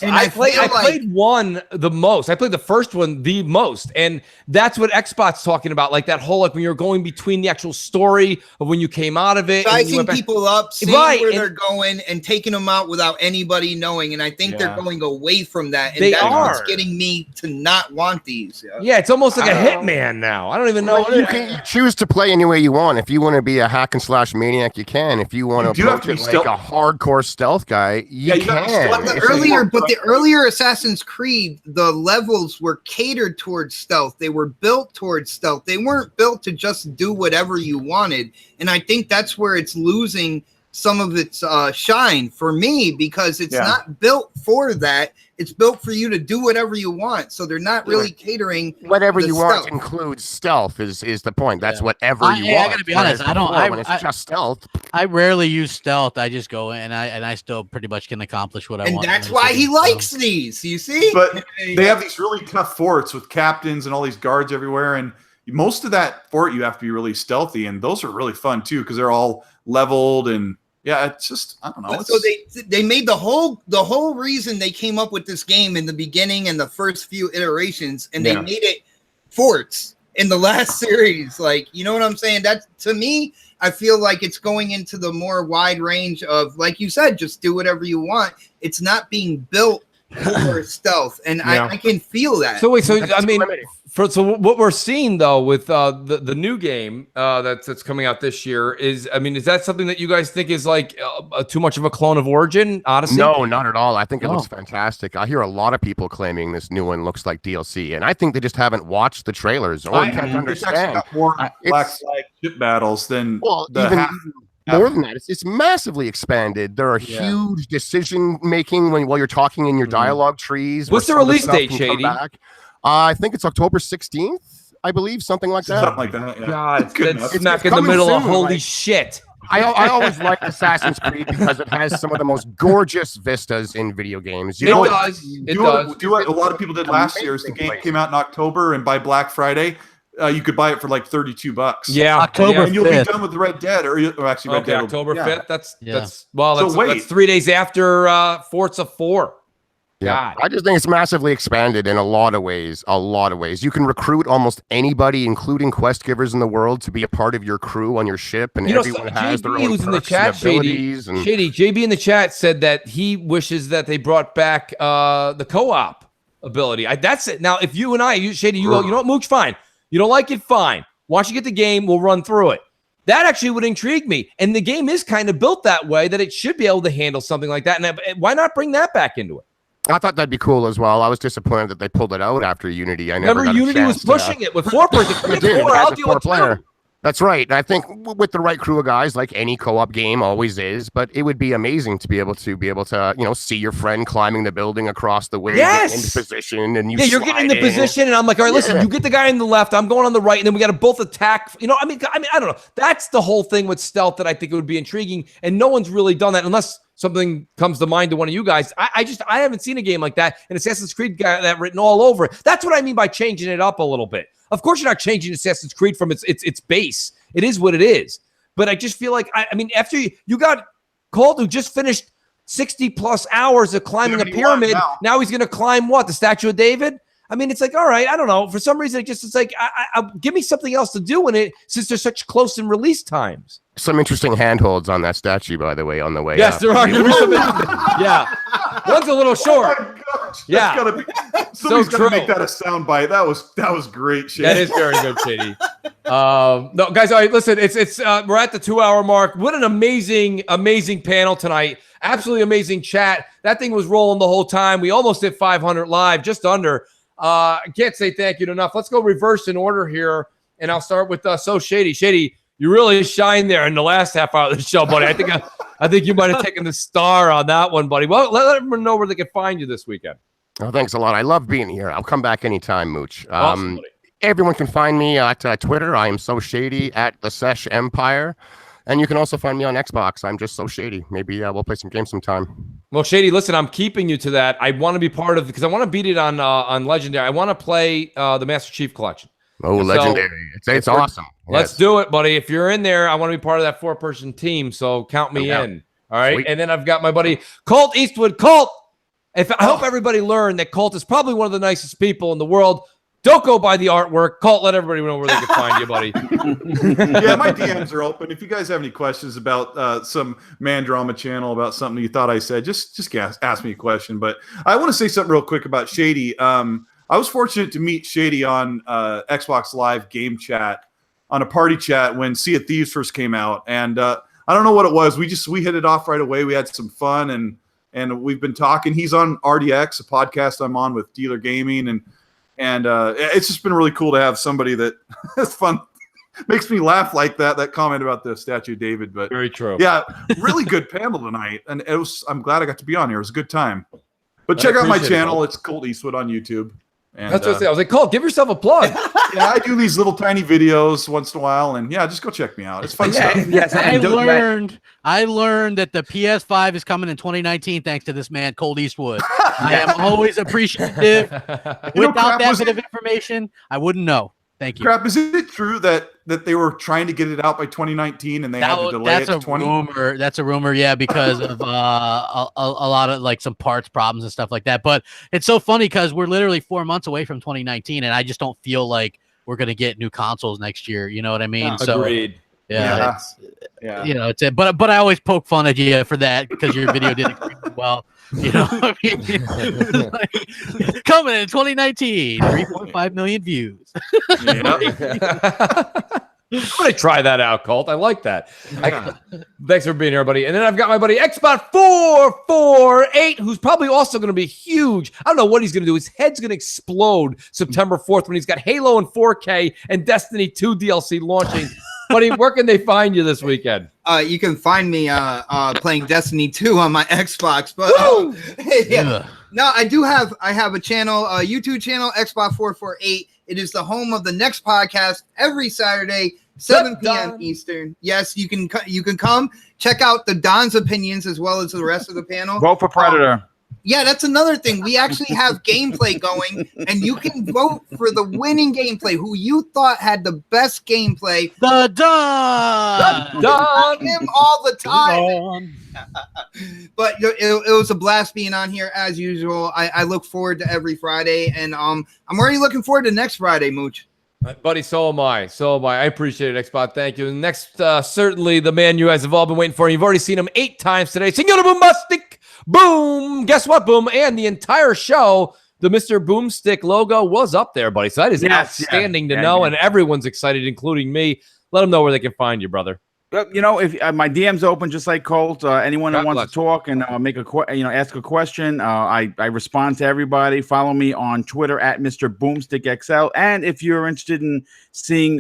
And I played one the most. I played the first one the most, and that's what Xbox talking about. Like that whole when you're going between the actual story of when you came out of it, sizing people up, seeing where they're going, and taking them out without anybody knowing. And I think they're going away from that, and that's what's getting me to not want these. Yeah, it's almost like a hitman now. I don't even know. You can choose to play any way you want. If you want to be a hack and slash maniac, you can. If you want to approach it like a hardcore stealth guy, you can. But the earlier Assassin's Creed, the levels were catered towards stealth. They were built towards stealth. They weren't built to just do whatever you wanted. And I think that's where it's losing some of its shine for me, because it's not built for that. It's built for you to do whatever you want. So they're not really catering. Whatever you stealth. want includes stealth is the point. That's whatever you want. I gotta be honest. When it's just stealth. I rarely use stealth. I just go in and I still pretty much can accomplish what I want. And that's why he likes these. You see? But they have these really tough forts with captains and all these guards everywhere. And most of that fort, you have to be really stealthy. And those are really fun too, because they're all leveled and it's just, I don't know. So they made the whole reason they came up with this game in the beginning and the first few iterations, and they made it forts in the last series. Like, you know what I'm saying? That, to me, I feel like it's going into the more wide range of, like you said, just do whatever you want. It's not being built for stealth, and I can feel that. So wait, I mean, so what we're seeing though with the new game that's coming out this year is that something that you guys think is like too much of a clone of Origin, Odyssey? No, not at all. I think it looks fantastic. I hear a lot of people claiming this new one looks like DLC, and I think they just haven't watched the trailers or can't understand. It's more Black Flag ship battles than more than that. It's massively expanded. There are huge decision making while you're talking in your dialogue trees. What's the release date, Shady? I think it's October 16th, I believe, something like that. Something like that. Yeah. God, that's smack in the middle of holy shit. I always like Assassin's Creed because it has some of the most gorgeous vistas in video games. It does. Do what a lot of people did last year is the game came out in October, and by Black Friday, you could buy it for like $32. Yeah, October 5th. And you'll be done with Red Dead, or actually Red Dead. October 5th. That's wait. that's 3 days after Forza 4. Yeah, I just think it's massively expanded in a lot of ways. You can recruit almost anybody, including quest givers in the world, to be a part of your crew on your ship, and everyone has their own perks and abilities. Shady, JB in the chat said that he wishes that they brought back the co-op ability. That's it. Now, if you and I, Shady, you go, you know what, Mooch, fine. You don't like it, fine. Once you get the game, we'll run through it. That actually would intrigue me. And the game is kind of built that way that it should be able to handle something like that. And why not bring that back into it? I thought that'd be cool as well. I was disappointed that they pulled it out after Unity. Remember, Unity was pushing it with 4 player. That's right. And I think with the right crew of guys, like any co-op game always is, but it would be amazing to be able to, see your friend climbing the building across the way, get into position, and you're getting into position, and I'm like, all right, listen, you get the guy on the left, I'm going on the right, and then we got to both attack. I don't know. That's the whole thing with stealth that I think it would be intriguing, and no one's really done that unless something comes to mind to one of you guys. I haven't seen a game like that, and Assassin's Creed got that written all over it. That's what I mean by changing it up a little bit. Of course, you're not changing Assassin's Creed from its base. It is what it is. But I just feel like, after you got Colt, who just finished 60 plus hours of climbing a pyramid, now he's going to climb what? The Statue of David? It's like, all right, I don't know. For some reason, it's like, give me something else to do in it since there's such close in release times. Some interesting handholds on that statue, by the way, on the way. Yes, there are going to be some. Yeah. One's a little short. Oh my gosh. Somebody's got to make that a soundbite. That was great, Shady. That is very good, Shady. No, guys, all right, listen, it's we're at the 2-hour mark. What an amazing panel tonight. Absolutely amazing chat. That thing was rolling the whole time. We almost hit 500 live, just under. I can't say thank you enough. Let's go reverse in order here, and I'll start with So Shady. Shady, you really shine there in the last half hour of the show, buddy. I think you might have taken the star on that one, buddy. Well, let everyone know where they can find you this weekend. Oh, thanks a lot. I love being here. I'll come back anytime, Mooch. Awesome, everyone can find me at Twitter. I am So Shady at the Sesh Empire. And you can also find me on Xbox. I'm just So Shady. Maybe we'll play some games sometime. Well, Shady, listen, I'm keeping you to that. I want to be part of because I want to beat it on Legendary. I want to play the Master Chief Collection. Oh, Legendary. It's awesome. Let's do it, buddy. If you're in there, I want to be part of that 4-person team. So count me in. All right. Sweet. And then I've got my buddy Colt Eastwood. Colt, I hope everybody learned that Colt is probably one of the nicest people in the world. Don't go by the artwork. Colt, let everybody know where they can find you, buddy. Yeah, my DMs are open. If you guys have any questions about some man drama channel, about something you thought I said, just ask me a question. But I want to say something real quick about Shady. I was fortunate to meet Shady on Xbox Live game chat, on a party chat when Sea of Thieves first came out. And I don't know what it was. We hit it off right away. We had some fun, and we've been talking. He's on RDX, a podcast I'm on with Dealer Gaming, and it's just been really cool to have somebody that it's fun. Makes me laugh like that comment about the statue of David. But very true. Yeah, really good panel tonight, and I'm glad I got to be on here. It was a good time. But check out my channel. It's Colt Eastwood on YouTube. And, that's what I said. I was like, Colt, give yourself a plug. Yeah, I do these little tiny videos once in a while, and yeah, just go check me out. It's fun stuff. Yes, I learned that the PS5 is coming in 2019 thanks to this man, Colt Eastwood. I am always appreciative. Without that bit of information, I wouldn't know. Thank you. Crap, is it true that they were trying to get it out by 2019 and they had to delay it to 20? Rumor. That's a rumor, yeah, because of a lot of like some parts problems and stuff like that. But it's so funny because we're literally 4 months away from 2019, and I just don't feel like we're gonna get new consoles next year. You know what I mean? Agreed. Yeah. You know, it's but I always poke fun at you for that because your video did extremely well. You know, I mean, like, coming in 2019, 3.5 million views. I'm gonna try that out, Colt. I like that. Thanks for being here, buddy. And then I've got my buddy Xbox 448, who's probably also going to be huge. I don't know what he's going to do. His head's going to explode September 4th when he's got Halo in 4K and Destiny 2 DLC launching. Buddy, where can they find you this weekend? You can find me playing Destiny 2 on my Xbox. But no, I have a channel, a YouTube channel, Xbox 448. It is the home of the next podcast every Saturday, 7 p.m. Eastern. Yes, you can come check out the Don's opinions as well as the rest of the panel. Vote for Predator. Yeah, that's another thing. We actually have gameplay going, and you can vote for the winning gameplay. Who you thought had the best gameplay? The Don. Him all the time. But it was a blast being on here as usual. I look forward to every Friday, and I'm already looking forward to next Friday, Mooch. Buddy, so am I. I appreciate it, Xbox. Thank you. And next, certainly the man you guys have all been waiting for. You've already seen him 8 times today. Senor Boombastic. Boom. Guess what, Boom? And the entire show, the Mr. Boomstick logo was up there, buddy. So that is outstanding to know, and everyone's excited, including me. Let them know where they can find you, brother. You know, if my DM's open, just like Colt, anyone that wants to talk and ask a question, I respond to everybody. Follow me on Twitter at Mr. BoomstickXL. And if you're interested in seeing,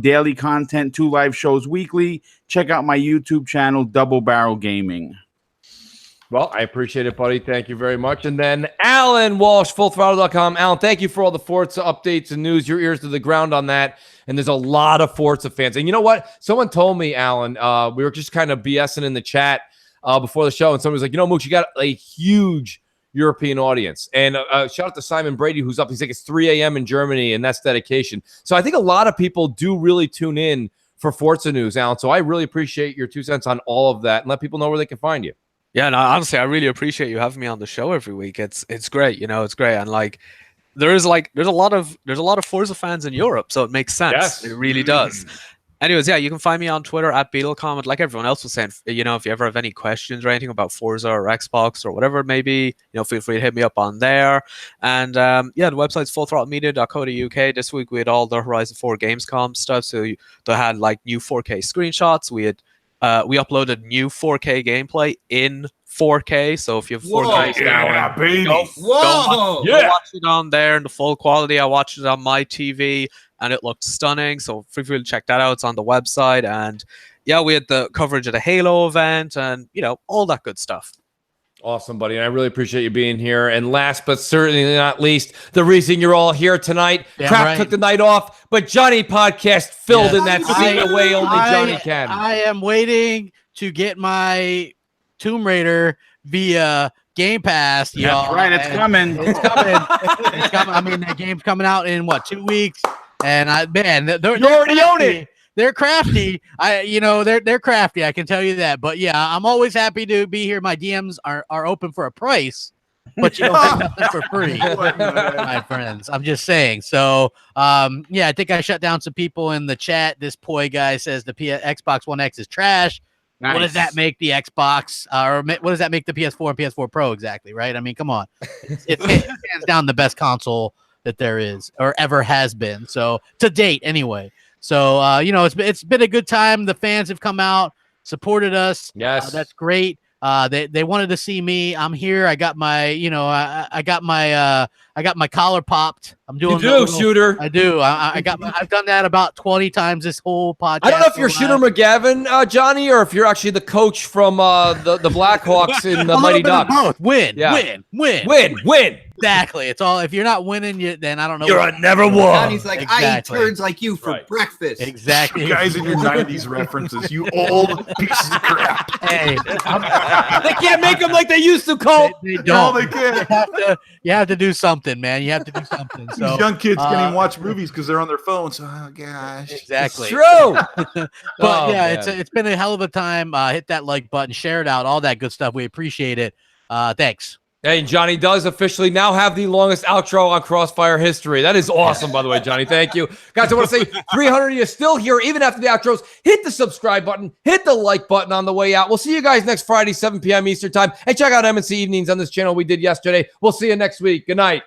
daily content, 2 live shows weekly, check out my YouTube channel, Double Barrel Gaming. Well, I appreciate it, buddy. Thank you very much. And then Alan Walsh, fullthrottle.com. Alan, thank you for all the Forza updates and news. Your ears to the ground on that. And there's a lot of Forza fans. And you know what? Someone told me, Alan, we were just kind of BSing in the chat before the show. And someone was like, Mooch, you got a huge European audience. And shout out to Simon Brady, who's up. He's like, it's 3 a.m. in Germany, and that's dedication. So I think a lot of people do really tune in for Forza news, Alan. So I really appreciate your 2 cents on all of that. And let people know where they can find you. Yeah, no, honestly, I really appreciate you having me on the show every week. It's great, it's great, and like there's a lot of Forza fans in Europe, so it makes sense. Yes. It really does. Anyways, yeah, you can find me on Twitter at BeetleComet. Like everyone else was saying, if you ever have any questions or anything about Forza or Xbox or whatever it may be, feel free to hit me up on there. And the website's fullthrottlemedia.co.uk. This week we had all the Horizon 4 Gamescom stuff, so they had like new 4K screenshots. We uploaded new 4K gameplay in 4K. So if you have 4K now, go watch it on there in the full quality. I watched it on my TV and it looked stunning. So feel free to check that out. It's on the website. And yeah, we had the coverage of the Halo event and all that good stuff. Awesome, buddy. And I really appreciate you being here. And last but certainly not least, the reason you're all here tonight. Crap took the night off, but Johnny Podcast filled in that seat the way only Johnny can. I am waiting to get my Tomb Raider via Game Pass. That's right. It's coming. It's coming. It's coming. I mean, the game's coming out in 2 weeks? And you already own it. They're crafty. They're crafty. I can tell you that. But yeah, I'm always happy to be here. My DMs are open for a price, but you don't get nothing for free, my friends. I'm just saying. So, I think I shut down some people in the chat. This poi guy says the Xbox One X is trash. Nice. What does that make the Xbox, or what does that make the PS4 and PS4 Pro exactly? Right? I mean, come on. It's hands down the best console that there is or ever has been. So to date, anyway. So, it's been a good time. The fans have come out, supported us. Yes. That's great. They wanted to see me. I'm here. I got my, I got I got my collar popped. I'm doing. You do, Shooter. I do. I've done that about 20 times this whole podcast. I don't know if you're Shooter McGavin, Johnny, or if you're actually the coach from the Blackhawks in the Mighty Ducks. Both. Win. Exactly. It's all. If you're not winning, then I don't know. You're a never won. Johnny's like, I eat turds like you for breakfast. Exactly. You guys in your 90s references, you old pieces of crap. Hey, they can't make them like they used to, Cole. They don't. No, they can't. You have to do something, man. You have to do something. So These young kids can't even watch movies because they're on their phones. Oh gosh. Exactly. It's true. But it's been a hell of a time. Hit that like button, share it out, all that good stuff. We appreciate it. Thanks. Hey, Johnny does officially now have the longest outro on Crossfire history. That is awesome, by the way, Johnny. Thank you. Guys, I want to say 300 of you still here, even after the outros. Hit the subscribe button. Hit the like button on the way out. We'll see you guys next Friday, 7 p.m. Eastern time. And check out M&C Evenings on this channel we did yesterday. We'll see you next week. Good night.